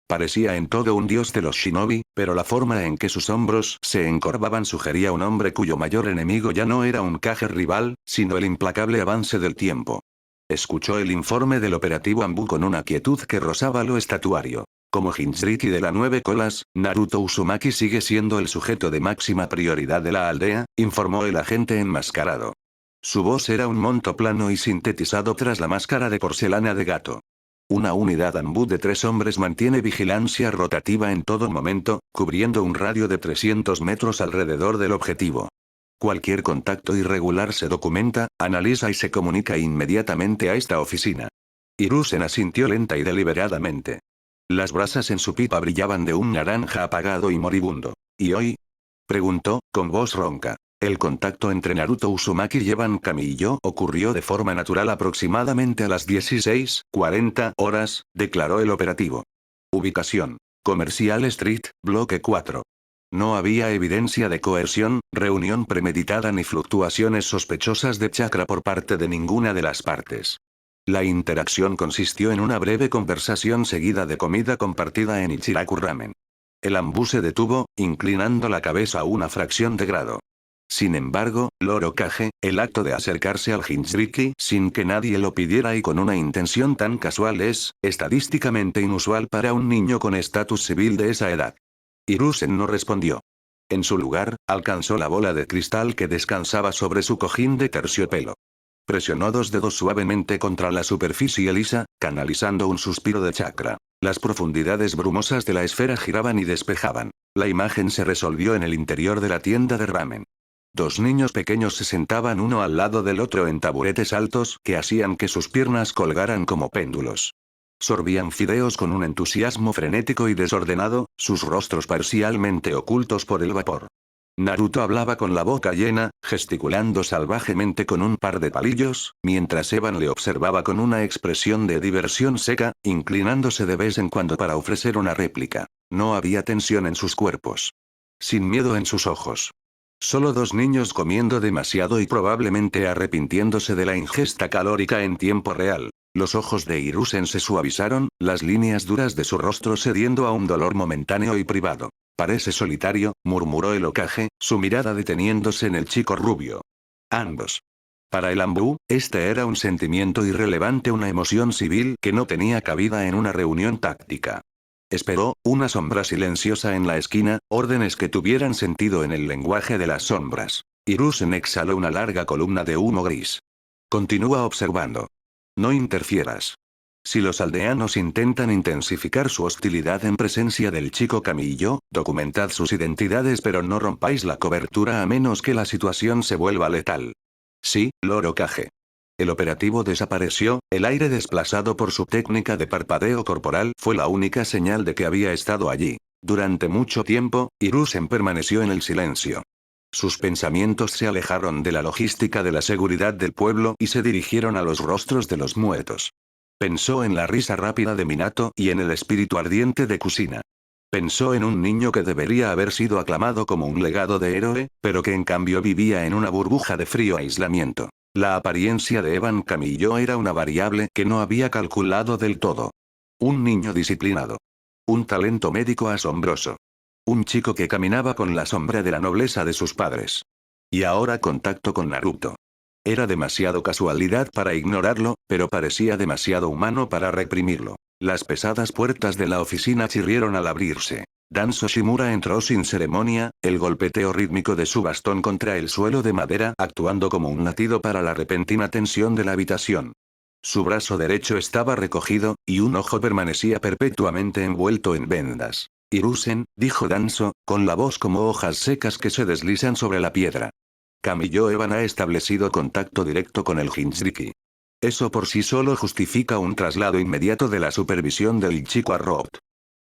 Parecía en todo un dios de los shinobi, pero la forma en que sus hombros se encorvaban sugería un hombre cuyo mayor enemigo ya no era un Hokage rival, sino el implacable avance del tiempo. Escuchó el informe del operativo Anbu con una quietud que rozaba lo estatuario. Como Jinchuriki de la 9 colas, Naruto Uzumaki sigue siendo el sujeto de máxima prioridad de la aldea, informó el agente enmascarado. Su voz era un monto plano y sintetizado tras la máscara de porcelana de gato. Una unidad Anbu de 3 hombres mantiene vigilancia rotativa en todo momento, cubriendo un radio de 300 metros alrededor del objetivo. Cualquier contacto irregular se documenta, analiza y se comunica inmediatamente a esta oficina. Hiruzen asintió lenta y deliberadamente. Las brasas en su pipa brillaban de un naranja apagado y moribundo. ¿Y hoy? Preguntó, con voz ronca. El contacto entre Naruto Uzumaki y Evan Kamiyo ocurrió de forma natural aproximadamente a las 16:40 horas, declaró el operativo. Ubicación. Comercial Street, bloque 4. No había evidencia de coerción, reunión premeditada ni fluctuaciones sospechosas de chakra por parte de ninguna de las partes. La interacción consistió en una breve conversación seguida de comida compartida en Ichiraku Ramen. El Anbu se detuvo, inclinando la cabeza una fracción de grado. Sin embargo, Lord Hokage, el acto de acercarse al Jinchuriki sin que nadie lo pidiera y con una intención tan casual es, estadísticamente inusual para un niño con estatus civil de esa edad. Hiruzen no respondió. En su lugar, alcanzó la bola de cristal que descansaba sobre su cojín de terciopelo. Presionó 2 dedos suavemente contra la superficie lisa, canalizando un suspiro de chakra. Las profundidades brumosas de la esfera giraban y despejaban. La imagen se resolvió en el interior de la tienda de ramen. 2 niños pequeños se sentaban uno al lado del otro en taburetes altos que hacían que sus piernas colgaran como péndulos. Sorbían fideos con un entusiasmo frenético y desordenado, sus rostros parcialmente ocultos por el vapor. Naruto hablaba con la boca llena, gesticulando salvajemente con un par de palillos, mientras Evan le observaba con una expresión de diversión seca, inclinándose de vez en cuando para ofrecer una réplica. No había tensión en sus cuerpos. Sin miedo en sus ojos. Solo 2 niños comiendo demasiado y probablemente arrepintiéndose de la ingesta calórica en tiempo real. Los ojos de Hiruzen se suavizaron, las líneas duras de su rostro cediendo a un dolor momentáneo y privado. Parece solitario, murmuró el Hokage, su mirada deteniéndose en el chico rubio. Ambos. Para el Anbu, este era un sentimiento irrelevante, una emoción civil que no tenía cabida en una reunión táctica. Esperó, una sombra silenciosa en la esquina, órdenes que tuvieran sentido en el lenguaje de las sombras. Hiruzen exhaló una larga columna de humo gris. Continúa observando. No interfieras. Si los aldeanos intentan intensificar su hostilidad en presencia del chico Kamiyo, documentad sus identidades pero no rompáis la cobertura a menos que la situación se vuelva letal. Sí, Lord Hokage. El operativo desapareció, el aire desplazado por su técnica de parpadeo corporal fue la única señal de que había estado allí. Durante mucho tiempo, Hiruzen permaneció en el silencio. Sus pensamientos se alejaron de la logística de la seguridad del pueblo y se dirigieron a los rostros de los muertos. Pensó en la risa rápida de Minato y en el espíritu ardiente de Kusina. Pensó en un niño que debería haber sido aclamado como un legado de héroe, pero que en cambio vivía en una burbuja de frío aislamiento. La apariencia de Evan Kamiyo era una variable que no había calculado del todo. Un niño disciplinado. Un talento médico asombroso. Un chico que caminaba con la sombra de la nobleza de sus padres. Y ahora contacto con Naruto. Era demasiado casualidad para ignorarlo, pero parecía demasiado humano para reprimirlo. Las pesadas puertas de la oficina chirrieron al abrirse. Danzo Shimura entró sin ceremonia, el golpeteo rítmico de su bastón contra el suelo de madera actuando como un latido para la repentina tensión de la habitación. Su brazo derecho estaba recogido, y un ojo permanecía perpetuamente envuelto en vendas. Hiruzen, dijo Danzo, con la voz como hojas secas que se deslizan sobre la piedra. Kamiyo Evan ha establecido contacto directo con el Jinchuriki. Eso por sí solo justifica un traslado inmediato de la supervisión del Ichigo a Road.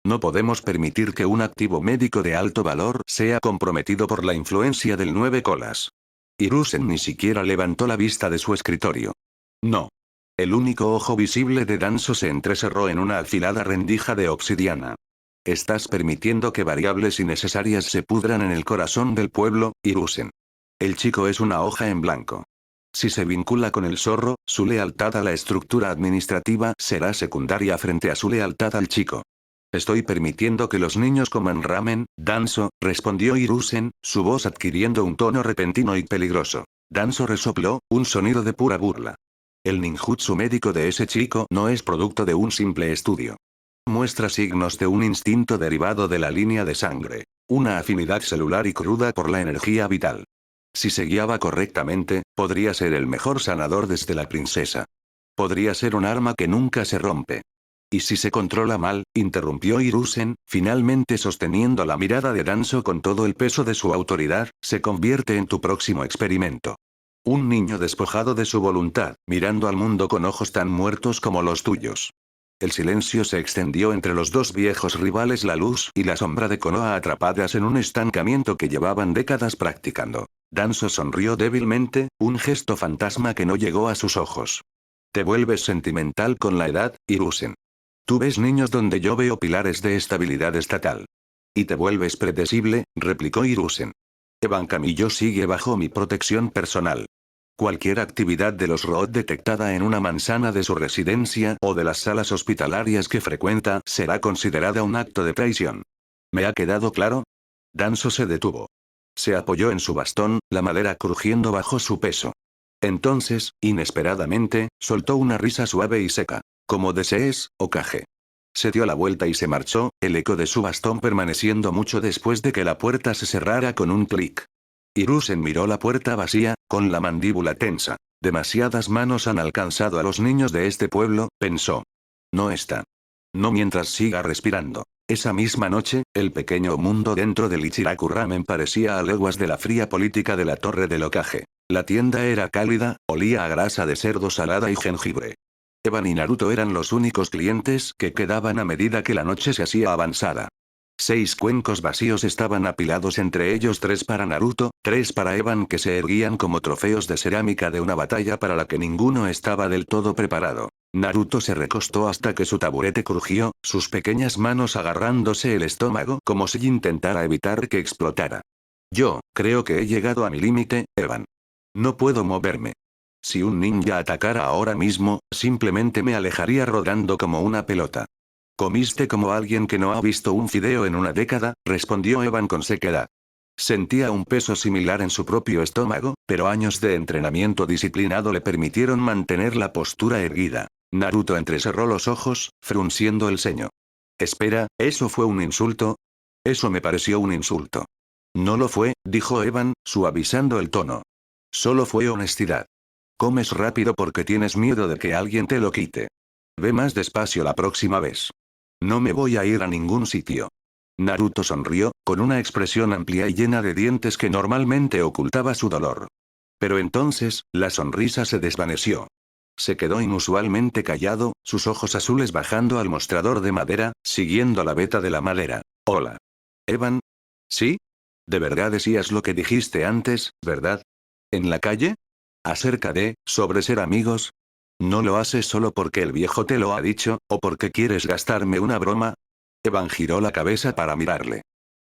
No podemos permitir que un activo médico de alto valor sea comprometido por la influencia del nueve colas. Hiruzen ni siquiera levantó la vista de su escritorio. No. El único ojo visible de Danzo se entrecerró en una afilada rendija de obsidiana. Estás permitiendo que variables innecesarias se pudran en el corazón del pueblo, Hiruzen. El chico es una hoja en blanco. Si se vincula con el zorro, su lealtad a la estructura administrativa será secundaria frente a su lealtad al chico. Estoy permitiendo que los niños coman ramen, Danzo, respondió Hiruzen, su voz adquiriendo un tono repentino y peligroso. Danzo resopló, un sonido de pura burla. El ninjutsu médico de ese chico no es producto de un simple estudio. Muestra signos de un instinto derivado de la línea de sangre. Una afinidad celular y cruda por la energía vital. Si se guiaba correctamente, podría ser el mejor sanador desde la princesa. Podría ser un arma que nunca se rompe. Y si se controla mal, interrumpió Hiruzen, finalmente sosteniendo la mirada de Danzo con todo el peso de su autoridad, se convierte en tu próximo experimento. Un niño despojado de su voluntad, mirando al mundo con ojos tan muertos como los tuyos. El silencio se extendió entre los dos viejos rivales, la luz y la sombra de Konoha atrapadas en un estancamiento que llevaban décadas practicando. Danzo sonrió débilmente, un gesto fantasma que no llegó a sus ojos. Te vuelves sentimental con la edad, Hiruzen. Tú ves niños donde yo veo pilares de estabilidad estatal. Y te vuelves predecible, replicó Hiruzen. Evan Kamiyo sigue bajo mi protección personal. Cualquier actividad de los Road detectada en una manzana de su residencia o de las salas hospitalarias que frecuenta será considerada un acto de traición. ¿Me ha quedado claro? Danzo se detuvo. Se apoyó en su bastón, la madera crujiendo bajo su peso. Entonces, inesperadamente, soltó una risa suave y seca. Como desees, Hokage. Se dio la vuelta y se marchó, el eco de su bastón permaneciendo mucho después de que la puerta se cerrara con un clic. Hiruzen miró la puerta vacía, con la mandíbula tensa. Demasiadas manos han alcanzado a los niños de este pueblo, pensó. No está. No mientras siga respirando. Esa misma noche, el pequeño mundo dentro del Ichiraku Ramen parecía a leguas de la fría política de la torre del Hokage. La tienda era cálida, olía a grasa de cerdo salada y jengibre. Evan y Naruto eran los únicos clientes que quedaban a medida que la noche se hacía avanzada. 6 cuencos vacíos estaban apilados entre ellos, 3 para Naruto, 3 para Evan, que se erguían como trofeos de cerámica de una batalla para la que ninguno estaba del todo preparado. Naruto se recostó hasta que su taburete crujió, sus pequeñas manos agarrándose el estómago como si intentara evitar que explotara. Yo, creo que he llegado a mi límite, Evan. No puedo moverme. Si un ninja atacara ahora mismo, simplemente me alejaría rodando como una pelota. Comiste como alguien que no ha visto un fideo en una década, respondió Evan con sequedad. Sentía un peso similar en su propio estómago, pero años de entrenamiento disciplinado le permitieron mantener la postura erguida. Naruto entrecerró los ojos, frunciendo el ceño. Espera, ¿eso fue un insulto? Eso me pareció un insulto. No lo fue, dijo Evan, suavizando el tono. Solo fue honestidad. Comes rápido porque tienes miedo de que alguien te lo quite. Ve más despacio la próxima vez. No me voy a ir a ningún sitio. Naruto sonrió, con una expresión amplia y llena de dientes que normalmente ocultaba su dolor. Pero entonces, la sonrisa se desvaneció. Se quedó inusualmente callado, sus ojos azules bajando al mostrador de madera, siguiendo la veta de la madera. Hola. Evan. ¿Sí? De verdad decías lo que dijiste antes, ¿verdad? ¿En la calle? Acerca de, sobre ser amigos. ¿No lo haces solo porque el viejo te lo ha dicho, o porque quieres gastarme una broma? Evan giró la cabeza para mirarle.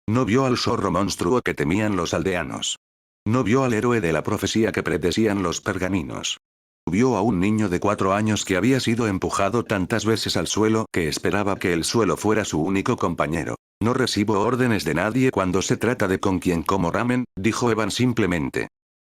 No vio al zorro monstruo que temían los aldeanos. No vio al héroe de la profecía que predecían los pergaminos. Vio a un niño de 4 años que había sido empujado tantas veces al suelo que esperaba que el suelo fuera su único compañero. No recibo órdenes de nadie cuando se trata de con quien como ramen, dijo Evan simplemente.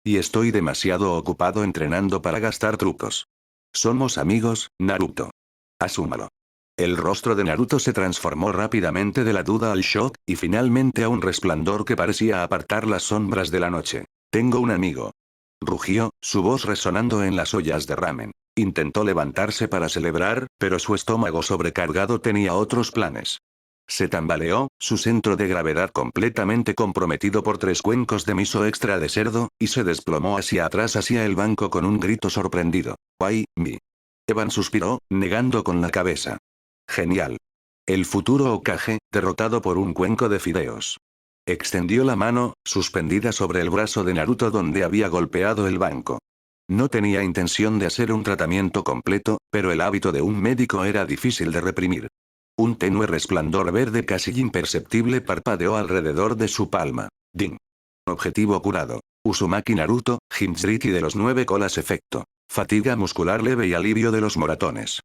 Y estoy demasiado ocupado entrenando para gastar trucos. Somos amigos, Naruto. Asúmalo. El rostro de Naruto se transformó rápidamente de la duda al shock, y finalmente a un resplandor que parecía apartar las sombras de la noche. Tengo un amigo. Rugió, su voz resonando en las ollas de ramen. Intentó levantarse para celebrar, pero su estómago sobrecargado tenía otros planes. Se tambaleó, su centro de gravedad completamente comprometido por 3 cuencos de miso extra de cerdo, y se desplomó hacia atrás hacia el banco con un grito sorprendido. ¡Ay, mi! Evan suspiró, negando con la cabeza. Genial. El futuro Hokage, derrotado por un cuenco de fideos. Extendió la mano, suspendida sobre el brazo de Naruto donde había golpeado el banco. No tenía intención de hacer un tratamiento completo, pero el hábito de un médico era difícil de reprimir. Un tenue resplandor verde casi imperceptible parpadeó alrededor de su palma. Din. Objetivo curado. Uzumaki Naruto, Jinchuriki de los 9 colas efecto. Fatiga muscular leve y alivio de los moratones.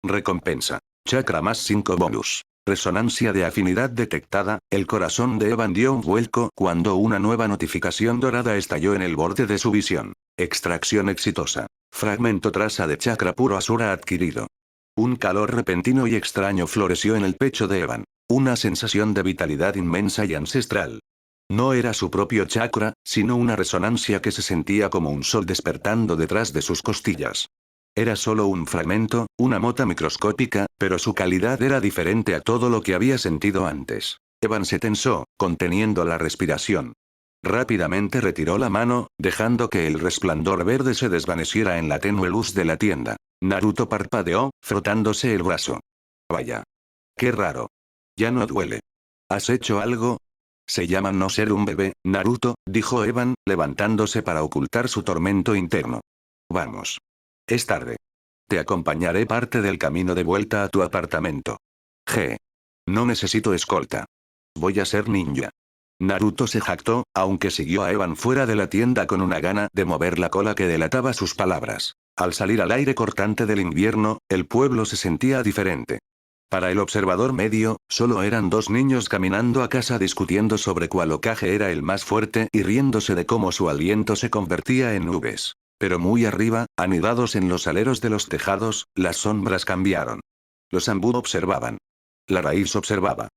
Recompensa. Chakra más 5 bonus. Resonancia de afinidad detectada. El corazón de Evan dio un vuelco cuando una nueva notificación dorada estalló en el borde de su visión. Extracción exitosa. Fragmento traza de chakra puro Asura adquirido. Un calor repentino y extraño floreció en el pecho de Evan. Una sensación de vitalidad inmensa y ancestral. No era su propio chakra, sino una resonancia que se sentía como un sol despertando detrás de sus costillas. Era solo un fragmento, una mota microscópica, pero su calidad era diferente a todo lo que había sentido antes. Evan se tensó, conteniendo la respiración. Rápidamente retiró la mano, dejando que el resplandor verde se desvaneciera en la tenue luz de la tienda. Naruto parpadeó, frotándose el brazo. Vaya. Qué raro. Ya no duele. ¿Has hecho algo? Se llama no ser un bebé, Naruto, dijo Evan, levantándose para ocultar su tormento interno. Vamos. Es tarde. Te acompañaré parte del camino de vuelta a tu apartamento. G. No necesito escolta. Voy a ser ninja. Naruto se jactó, aunque siguió a Evan fuera de la tienda con una gana de mover la cola que delataba sus palabras. Al salir al aire cortante del invierno, el pueblo se sentía diferente. Para el observador medio, solo eran 2 niños caminando a casa discutiendo sobre cuál Hokage era el más fuerte y riéndose de cómo su aliento se convertía en nubes. Pero muy arriba, anidados en los aleros de los tejados, las sombras cambiaron. Los Ambú observaban. La raíz observaba.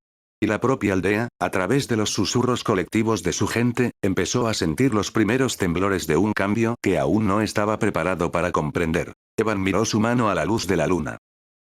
Y la propia aldea, a través de los susurros colectivos de su gente, empezó a sentir los primeros temblores de un cambio que aún no estaba preparado para comprender. Evan miró su mano a la luz de la luna.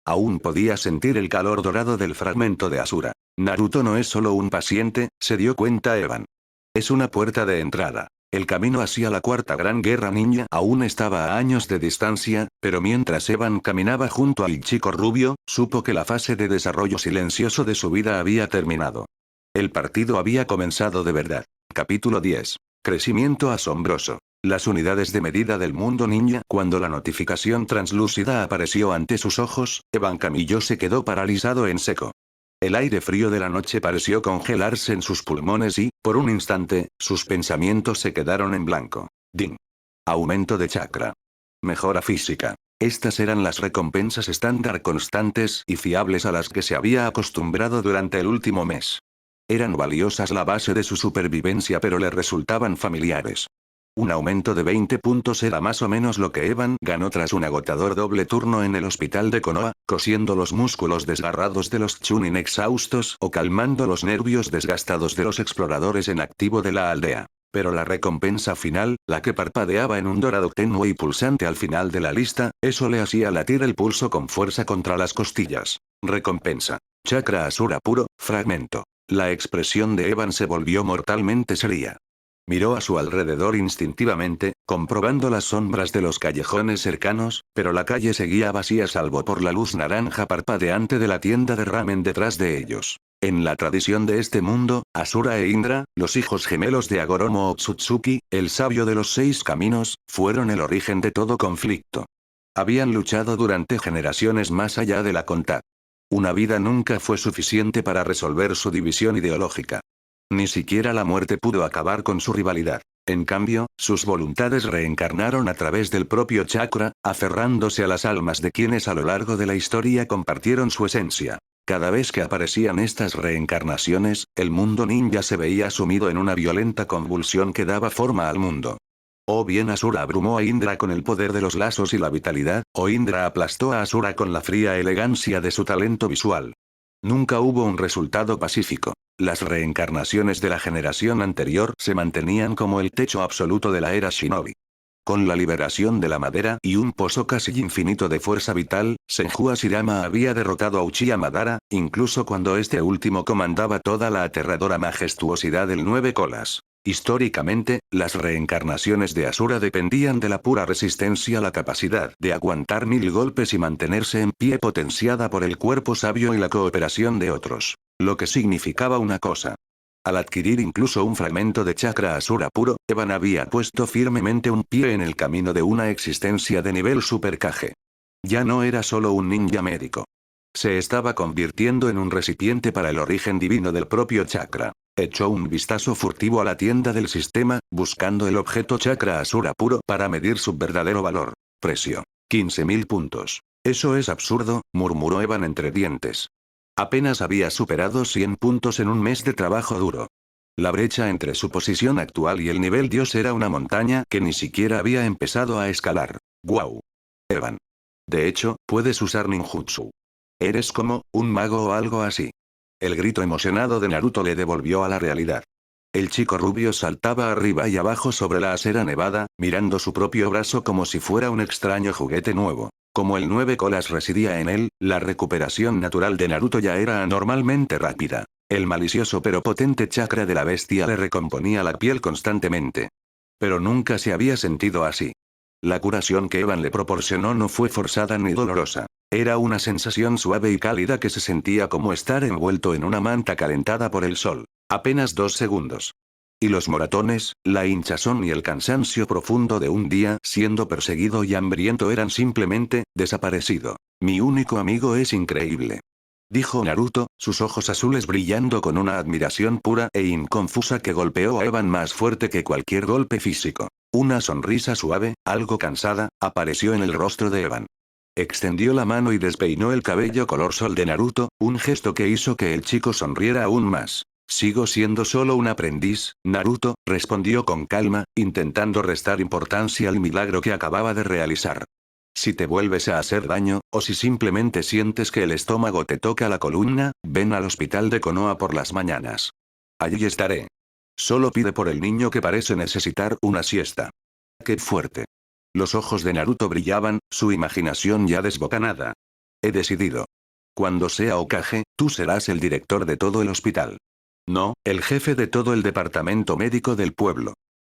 Aún podía sentir el calor dorado del fragmento de Asura. Naruto no es solo un paciente, se dio cuenta Evan. Es una puerta de entrada. El camino hacia la cuarta gran guerra ninja aún estaba a años de distancia, pero mientras Evan caminaba junto al chico rubio, supo que la fase de desarrollo silencioso de su vida había terminado. El partido había comenzado de verdad. Capítulo 10. Crecimiento asombroso. Las unidades de medida del mundo ninja. Cuando la notificación translúcida apareció ante sus ojos, Evan Camillo se quedó paralizado en seco. El aire frío de la noche pareció congelarse en sus pulmones y, por un instante, sus pensamientos se quedaron en blanco. Din. Aumento de chakra. Mejora física. Estas eran las recompensas estándar constantes y fiables a las que se había acostumbrado durante el último mes. Eran valiosas la base de su supervivencia pero le resultaban familiares. Un aumento de 20 puntos era más o menos lo que Evan ganó tras un agotador doble turno en el hospital de Konoha, cosiendo los músculos desgarrados de los Chunin exhaustos o calmando los nervios desgastados de los exploradores en activo de la aldea. Pero la recompensa final, la que parpadeaba en un dorado tenue y pulsante al final de la lista, eso le hacía latir el pulso con fuerza contra las costillas. Recompensa. Chakra Asura puro, fragmento. La expresión de Evan se volvió mortalmente seria. Miró a su alrededor instintivamente, comprobando las sombras de los callejones cercanos, pero la calle seguía vacía salvo por la luz naranja parpadeante de la tienda de ramen detrás de ellos. En la tradición de este mundo, Asura e Indra, los hijos gemelos de Agoromo Otsutsuki, el sabio de los 6 caminos, fueron el origen de todo conflicto. Habían luchado durante generaciones más allá de la contad. Una vida nunca fue suficiente para resolver su división ideológica. Ni siquiera la muerte pudo acabar con su rivalidad. En cambio, sus voluntades reencarnaron a través del propio chakra, aferrándose a las almas de quienes a lo largo de la historia compartieron su esencia. Cada vez que aparecían estas reencarnaciones, el mundo ninja se veía sumido en una violenta convulsión que daba forma al mundo. O bien Asura abrumó a Indra con el poder de los lazos y la vitalidad, o Indra aplastó a Asura con la fría elegancia de su talento visual. Nunca hubo un resultado pacífico. Las reencarnaciones de la generación anterior se mantenían como el techo absoluto de la era Shinobi. Con la liberación de la madera y un pozo casi infinito de fuerza vital, Senju Hashirama había derrotado a Uchiha Madara, incluso cuando este último comandaba toda la aterradora majestuosidad del nueve colas. Históricamente, las reencarnaciones de Asura dependían de la pura resistencia, la capacidad de aguantar 1000 golpes y mantenerse en pie, potenciada por el cuerpo sabio y la cooperación de otros. Lo que significaba una cosa. Al adquirir incluso un fragmento de chakra Asura puro, Evan había puesto firmemente un pie en el camino de una existencia de nivel Super Kage. Ya no era solo un ninja médico. Se estaba convirtiendo en un recipiente para el origen divino del propio chakra. Echó un vistazo furtivo a la tienda del sistema, buscando el objeto chakra Asura puro para medir su verdadero valor. Precio: 15.000 puntos. Eso es absurdo, murmuró Evan entre dientes. Apenas había superado 100 puntos en un mes de trabajo duro. La brecha entre su posición actual y el nivel Dios era una montaña que ni siquiera había empezado a escalar. ¡Guau! Evan. De hecho, puedes usar ninjutsu. Eres como un mago o algo así. El grito emocionado de Naruto le devolvió a la realidad. El chico rubio saltaba arriba y abajo sobre la acera nevada, mirando su propio brazo como si fuera un extraño juguete nuevo. Como el nueve colas residía en él, la recuperación natural de Naruto ya era anormalmente rápida. El malicioso pero potente chakra de la bestia le recomponía la piel constantemente. Pero nunca se había sentido así. La curación que Evan le proporcionó no fue forzada ni dolorosa. Era una sensación suave y cálida que se sentía como estar envuelto en una manta calentada por el sol. Apenas 2 segundos. Y los moratones, la hinchazón y el cansancio profundo de un día siendo perseguido y hambriento eran simplemente desaparecido. Mi único amigo es increíble, dijo Naruto, sus ojos azules brillando con una admiración pura e inconfusa que golpeó a Evan más fuerte que cualquier golpe físico. Una sonrisa suave, algo cansada, apareció en el rostro de Evan. Extendió la mano y despeinó el cabello color sol de Naruto, un gesto que hizo que el chico sonriera aún más. Sigo siendo solo un aprendiz, Naruto, respondió con calma, intentando restar importancia al milagro que acababa de realizar. Si te vuelves a hacer daño, o si simplemente sientes que el estómago te toca la columna, ven al hospital de Konoha por las mañanas. Allí estaré. Solo pide por el niño que parece necesitar una siesta. ¡Qué fuerte! Los ojos de Naruto brillaban, su imaginación ya desbocanada. He decidido. Cuando sea Hokage, tú serás el director de todo el hospital. No, el jefe de todo el departamento médico del pueblo.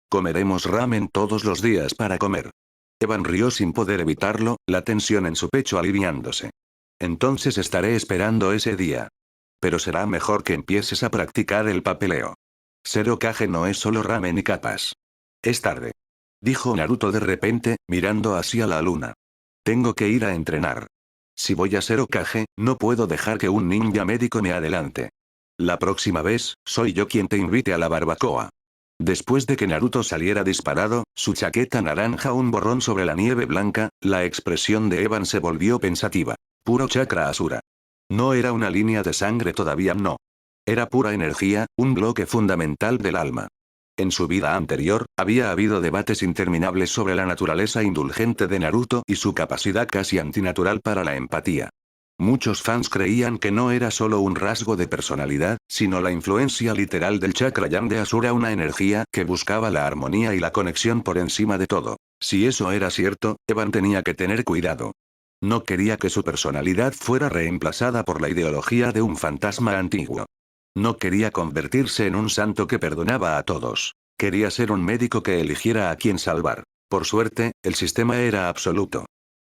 Comeremos ramen todos los días para comer. Evan rió sin poder evitarlo, la tensión en su pecho aliviándose. Entonces estaré esperando ese día. Pero será mejor que empieces a practicar el papeleo. Ser Hokage no es solo ramen y capas. Es tarde, dijo Naruto de repente, mirando hacia la luna. Tengo que ir a entrenar. Si voy a ser Hokage, no puedo dejar que un ninja médico me adelante. La próxima vez, soy yo quien te invite a la barbacoa. Después de que Naruto saliera disparado, su chaqueta naranja un borrón sobre la nieve blanca, la expresión de Evan se volvió pensativa. Puro chakra Asura. No era una línea de sangre, todavía no. Era pura energía, un bloque fundamental del alma. En su vida anterior, había habido debates interminables sobre la naturaleza indulgente de Naruto y su capacidad casi antinatural para la empatía. Muchos fans creían que no era solo un rasgo de personalidad, sino la influencia literal del chakra yang de Asura, una energía que buscaba la armonía y la conexión por encima de todo. Si eso era cierto, Evan tenía que tener cuidado. No quería que su personalidad fuera reemplazada por la ideología de un fantasma antiguo. No quería convertirse en un santo que perdonaba a todos. Quería ser un médico que eligiera a quien salvar. Por suerte, el sistema era absoluto.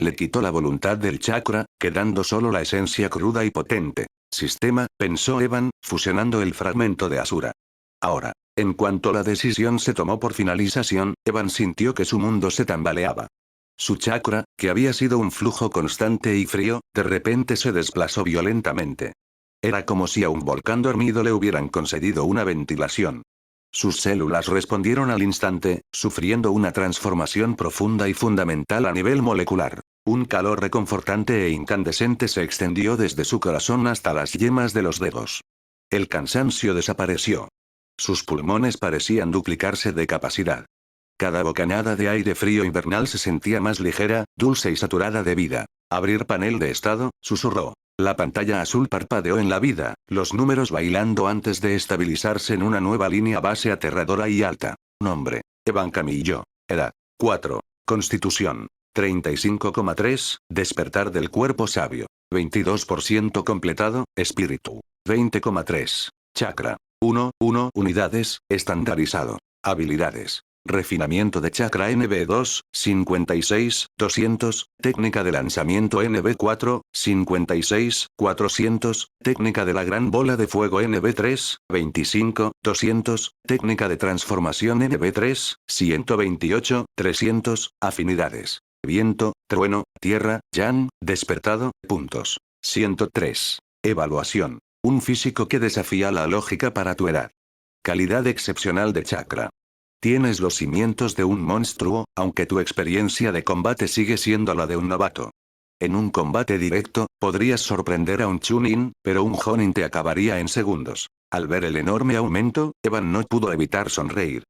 Le quitó la voluntad del chakra, quedando solo la esencia cruda y potente. Sistema, pensó Evan, fusionando el fragmento de Asura. Ahora, en cuanto la decisión se tomó por finalización, Evan sintió que su mundo se tambaleaba. Su chakra, que había sido un flujo constante y frío, de repente se desplazó violentamente. Era como si a un volcán dormido le hubieran concedido una ventilación. Sus células respondieron al instante, sufriendo una transformación profunda y fundamental a nivel molecular. Un calor reconfortante e incandescente se extendió desde su corazón hasta las yemas de los dedos. El cansancio desapareció. Sus pulmones parecían duplicarse de capacidad. Cada bocanada de aire frío invernal se sentía más ligera, dulce y saturada de vida. Abrir panel de estado, susurró. La pantalla azul parpadeó en la vida, los números bailando antes de estabilizarse en una nueva línea base aterradora y alta. Nombre: Evan Camillo. Edad: 4. Constitución: 35,3, despertar del cuerpo sabio. 22% completado, espíritu. 20,3. Chakra. 1 unidades, estandarizado. Habilidades. Refinamiento de chakra NB2, 56, 200, técnica de lanzamiento NB4, 56, 400, técnica de la gran bola de fuego NB3, 25, 200, técnica de transformación NB3, 128, 300, afinidades. Viento, trueno, tierra, yang, despertado, puntos. 103. Evaluación. Un físico que desafía la lógica para tu edad. Calidad excepcional de chakra. Tienes los cimientos de un monstruo, aunque tu experiencia de combate sigue siendo la de un novato. En un combate directo, podrías sorprender a un Chunin, pero un Jonin te acabaría en segundos. Al ver el enorme aumento, Evan no pudo evitar sonreír.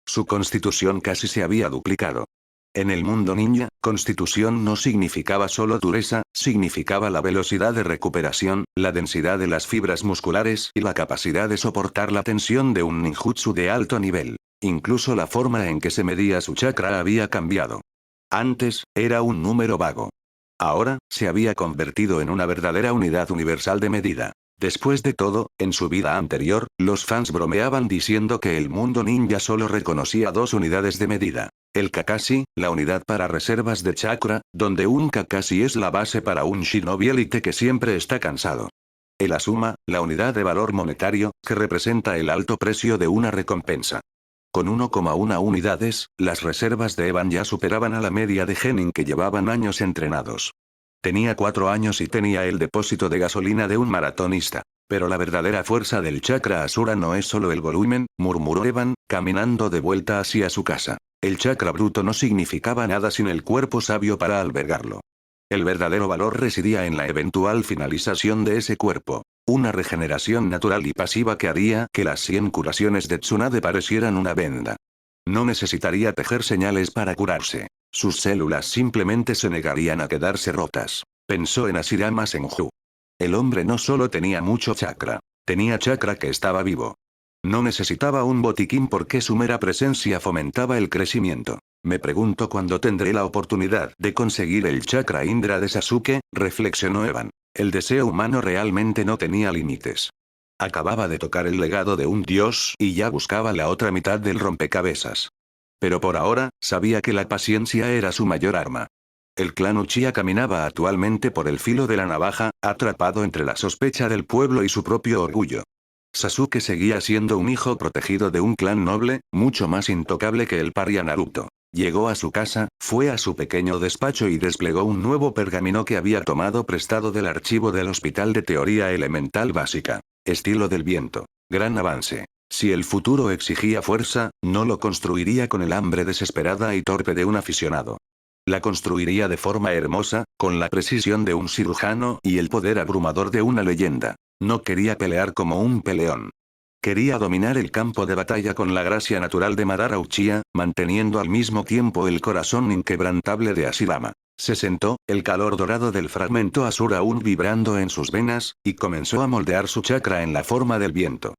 Su constitución casi se había duplicado. En el mundo ninja, constitución no significaba solo dureza, significaba la velocidad de recuperación, la densidad de las fibras musculares y la capacidad de soportar la tensión de un ninjutsu de alto nivel. Incluso la forma en que se medía su chakra había cambiado. Antes, era un número vago. Ahora, se había convertido en una verdadera unidad universal de medida. Después de todo, en su vida anterior, los fans bromeaban diciendo que el mundo ninja solo reconocía 2 unidades de medida. El Kakashi, la unidad para reservas de chakra, donde un Kakashi es la base para un shinobi élite que siempre está cansado. El Asuma, la unidad de valor monetario, que representa el alto precio de una recompensa. Con 1,1 unidades, las reservas de Evan ya superaban a la media de Genin que llevaban años entrenados. Tenía 4 años y tenía el depósito de gasolina de un maratonista. Pero la verdadera fuerza del chakra Asura no es solo el volumen, murmuró Evan, caminando de vuelta hacia su casa. El chakra bruto no significaba nada sin el cuerpo sabio para albergarlo. El verdadero valor residía en la eventual finalización de ese cuerpo. Una regeneración natural y pasiva que haría que las 100 curaciones de Tsunade parecieran una venda. No necesitaría tejer señales para curarse. Sus células simplemente se negarían a quedarse rotas. Pensó en Ashirama Senju. El hombre no solo tenía mucho chakra. Tenía chakra que estaba vivo. No necesitaba un botiquín porque su mera presencia fomentaba el crecimiento. Me pregunto cuándo tendré la oportunidad de conseguir el chakra Indra de Sasuke, reflexionó Evan. El deseo humano realmente no tenía límites. Acababa de tocar el legado de un dios y ya buscaba la otra mitad del rompecabezas. Pero por ahora, sabía que la paciencia era su mayor arma. El clan Uchiha caminaba actualmente por el filo de la navaja, atrapado entre la sospecha del pueblo y su propio orgullo. Sasuke seguía siendo un hijo protegido de un clan noble, mucho más intocable que el paria Naruto. Llegó a su casa, fue a su pequeño despacho y desplegó un nuevo pergamino que había tomado prestado del archivo del Hospital de Teoría Elemental Básica. Estilo del viento. Gran avance. Si el futuro exigía fuerza, no lo construiría con el hambre desesperada y torpe de un aficionado. La construiría de forma hermosa, con la precisión de un cirujano y el poder abrumador de una leyenda. No quería pelear como un peleón. Quería dominar el campo de batalla con la gracia natural de Madara Uchiha, manteniendo al mismo tiempo el corazón inquebrantable de Hashirama. Se sentó, el calor dorado del fragmento Asura aún vibrando en sus venas, y comenzó a moldear su chakra en la forma del viento.